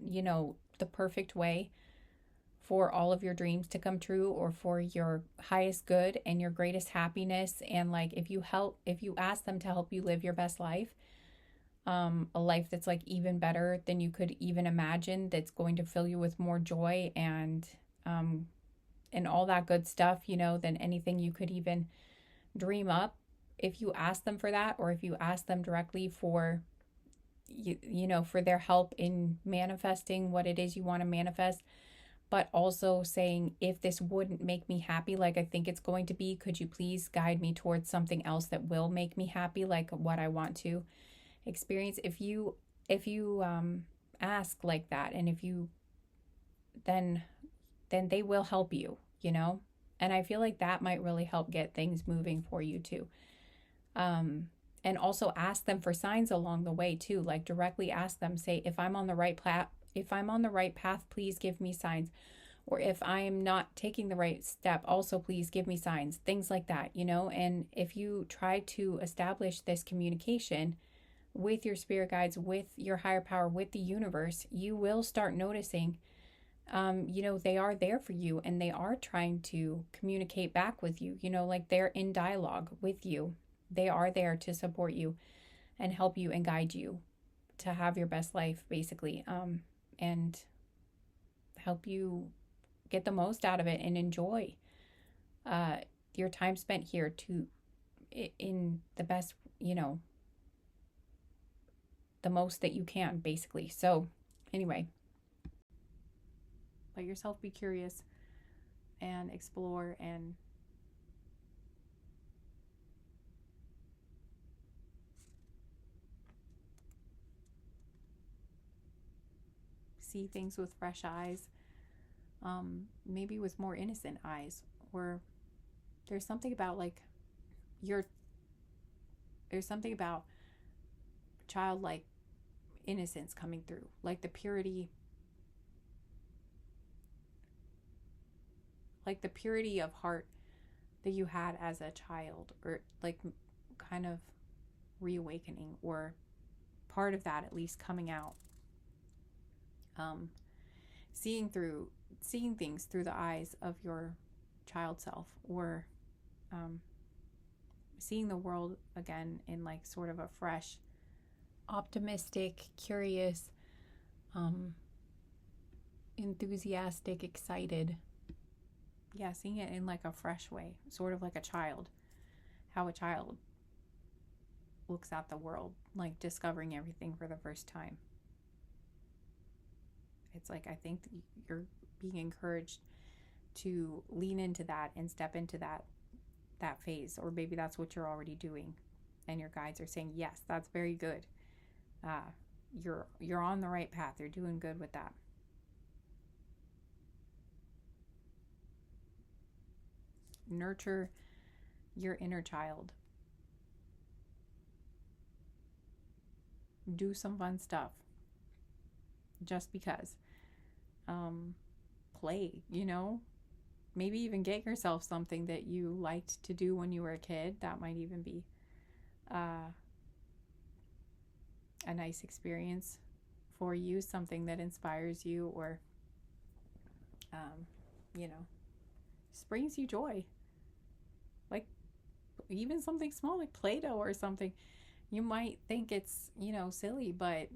the perfect way for all of your dreams to come true, or for your highest good and your greatest happiness, and like if you ask them to help you live your best life, a life that's like even better than you could even imagine, that's going to fill you with more joy and all that good stuff, than anything you could even dream up. If you ask them for that, or if you ask them directly for for their help in manifesting what it is you want to manifest, but also saying, if this wouldn't make me happy like I think it's going to be, could you please guide me towards something else that will make me happy, like what I want to experience? If you ask like that, and if you then they will help you, you know? And I feel like that might really help get things moving for you too. Um, and also ask them for signs along the way too. Like directly ask them, say, if I'm on the right path, please give me signs. Or if I am not taking the right step, also please give me signs. Things like that, you know? And if you try to establish this communication with your spirit guides, with your higher power, with the universe, you will start noticing they are there for you, and they are trying to communicate back with you, like they're in dialogue with you. They are there to support you and help you and guide you to have your best life, basically, and help you get the most out of it and enjoy uh, your time spent here in the best, the most that you can, basically. So, anyway, let yourself be curious and explore and see things with fresh eyes, maybe with more innocent eyes. Or there's something about your there's something about childlike innocence coming through, like the purity of heart that you had as a child, or like kind of reawakening, or part of that at least coming out. Seeing things through the eyes of your child self, or seeing the world again in like sort of a fresh, optimistic, curious, enthusiastic, excited. Yeah, seeing it in like a fresh way, sort of like a child, how a child looks at the world, like discovering everything for the first time. It's like, I think you're being encouraged to lean into that and step into that phase, or maybe that's what you're already doing, and your guides are saying, yes, that's very good. You're on the right path. You're doing good with that. Nurture your inner child. Do some fun stuff just because. Play, maybe even get yourself something that you liked to do when you were a kid. That might even be a nice experience for you, something that inspires you, or just brings you joy. Like even something small like Play-Doh or something. You might think it's, silly, but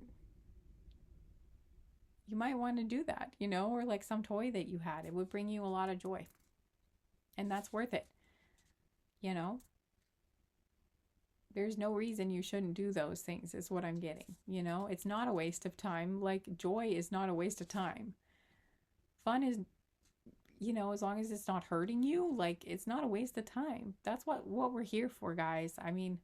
you might want to do that, or like some toy that you had. It would bring you a lot of joy. And that's worth it. There's no reason you shouldn't do those things, is what I'm getting. It's not a waste of time. Like, joy is not a waste of time. Fun is, as long as it's not hurting you, like, it's not a waste of time. That's what we're here for, guys. I mean,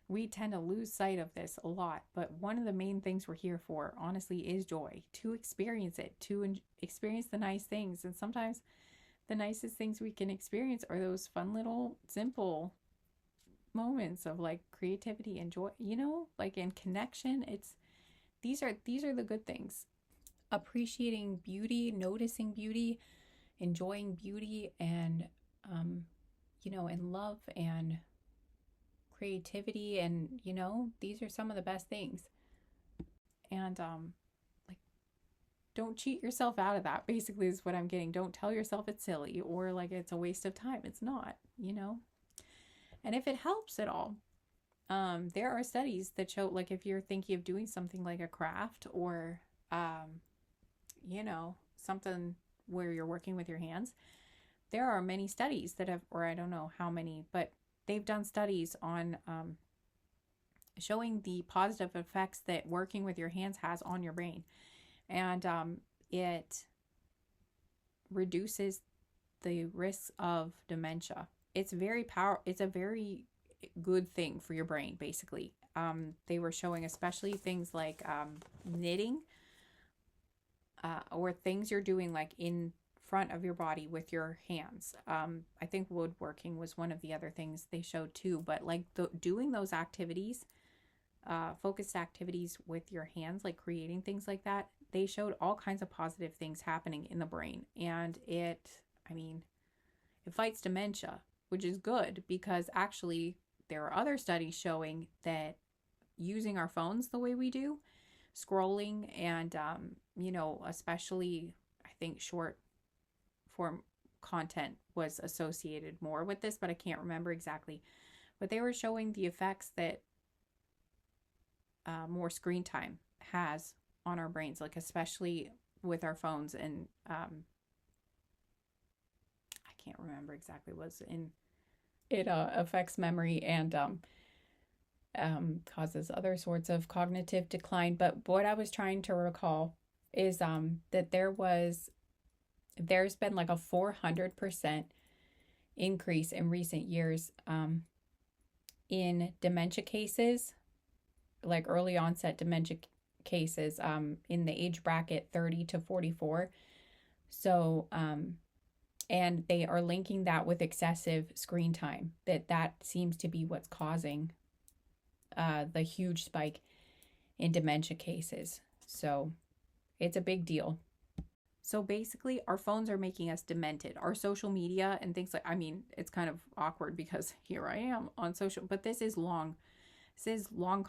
we tend to lose sight of this a lot, but one of the main things we're here for, honestly, is joy. To experience it, to experience the nice things. And sometimes the nicest things we can experience are those fun little simple moments of like creativity and joy, like in connection. These are the good things. Appreciating beauty, noticing beauty, enjoying beauty, and and love and creativity, and these are some of the best things. And like, don't cheat yourself out of that, basically, is what I'm getting. Don't tell yourself it's silly or like it's a waste of time. It's not. And if it helps at all, there are studies that show, like, if you're thinking of doing something like a craft, or something where you're working with your hands, there are many studies that have, or I don't know how many, but they've done studies on showing the positive effects that working with your hands has on your brain. And it reduces the risks of dementia. It's very it's a very good thing for your brain, basically. They were showing especially things like knitting, or things you're doing like in front of your body with your hands. I think woodworking was one of the other things they showed too, but like doing those activities, focused activities with your hands, like creating things like that, they showed all kinds of positive things happening in the brain. And I mean, it fights dementia, which is good because actually there are other studies showing that using our phones the way we do, scrolling and, especially I think short form content was associated more with this, but I can't remember exactly. But they were showing the effects that more screen time has on our brains, like especially with our phones. And I can't remember exactly what was in it. Affects memory and causes other sorts of cognitive decline. But what I was trying to recall is that there's been like a 400% increase in recent years in dementia cases, like early onset dementia cases, in the age bracket 30 to 44. So, and they are linking that with excessive screen time, that seems to be what's causing the huge spike in dementia cases. So it's a big deal. So basically, our phones are making us demented. Our social media and things like, I mean, it's kind of awkward because here I am on social, but this is long. This is long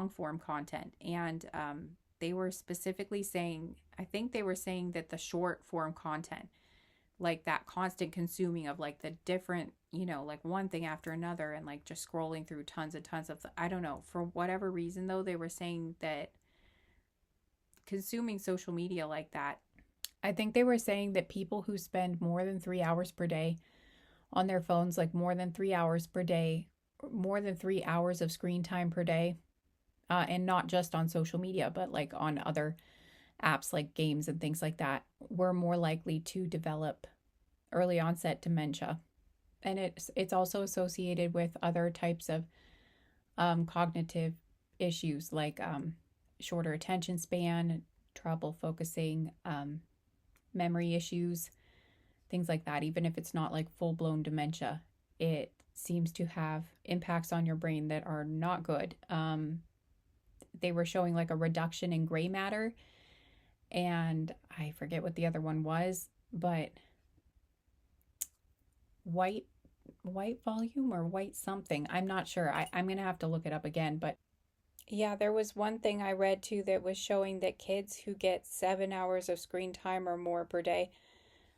form content. And they were specifically saying, I think they were saying that the short form content, like that constant consuming of like the different, like one thing after another and like just scrolling through tons and tons of, I don't know, for whatever reason though, they were saying that consuming social media like that, I think they were saying that people who spend more than 3 hours per day on their phones, like more than 3 hours per day, more than 3 hours of screen time per day, and not just on social media, but like on other apps like games and things like that, were more likely to develop early onset dementia. And it's also associated with other types of cognitive issues like shorter attention span, trouble focusing, memory issues, things like that. Even if it's not like full blown dementia, it seems to have impacts on your brain that are not good. They were showing like a reduction in gray matter, and I forget what the other one was, but white volume or white something. I'm not sure. I'm gonna have to look it up again. But yeah, there was one thing I read too that was showing that kids who get 7 hours of screen time or more per day,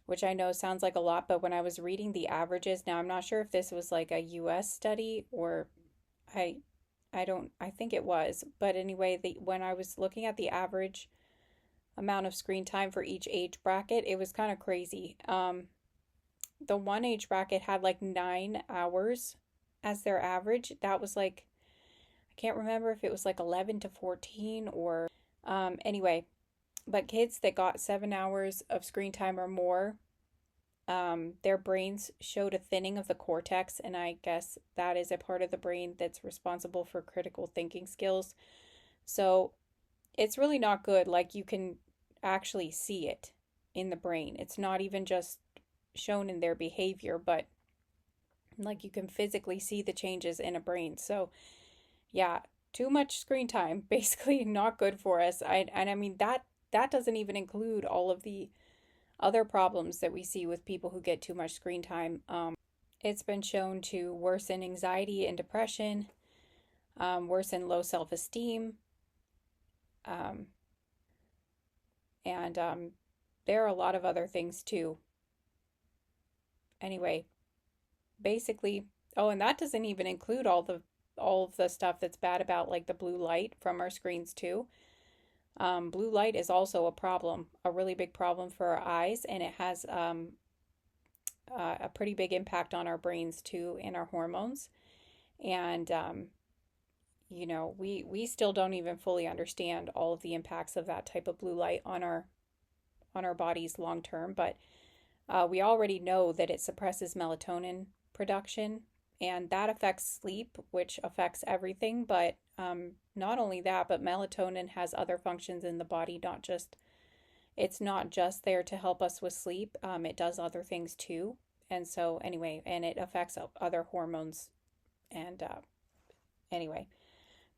which I know sounds like a lot, but when I was reading the averages, now I'm not sure if this was like a US study or I I think it was, but anyway, when I was looking at the average amount of screen time for each age bracket, it was kind of crazy. The one age bracket had like 9 hours as their average. That was like, I can't remember if it was like 11 to 14 or anyway, but kids that got 7 hours of screen time or more, their brains showed a thinning of the cortex, and I guess that is a part of the brain that's responsible for critical thinking skills. So it's really not good. Like you can actually see it in the brain. It's not even just shown in their behavior, but like you can physically see the changes in a brain. So yeah, too much screen time basically not good for us. I mean that doesn't even include all of the other problems that we see with people who get too much screen time. It's been shown to worsen anxiety and depression, worsen low self-esteem, um, and there are a lot of other things too. Anyway, basically, oh, and that doesn't even include all of the stuff that's bad about like the blue light from our screens too. Blue light is also a problem, a really big problem for our eyes, and it has a pretty big impact on our brains too and our hormones. And we still don't even fully understand all of the impacts of that type of blue light on on our bodies long term, but we already know that it suppresses melatonin production, and that affects sleep, which affects everything. But not only that, but melatonin has other functions in the body, not just, it's not just there to help us with sleep. It does other things too. And so, anyway, and it affects other hormones. And anyway,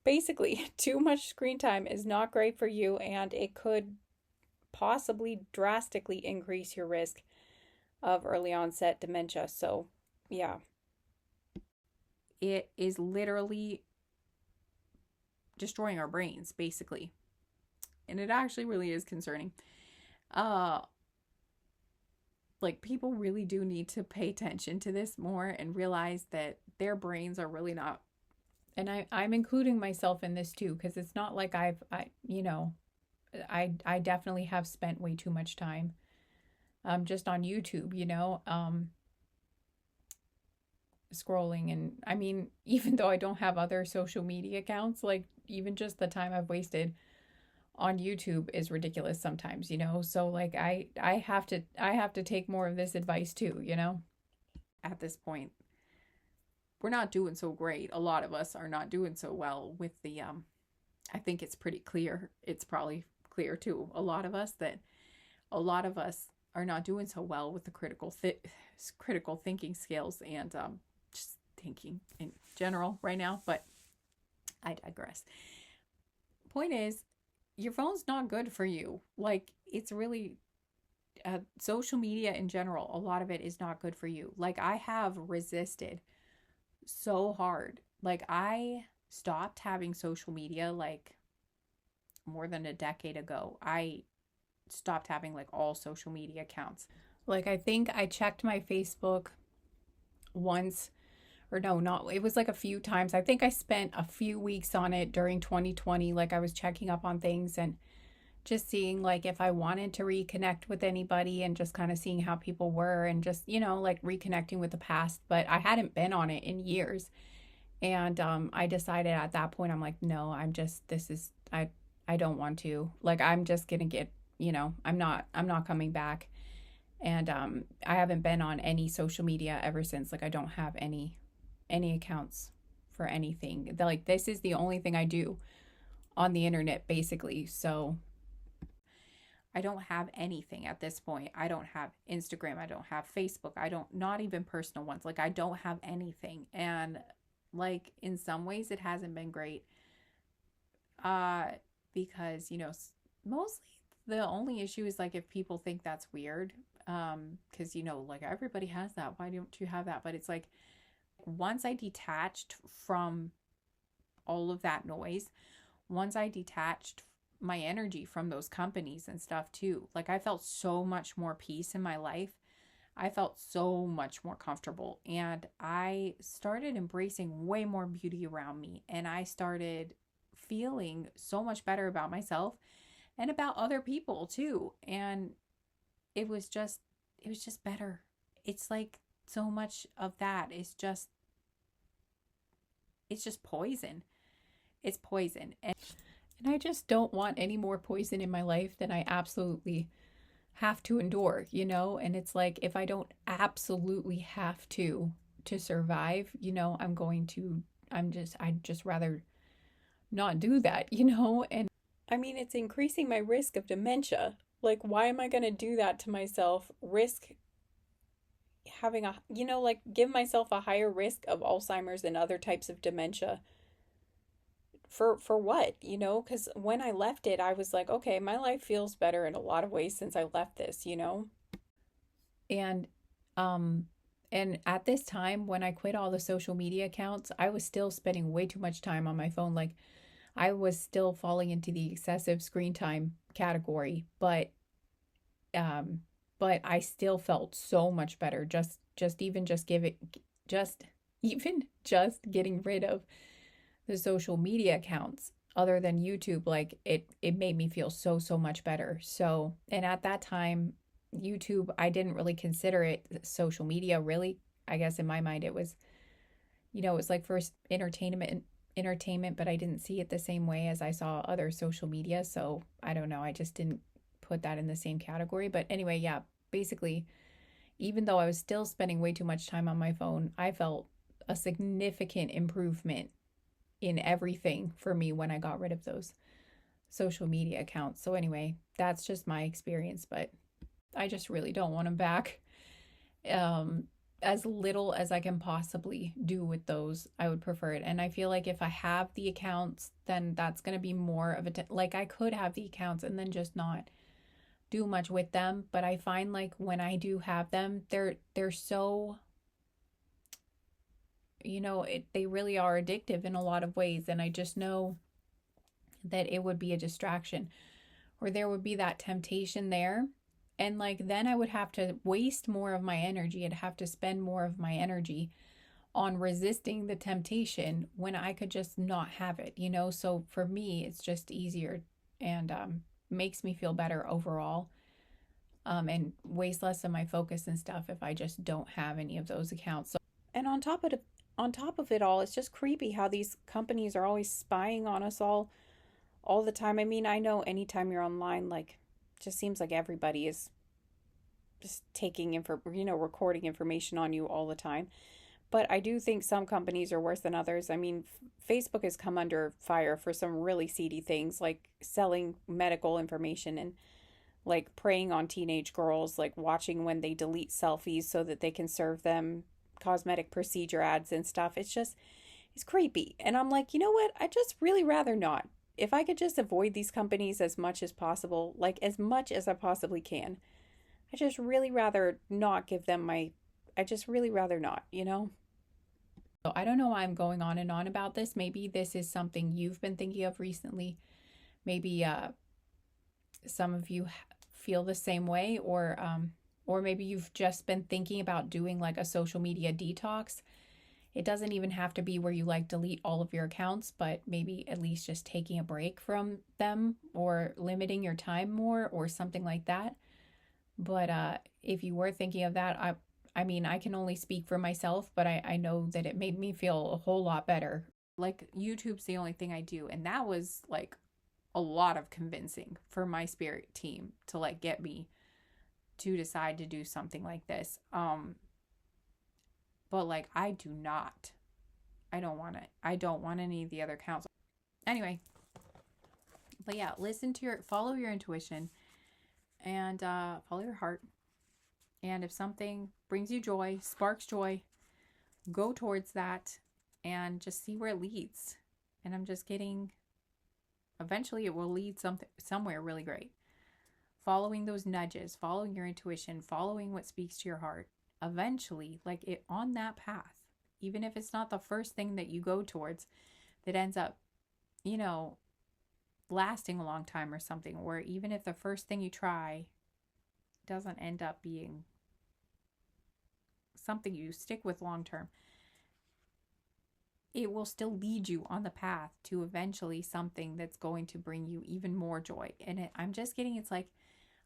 basically, too much screen time is not great for you, and it could possibly drastically increase your risk of early onset dementia. So, yeah, it is literally destroying our brains, basically. And it actually really is concerning. Uh, like, people really do need to pay attention to this more and realize that their brains are really not. And I'm including myself in this too, because it's not like I definitely have spent way too much time just on YouTube, scrolling. And I mean, even though I don't have other social media accounts, like even just the time I've wasted on YouTube is ridiculous sometimes, so like I have to take more of this advice too, at this point. We're not doing so great. A lot of us are not doing so well with the I think it's pretty clear. It's probably clear to a lot of us that a lot of us are not doing so well with the critical thinking skills and just thinking in general right now, but I digress. Point is, your phone's not good for you. Like, it's really social media in general, a lot of it is not good for you. Like, I have resisted so hard. Like, I stopped having social media like more than a decade ago. I stopped having like all social media accounts. Like, I think I checked my Facebook once, or no, not, it was like a few times. I think I spent a few weeks on it during 2020. Like, I was checking up on things and just seeing like if I wanted to reconnect with anybody and just kind of seeing how people were and just, like reconnecting with the past. But I hadn't been on it in years. And I decided at that point, I'm like, no, I don't want to. Like, I'm just going to get, I'm not coming back. And I haven't been on any social media ever since. Like, I don't have any accounts for anything. Like, this is the only thing I do on the internet, basically. So I don't have anything at this point. I don't have Instagram. I don't have Facebook. Not even personal ones. Like, I don't have anything. And like, in some ways it hasn't been great. Because, mostly the only issue is like if people think that's weird. Because, like everybody has that. Why don't you have that? But it's like, once I detached from all of that noise, once I detached my energy from those companies and stuff too, like, I felt so much more peace in my life. I felt so much more comfortable, and I started embracing way more beauty around me, and I started feeling so much better about myself and about other people too. And it was just better. It's like, so much of that is just, it's just poison. It's poison. And I just don't want any more poison in my life than I absolutely have to endure, And it's like, if I don't absolutely have to survive, I'd just rather not do that, And I mean, it's increasing my risk of dementia. Like, why am I going to do that to myself? Risk having like, give myself a higher risk of Alzheimer's and other types of dementia. For what? Because when I left it, I was like, okay, my life feels better in a lot of ways since I left this. And um and at this time, when I quit all the social media accounts, I was still spending way too much time on my phone. Like, I was still falling into the excessive screen time category, but I still felt so much better. Just getting rid of the social media accounts other than YouTube, like, it made me feel so much better. So, and at that time, YouTube, I didn't really consider it social media, really. I guess in my mind it was, it was like first entertainment, but I didn't see it the same way as I saw other social media. So I don't know, I just didn't put that in the same category. But anyway, yeah, basically, even though I was still spending way too much time on my phone, I felt a significant improvement in everything for me when I got rid of those social media accounts. So anyway, that's just my experience, but I just really don't want them back. Um, as little as I can possibly do with those, I would prefer it. And I feel like if I have the accounts, then that's going to be more of a like I could have the accounts and then just not do much with them, but I find like when I do have them, they're so, they really are addictive in a lot of ways, and I just know that it would be a distraction, or there would be that temptation there. And like then I would have to waste more of my energy. I'd have to spend more of my energy on resisting the temptation when I could just not have it. So for me, it's just easier and makes me feel better overall, and waste less of my focus and stuff if I just don't have any of those accounts. So, And on top of it all, it's just creepy how these companies are always spying on us all the time. I mean, I know anytime you're online, like, just seems like everybody is just recording information on you all the time. But I do think some companies are worse than others. I mean, Facebook has come under fire for some really seedy things, like selling medical information and like preying on teenage girls, like watching when they delete selfies so that they can serve them cosmetic procedure ads and stuff. It's creepy. And I'm like, you know what? I just really rather not. If I could just avoid these companies as much as possible, like as much as I possibly can, I just really rather not give them my, I just really rather not? so I don't know why I'm going on and on about this. Maybe this is something you've been thinking of recently. Maybe some of you feel the same way, or maybe you've just been thinking about doing like a social media detox. It doesn't even have to be where you like delete all of your accounts, but maybe at least just taking a break from them or limiting your time more or something like that. But if you were thinking of that, I mean, I can only speak for myself, but I know that it made me feel a whole lot better. Like, YouTube's the only thing I do. And that was like a lot of convincing for my spirit team to like get me to decide to do something like this. But like, I don't want it. I don't want any of the other accounts. Anyway, but yeah, follow your intuition and follow your heart. And if something brings you joy, sparks joy, go towards that and just see where it leads. And I'm just getting, eventually it will lead somewhere really great. Following those nudges, following your intuition, following what speaks to your heart, eventually, like it on that path, even if it's not the first thing that you go towards that ends up, you know, lasting a long time or something, or even if the first thing you try doesn't end up being something you stick with long term, it will still lead you on the path to eventually something that's going to bring you even more joy. And I'm just getting, it's like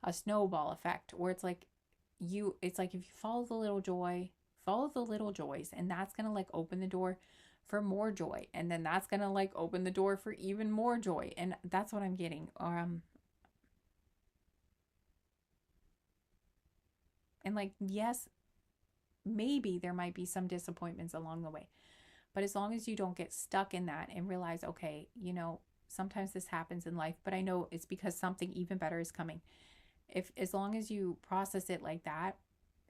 a snowball effect where it's like if you follow the little joys, and that's going to like open the door for more joy. And then that's going to like open the door for even more joy. And that's what I'm getting. And like, yes, maybe there might be some disappointments along the way, but as long as you don't get stuck in that and realize, okay, sometimes this happens in life, but I know it's because something even better is coming. As long as you process it like that,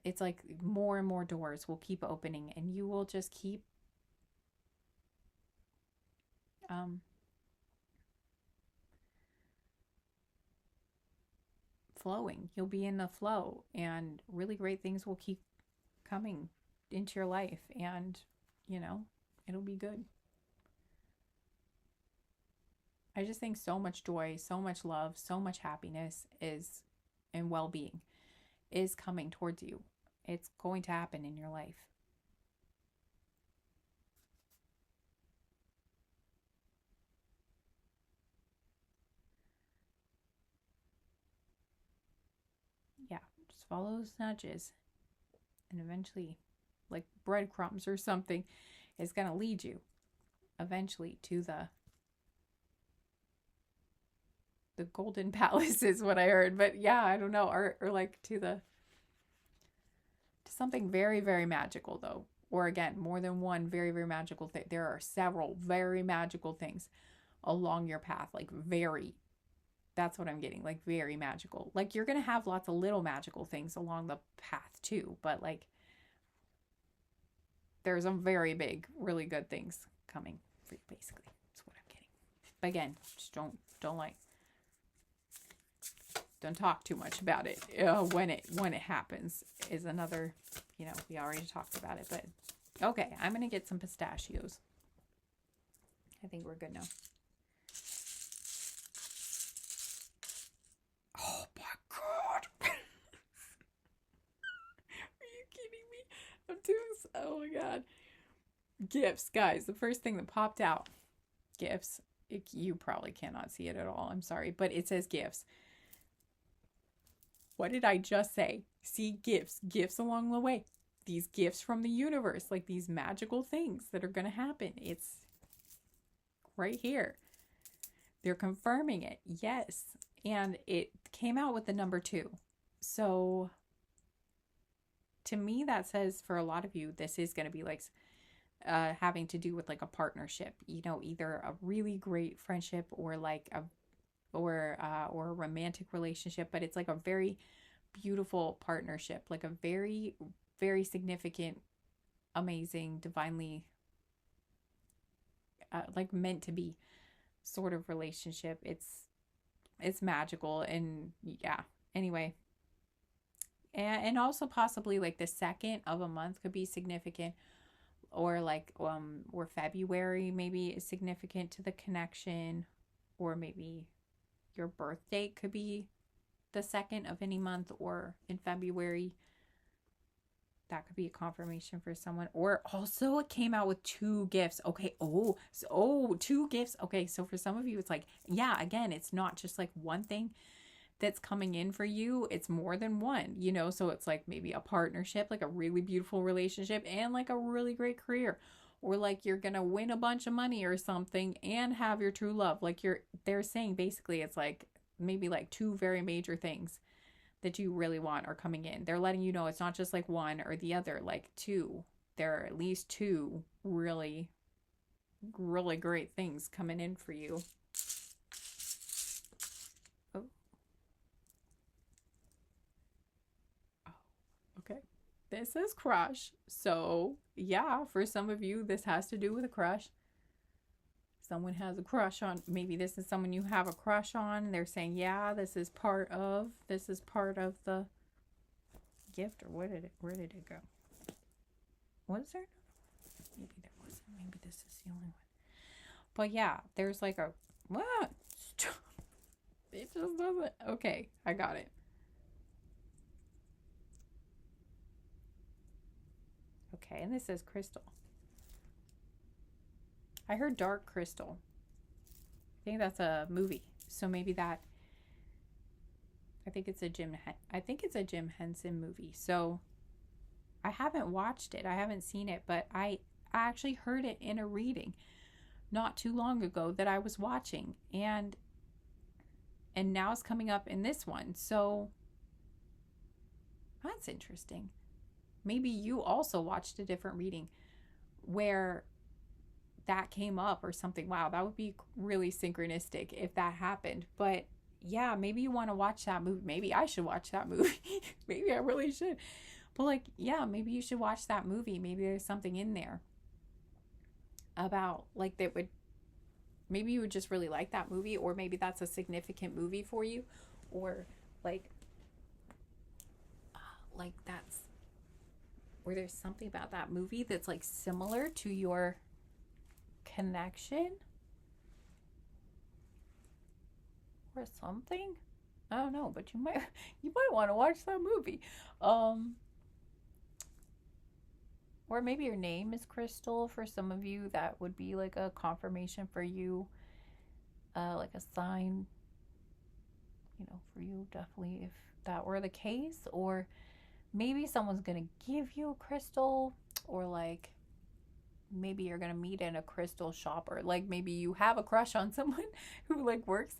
it's like more and more doors will keep opening, and you will just keep flowing. You'll be in the flow, and really great things will keep coming into your life, and it'll be good. I just think so much joy, so much love, so much happiness and well-being is coming towards you. It's going to happen in your life. Yeah, just follow those nudges, and eventually, like breadcrumbs or something, is going to lead you eventually to the the Golden Palace is what I heard. But yeah, I don't know. Or like to something very, very magical though. Or again, more than one very, very magical thing. There are several very magical things along your path. Like very, that's what I'm getting. Like very magical. Like you're going to have lots of little magical things along the path too. But like there's some very big, really good things coming for you, basically. That's what I'm getting. But again, just don't talk too much about it when it happens is another, we already talked about it. But okay, I'm gonna get some pistachios. I think we're good now. Oh my god. Are you kidding me? Oh my god. Gifts, guys. The first thing that popped out, gifts. You probably cannot see it at all. I'm sorry, but it says gifts. What did I just say? See, gifts along the way. These gifts from the universe, like these magical things that are going to happen. It's right here. They're confirming it. Yes. And it came out with the number 2. So to me, that says for a lot of you, this is going to be like having to do with like a partnership, either a really great friendship or like a romantic relationship, but it's like a very beautiful partnership, like a very, very significant, amazing, divinely like meant to be sort of relationship. It's magical. And yeah, anyway, and also possibly like the second of a month could be significant, or like or February maybe is significant to the connection, or maybe your birth date could be the 2nd of any month, or in February. That could be a confirmation for someone. Or also it came out with 2 gifts. Okay. 2 gifts. Okay. So for some of you, it's like, yeah, again, it's not just like one thing that's coming in for you. It's more than one, so it's like maybe a partnership, like a really beautiful relationship, and like a really great career. Or like you're going to win a bunch of money or something and have your true love. Like they're saying basically it's like maybe like 2 very major things that you really want are coming in. They're letting you know it's not just like one or the other, like 2. There are at least 2 really, really great things coming in for you. Oh. Okay. This is crush. So, yeah, for some of you, this has to do with a crush. Someone has a crush on, maybe this is someone you have a crush on. They're saying, yeah, this is part of the gift. Or where did it go? Was there? Maybe there wasn't. Maybe this is the only one. But yeah, there's like a, what? Stop. It just doesn't. Okay, I got it. Okay, and this says crystal. I heard dark crystal. I think that's a movie. So maybe that. I think it's a Jim Henson movie. So I haven't watched it. I haven't seen it, but I actually heard it in a reading not too long ago that I was watching, and now it's coming up in this one. So that's interesting. Maybe you also watched a different reading where that came up or something. Wow, that would be really synchronistic if that happened. But yeah, maybe you want to watch that movie. Maybe I should watch that movie. Maybe I really should. But like, yeah, maybe you should watch that movie. Maybe there's something in there about like that would, maybe you would just really like that movie, or maybe that's a significant movie for you, or like that's where there's something about that movie that's like similar to your connection or something. I don't know, but you might want to watch that movie. Or maybe your name is Crystal. For some of you, that would be like a confirmation for you, like a sign, for you, definitely, if that were the case. Or maybe someone's gonna give you a crystal, or like maybe you're gonna meet in a crystal shop, or like maybe you have a crush on someone who like works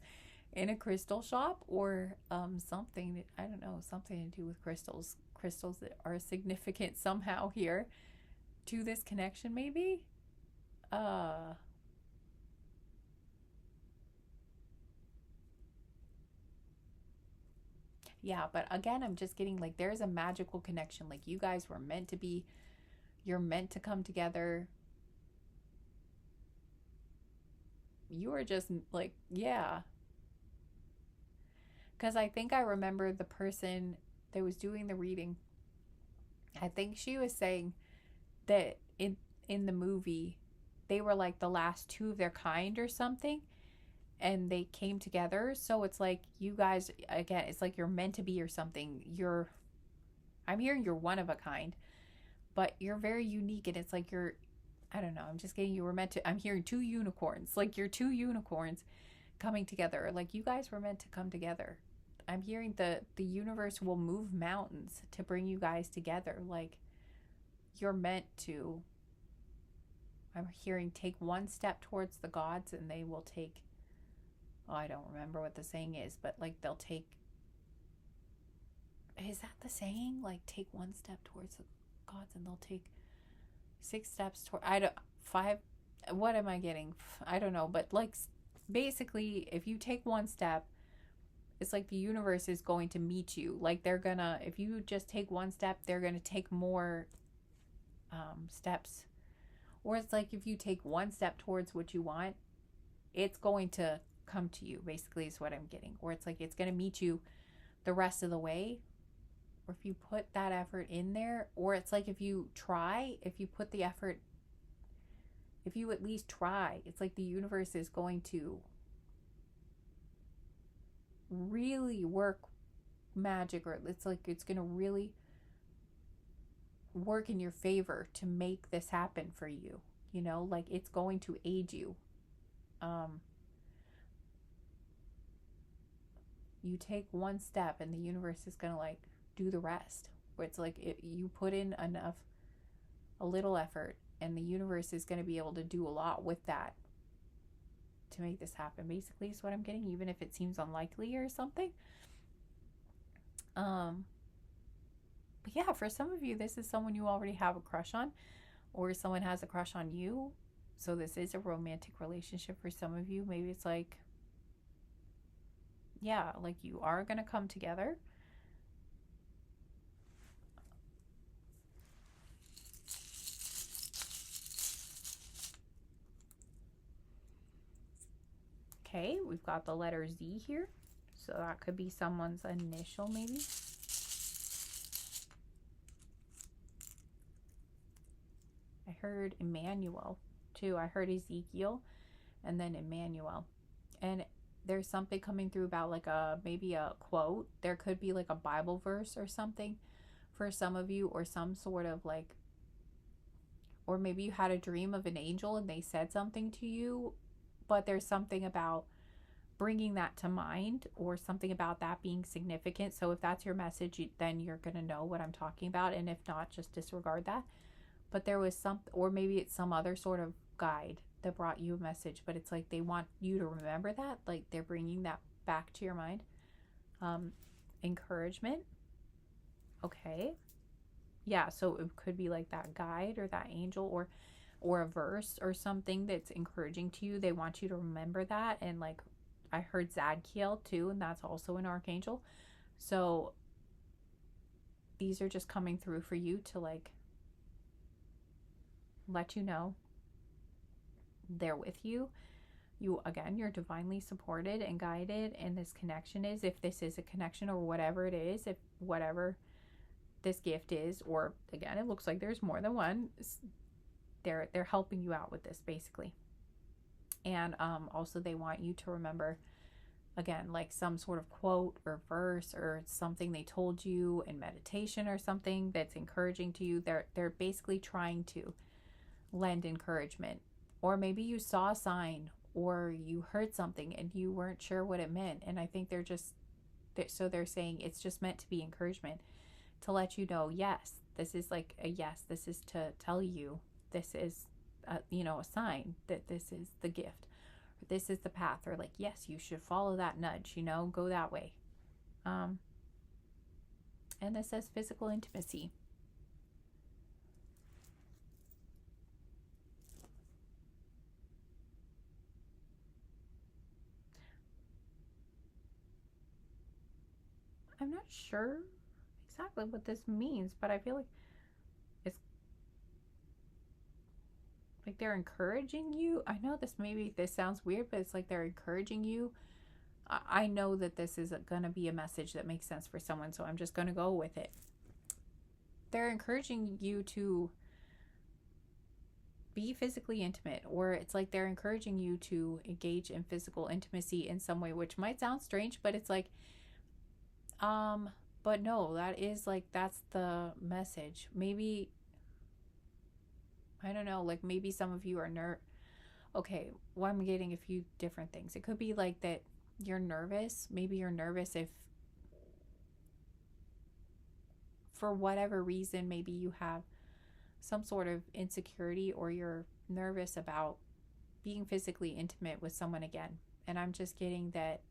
in a crystal shop, or something, I don't know, something to do with crystals that are significant somehow here to this connection, maybe. uh yeah, but again, I'm just getting like there's a magical connection, like you guys were meant to be, you're meant to come together. You are just like, yeah, because I think I remember the person that was doing the reading. I think she was saying that in the movie they were like the last two of their kind or something, and they came together. So it's like you guys, again, it's like you're meant to be or something. You're, I'm hearing you're one of a kind, but you're very unique, and it's like you're, I don't know, I'm just getting you were meant to, I'm hearing two unicorns, like you're two unicorns coming together, like you guys were meant to come together. I'm hearing the universe will move mountains to bring you guys together, like you're meant to. I'm hearing take one step towards the gods and they will take, oh, I don't remember what the saying is, but like they'll take, is that the saying? Like take one step towards the gods and they'll take six steps toward, I don't, five, what am I getting? I don't know, but like basically if you take one step, it's like the universe is going to meet you. Like they're gonna, if you just take one step, they're gonna take more steps. Or it's like if you take one step towards what you want, it's going to come to you, basically, is what I'm getting. Or it's like it's going to meet you the rest of the way. Or if you put that effort in there, or it's like if you try, if you put the effort, if you at least try, it's like the universe is going to really work magic, or it's like it's going to really work in your favor to make this happen for you. You know, like it's going to aid you. Um, you take one step and the universe is going to like do the rest. Where it's like you put in enough, a little effort, and the universe is going to be able to do a lot with that to make this happen, basically, is what I'm getting, even if it seems unlikely or something. Um, but yeah, for some of you, this is someone you already have a crush on, or someone has a crush on you. So this is a romantic relationship for some of you. Maybe it's like, yeah, like you are going to come together. Okay, we've got the letter Z here. So that could be someone's initial, maybe. I heard Emmanuel too. I heard Ezekiel and then Emmanuel. And there's something coming through about like a, maybe a quote. There could be like a Bible verse or something for some of you, or some sort of like, or maybe you had a dream of an angel and they said something to you, but there's something about bringing that to mind, or something about that being significant. So if that's your message, then you're going to know what I'm talking about. And if not, just disregard that. But there was some, or maybe it's some other sort of guide that brought you a message, but it's like they want you to remember that, like they're bringing that back to your mind. um Encouragement. Okay, yeah, so it could be like that guide or that angel, or a verse or something that's encouraging to you. They want you to remember that. And like I heard Zadkiel too, and that's also an archangel. So these are just coming through for you to like let you know they're with you. You, again, you're divinely supported and guided, and this connection is, if this is a connection or whatever it is, if whatever this gift is, or again, it looks like there's more than one, they're helping you out with this, basically. And also they want you to remember, again, like some sort of quote or verse or something they told you in meditation or something that's encouraging to you. They're basically trying to lend encouragement. Or maybe you saw a sign or you heard something and you weren't sure what it meant. And I think so they're saying it's just meant to be encouragement, to let you know, yes, this is like a yes, this is to tell you this is a sign that this is the gift this is the path, or like, yes, you should follow that nudge, go that way. um and this says physical intimacy. I'm not sure exactly what this means, but I feel like it's like they're encouraging you. I know this sounds weird, but it's like they're encouraging you. I know that this is going to be a message that makes sense for someone, so I'm just going to go with it. They're encouraging you to be physically intimate, or it's like they're encouraging you to engage in physical intimacy in some way, which might sound strange, but it's like, but no, that's the message. Maybe, I don't know, like maybe some of you are okay, well, I'm getting a few different things. It could be like that you're nervous. Maybe you're nervous if, for whatever reason, maybe you have some sort of insecurity, or you're nervous about being physically intimate with someone again. And I'm just getting that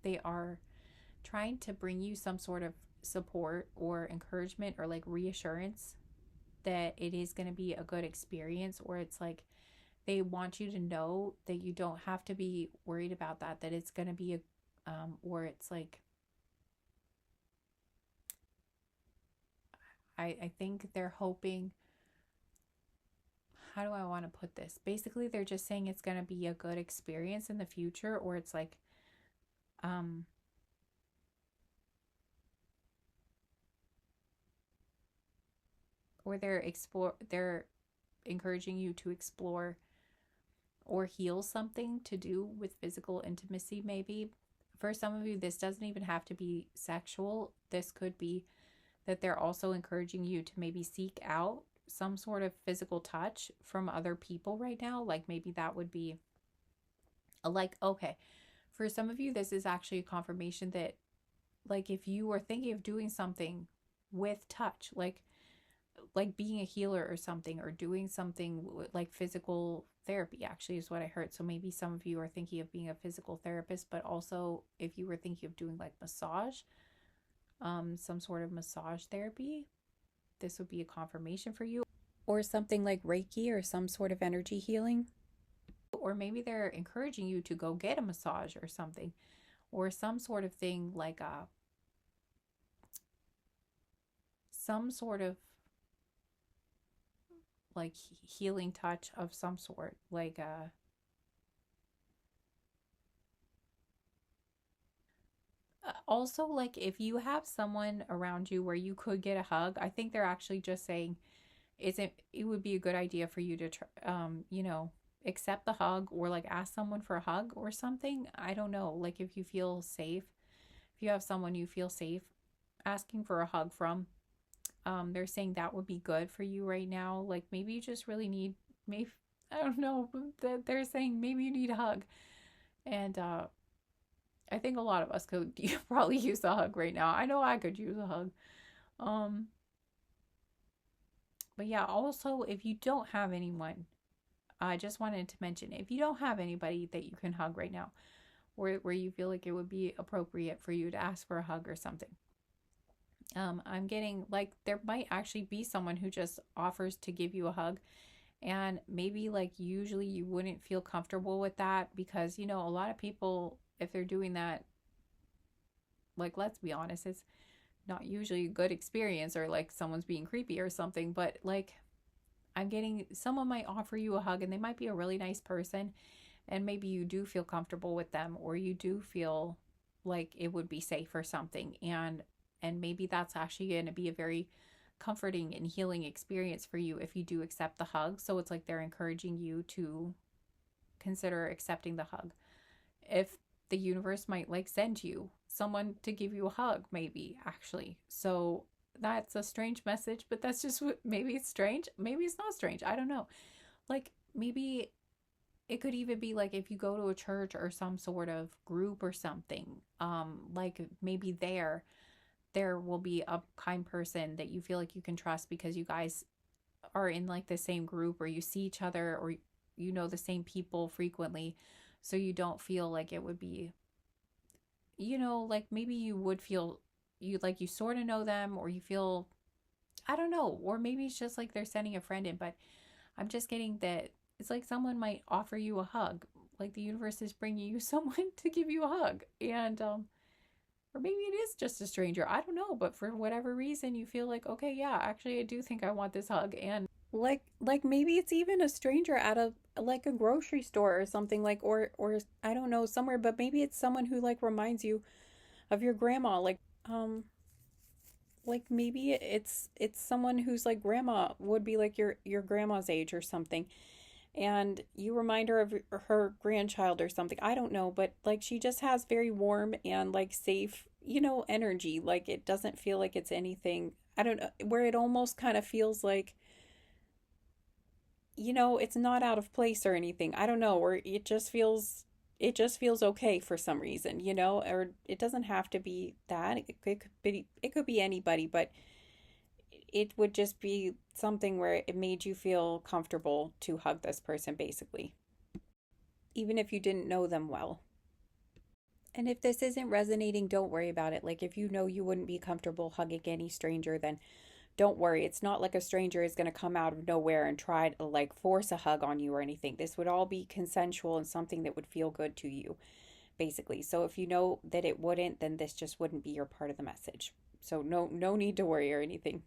they are trying to bring you some sort of support or encouragement, or like reassurance that it is going to be a good experience, or it's like they want you to know that you don't have to be worried about that it's going to be or it's like, I think they're hoping, how do I want to put this? Basically, they're just saying it's going to be a good experience in the future, or it's like, um, or they're encouraging you to explore or heal something to do with physical intimacy. Maybe for some of you, this doesn't even have to be sexual. This could be that they're also encouraging you to maybe seek out some sort of physical touch from other people right now. Like maybe that would be like, okay, for some of you, this is actually a confirmation that, like, if you were thinking of doing something with touch, like being a healer or something, or doing something like physical therapy, actually, is what I heard. So maybe some of you are thinking of being a physical therapist, but also if you were thinking of doing like massage, some sort of massage therapy, this would be a confirmation for you. Or something like Reiki or some sort of energy healing. Or maybe they're encouraging you to go get a massage or something, or some sort of thing like some sort of like healing touch of some sort, like also, like if you have someone around you where you could get a hug, I think they're actually just saying it would be a good idea for you to accept the hug, or like ask someone for a hug or something. I don't know, like if you feel safe, if you have someone you feel safe asking for a hug from, they're saying that would be good for you right now. Like maybe you just really need, maybe, I don't know, they're saying maybe you need a hug. And I think a lot of us could probably use a hug right now. I know I could use a hug. um but yeah, also, if you don't have anyone, I just wanted to mention, if you don't have anybody that you can hug right now, where you feel like it would be appropriate for you to ask for a hug or something, I'm getting like there might actually be someone who just offers to give you a hug. And maybe like usually you wouldn't feel comfortable with that, because a lot of people, if they're doing that, like, let's be honest, it's not usually a good experience, or like someone's being creepy or something. But like, I'm getting, someone might offer you a hug and they might be a really nice person, and maybe you do feel comfortable with them, or you do feel like it would be safe or something. And maybe that's actually going to be a very comforting and healing experience for you if you do accept the hug. So it's like they're encouraging you to consider accepting the hug. If the universe might like send you someone to give you a hug, maybe, actually. So that's a strange message, but that's just what, maybe it's strange, maybe it's not strange, I don't know. Like maybe it could even be like if you go to a church or some sort of group or something, like maybe there will be a kind person that you feel like you can trust, because you guys are in like the same group, or you see each other, or the same people frequently, so you don't feel like it would be, like maybe you would feel you sort of know them, or you feel, I don't know, or maybe it's just like they're sending a friend in, but I'm just getting that it's like someone might offer you a hug, like the universe is bringing you someone to give you a hug, and or maybe it is just a stranger. I don't know, but for whatever reason, you feel like, okay, yeah, actually, I do think I want this hug, and like maybe it's even a stranger at a like a grocery store or something, like, or I don't know, somewhere, but maybe it's someone who like reminds you of your grandma, um like maybe it's someone who's like grandma would be like your grandma's age or something, and you remind her of her grandchild or something. I don't know, but like she just has very warm and like safe, energy. Like it doesn't feel like it's anything, I don't know, where it almost kind of feels like, it's not out of place or anything. I don't know, or it just feels okay for some reason, or it doesn't have to be that. It could be anybody, but it would just be something where it made you feel comfortable to hug this person, basically, even if you didn't know them well. And if this isn't resonating, don't worry about it. Like, if you know you wouldn't be comfortable hugging any stranger, then don't worry. It's not like a stranger is going to come out of nowhere and try to like force a hug on you or anything. This would all be consensual and something that would feel good to you, basically. So if you know that it wouldn't, then this just wouldn't be your part of the message. So no need to worry or anything.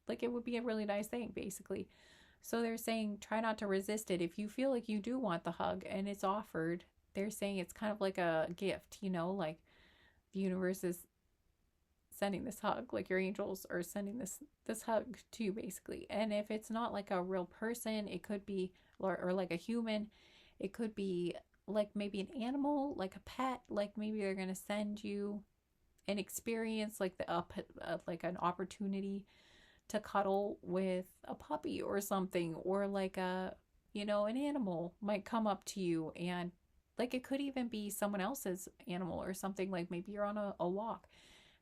like it would be a really nice thing, basically. So they're saying try not to resist it. If you feel like you do want the hug and it's offered, they're saying it's kind of like a gift, like the universe is sending this hug, like your angels are sending this hug to you, basically. And if it's not like a real person, it could be, or like a human, it could be like maybe an animal, like a pet, like maybe they're going to send you an experience, like like an opportunity to cuddle with a puppy or something, or like an animal might come up to you, and like it could even be someone else's animal or something, like maybe you're on a walk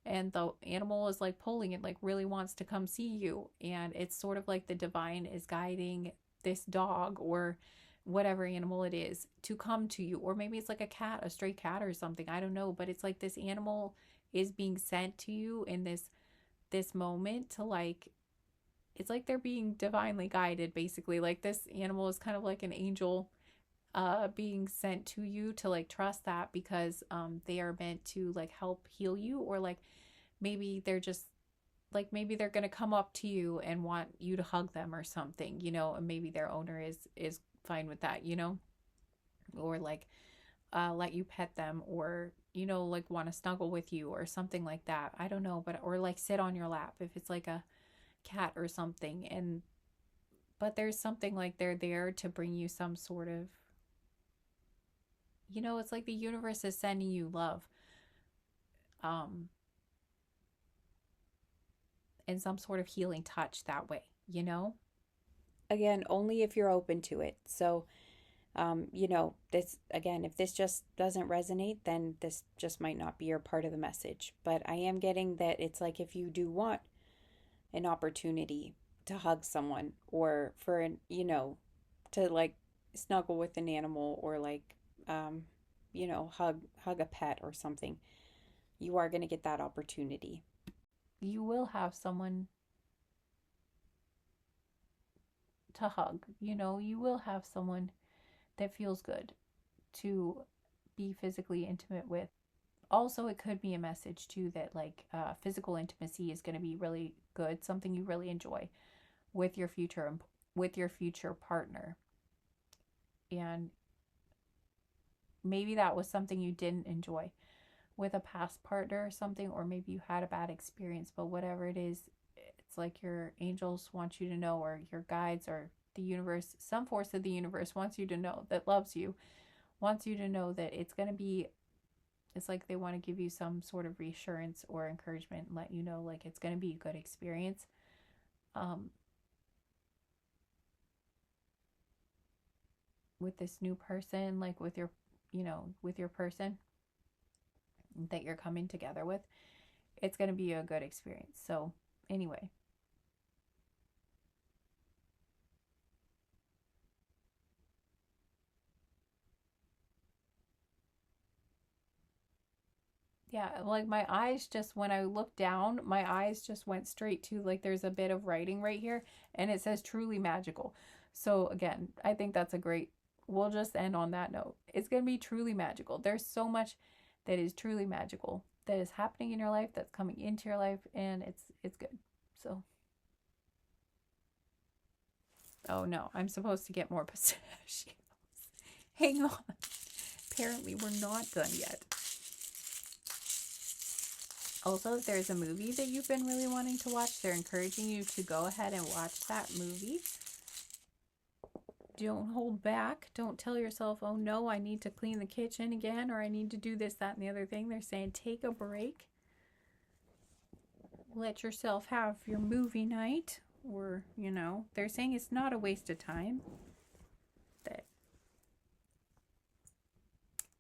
and the animal is like pulling it, like really wants to come see you, and it's sort of like the divine is guiding this dog or whatever animal it is to come to you, or maybe it's like a cat, a stray cat or something, I don't know, but it's like this animal is being sent to you in this moment to like, it's like they're being divinely guided, basically, like this animal is kind of like an angel being sent to you to like trust that, because they are meant to like help heal you, or like maybe they're just like, maybe they're going to come up to you and want you to hug them or something, and maybe their owner is fine with that, or like let you pet them, or like want to snuggle with you or something like that, I don't know, but or like sit on your lap if it's like a cat or something. And but there's something like they're there to bring you some sort of, it's like the universe is sending you love, um and some sort of healing touch that way. Again, only if you're open to it. So, this again, if this just doesn't resonate, then this just might not be your part of the message. But I am getting that it's like if you do want an opportunity to hug someone, or for to like snuggle with an animal, or like hug a pet or something, you are going to get that opportunity. You will have someone to hug, you will have someone that feels good to be physically intimate with. Also, it could be a message too that like physical intimacy is going to be really good, something you really enjoy with your future partner. And maybe that was something you didn't enjoy with a past partner or something, or maybe you had a bad experience, but whatever it is, it's like your angels want you to know, or your guides, or the universe, some force of the universe wants you to know, that loves you, wants you to know that it's going to be, it's like they want to give you some sort of reassurance or encouragement and let you know like it's going to be a good experience, um, with this new person, like with your person that you're coming together with. It's going to be a good experience. So anyway, Yeah, like my eyes just, when I looked down, my eyes just went straight to, like, there's a bit of writing right here and it says truly magical. So again, I think that's a great, we'll just end on that note. It's going to be truly magical. There's so much that is truly magical that is happening in your life, that's coming into your life, and it's good. So, oh no, I'm supposed to get more pistachios. Hang on. Apparently, we're not done yet. Also, if there's a movie that you've been really wanting to watch, they're encouraging you to go ahead and watch that movie. Don't hold back. Don't tell yourself, oh no, I need to clean the kitchen again, or I need to do this, that, and the other thing. They're saying take a break. Let yourself have your movie night, or, they're saying it's not a waste of time. That,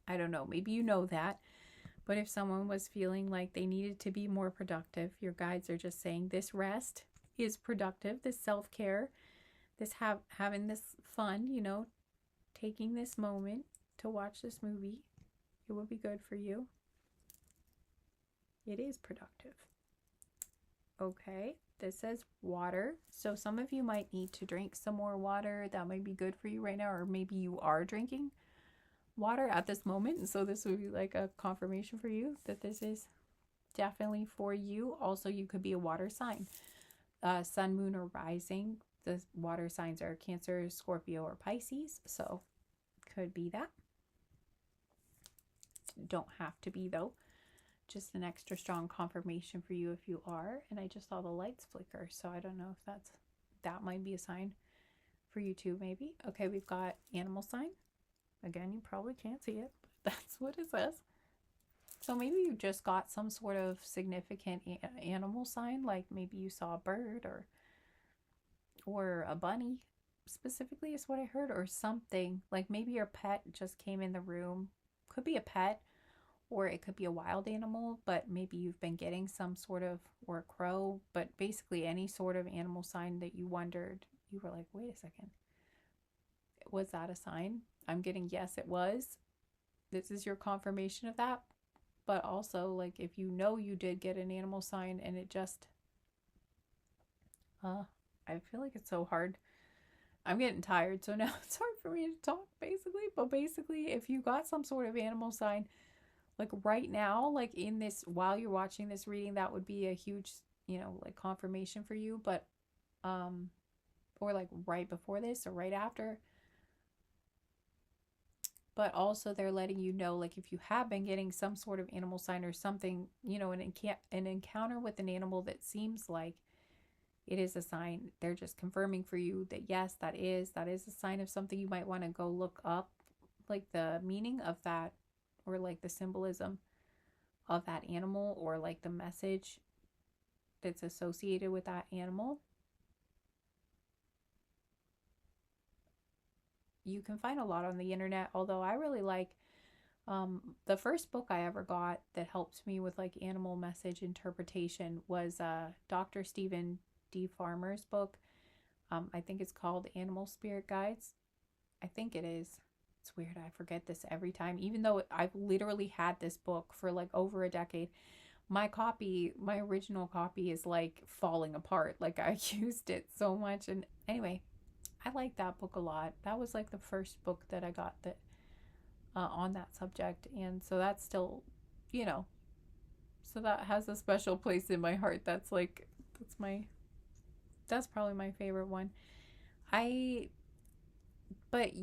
I don't know, maybe you know that. But if someone was feeling like they needed to be more productive, your guides are just saying this rest is productive, this self-care, this having this fun, taking this moment to watch this movie, it will be good for you. It is productive. Okay, this says water. So some of you might need to drink some more water. That might be good for you right now, or maybe you are drinking water at this moment, and so this would be like a confirmation for you that this is definitely for you. Also, you could be a water sign, sun, moon, or rising. The water signs are Cancer, Scorpio, or Pisces, so could be that. Don't have to be though. Just an extra strong confirmation for you if you are. And I just saw the lights flicker, so I don't know if that might be a sign for you too, maybe. Okay, we've got animal sign. Again, you probably can't see it, but that's what it says. So maybe you just got some sort of significant animal sign, like maybe you saw a bird or a bunny specifically is what I heard, or something. Like maybe your pet just came in the room. Could be a pet, or it could be a wild animal, but maybe you've been getting some sort of, or a crow, but basically any sort of animal sign that you wondered, you were like, wait a second, was that a sign? I'm getting yes, it was. This is your confirmation of that. But also, like, if you did get an animal sign and it just, I feel like it's so hard. I'm getting tired, so now it's hard for me to talk, basically. But basically, if you got some sort of animal sign, like right now, like in this, while you're watching this reading, that would be a huge, like confirmation for you. But, or like right before this or right after. But also they're letting you know, like if you have been getting some sort of animal sign or something, an encounter with an animal that seems like it is a sign, they're just confirming for you that yes, that is a sign of something. You might want to go look up like the meaning of that, or like the symbolism of that animal, or like the message that's associated with that animal. You can find a lot on the internet, although I really like the first book I ever got that helped me with like animal message interpretation was Dr. Stephen D. Farmer's book. I think it's called Animal Spirit Guides. I think it is. It's weird. I forget this every time, even though I've literally had this book for like over a decade. My original copy is like falling apart. Like I used it so much. And anyway, I like that book a lot. That was like the first book that I got that on that subject, and so that's still, you know, so that has a special place in my heart. That's probably my favorite one. I but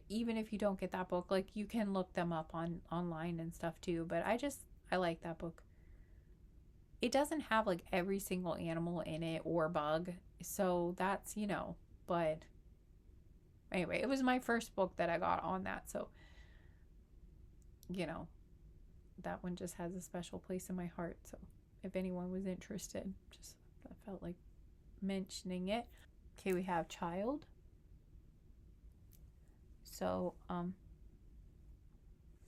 even if you don't get that book, like you can look them up on online and stuff too. But I like that book. It doesn't have like every single animal in it or bug, so that's, but anyway, it was my first book that I got on that, so you know, that one just has a special place in my heart. So if anyone was interested, just I felt like mentioning it. Okay, we have child. So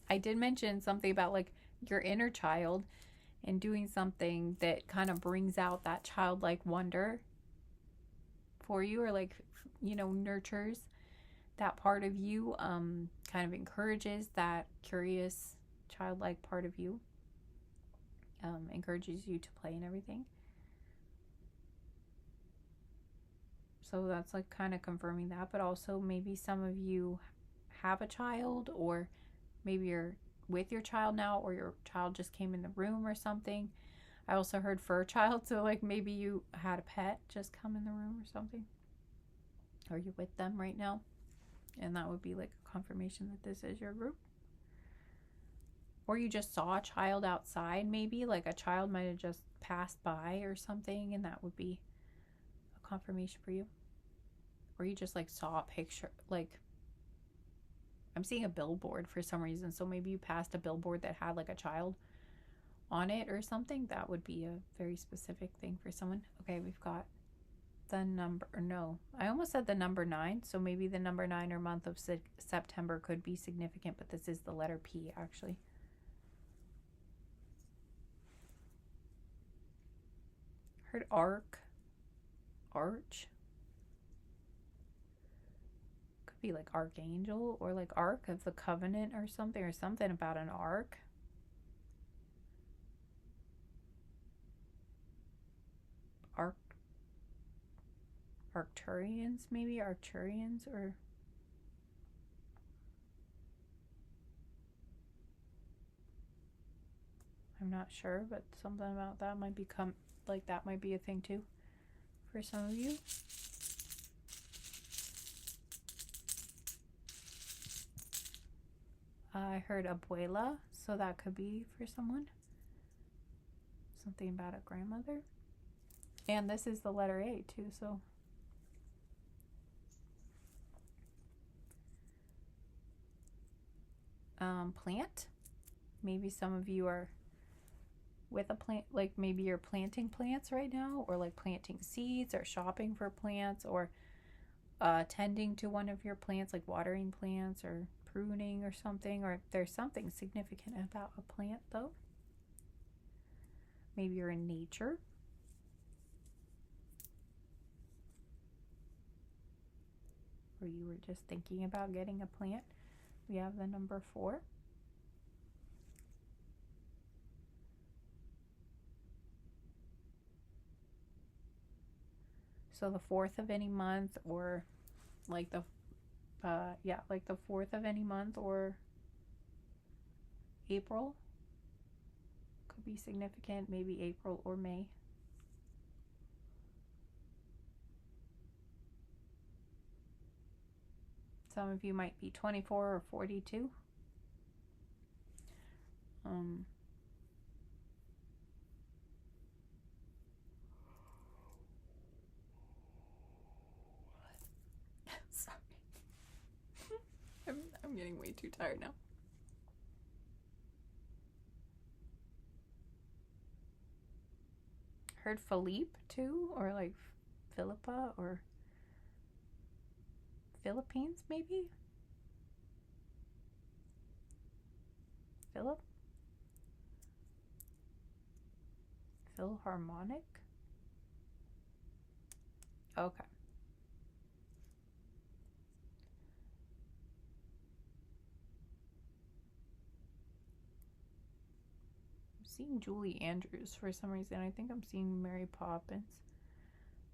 I did mention something about like your inner child and doing something that kind of brings out that childlike wonder for you, or like, nurtures that part of you, kind of encourages that curious childlike part of you. encourages you to play and everything. So that's like kind of confirming that, but also maybe some of you have a child, or maybe you're with your child now, or your child just came in the room or something. I also heard fur child, so like maybe you had a pet just come in the room or something, or you're with them right now, and that would be like a confirmation that this is your group. Or you just saw a child outside, maybe like a child might have just passed by or something, and that would be a confirmation for you. Or you just like saw a picture, like I'm seeing a billboard for some reason, so maybe you passed a billboard that had like a child on it or something. That would be a very specific thing for someone. Okay, we've got the number, no, I almost said the number 9, so maybe the number 9 or month of September could be significant, but this is the letter P actually. Heard arch, could be like archangel, or like Ark of the Covenant or something about an ark. Arc Arcturians, maybe Arcturians, or I'm not sure, but something about that might become like that might be a thing too for some of you. I heard abuela, so that could be for someone. Something about a grandmother. And this is the letter A too, so plant. Maybe some of you are with a plant, like maybe you're planting plants right now, or like planting seeds, or shopping for plants, or tending to one of your plants, like watering plants or pruning or something. Or there's something significant about a plant though. Maybe you're in nature. Or you were just thinking about getting a plant. We have the number 4. So the 4th of any month, or like the like the 4th of any month, or April could be significant. Maybe April or May. Some of you might be 24 or 42. Sorry. I'm getting way too tired now. Heard Philippe too, or like Philippa, or Philippines maybe? Philip? Philharmonic? Okay. I'm seeing Julie Andrews for some reason. I think I'm seeing Mary Poppins.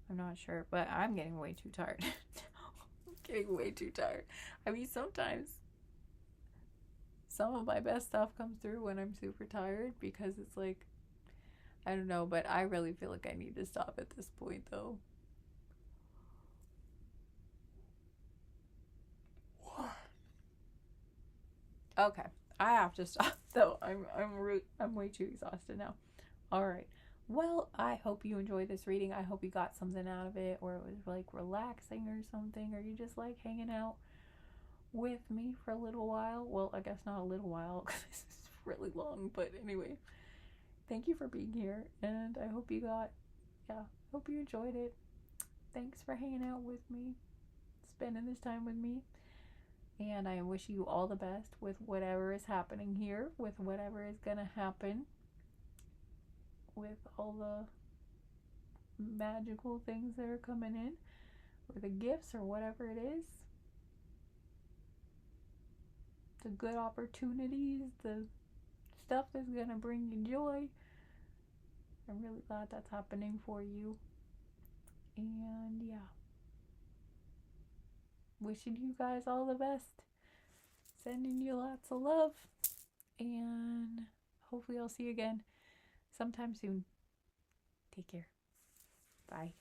I'm not sure, but I'm getting way too tired. I'm getting way too tired. I mean, sometimes some of my best stuff comes through when I'm super tired, because it's like, I don't know, but I really feel like I need to stop at this point though. Okay, I have to stop though. I'm way too exhausted now. All right. Well, I hope you enjoyed this reading. I hope you got something out of it, or it was like relaxing or something, or you just like hanging out with me for a little while. Well, I guess not a little while, because this is really long, but anyway, thank you for being here, and I hope you hope you enjoyed it. Thanks for hanging out with me, spending this time with me, and I wish you all the best with whatever is happening here, with whatever is gonna happen, with all the magical things that are coming in, or the gifts, or whatever it is, the good opportunities, the stuff that's gonna bring you joy. I'm really glad that's happening for you. And yeah, wishing you guys all the best. Sending you lots of love. And hopefully I'll see you again sometime soon. Take care. Bye.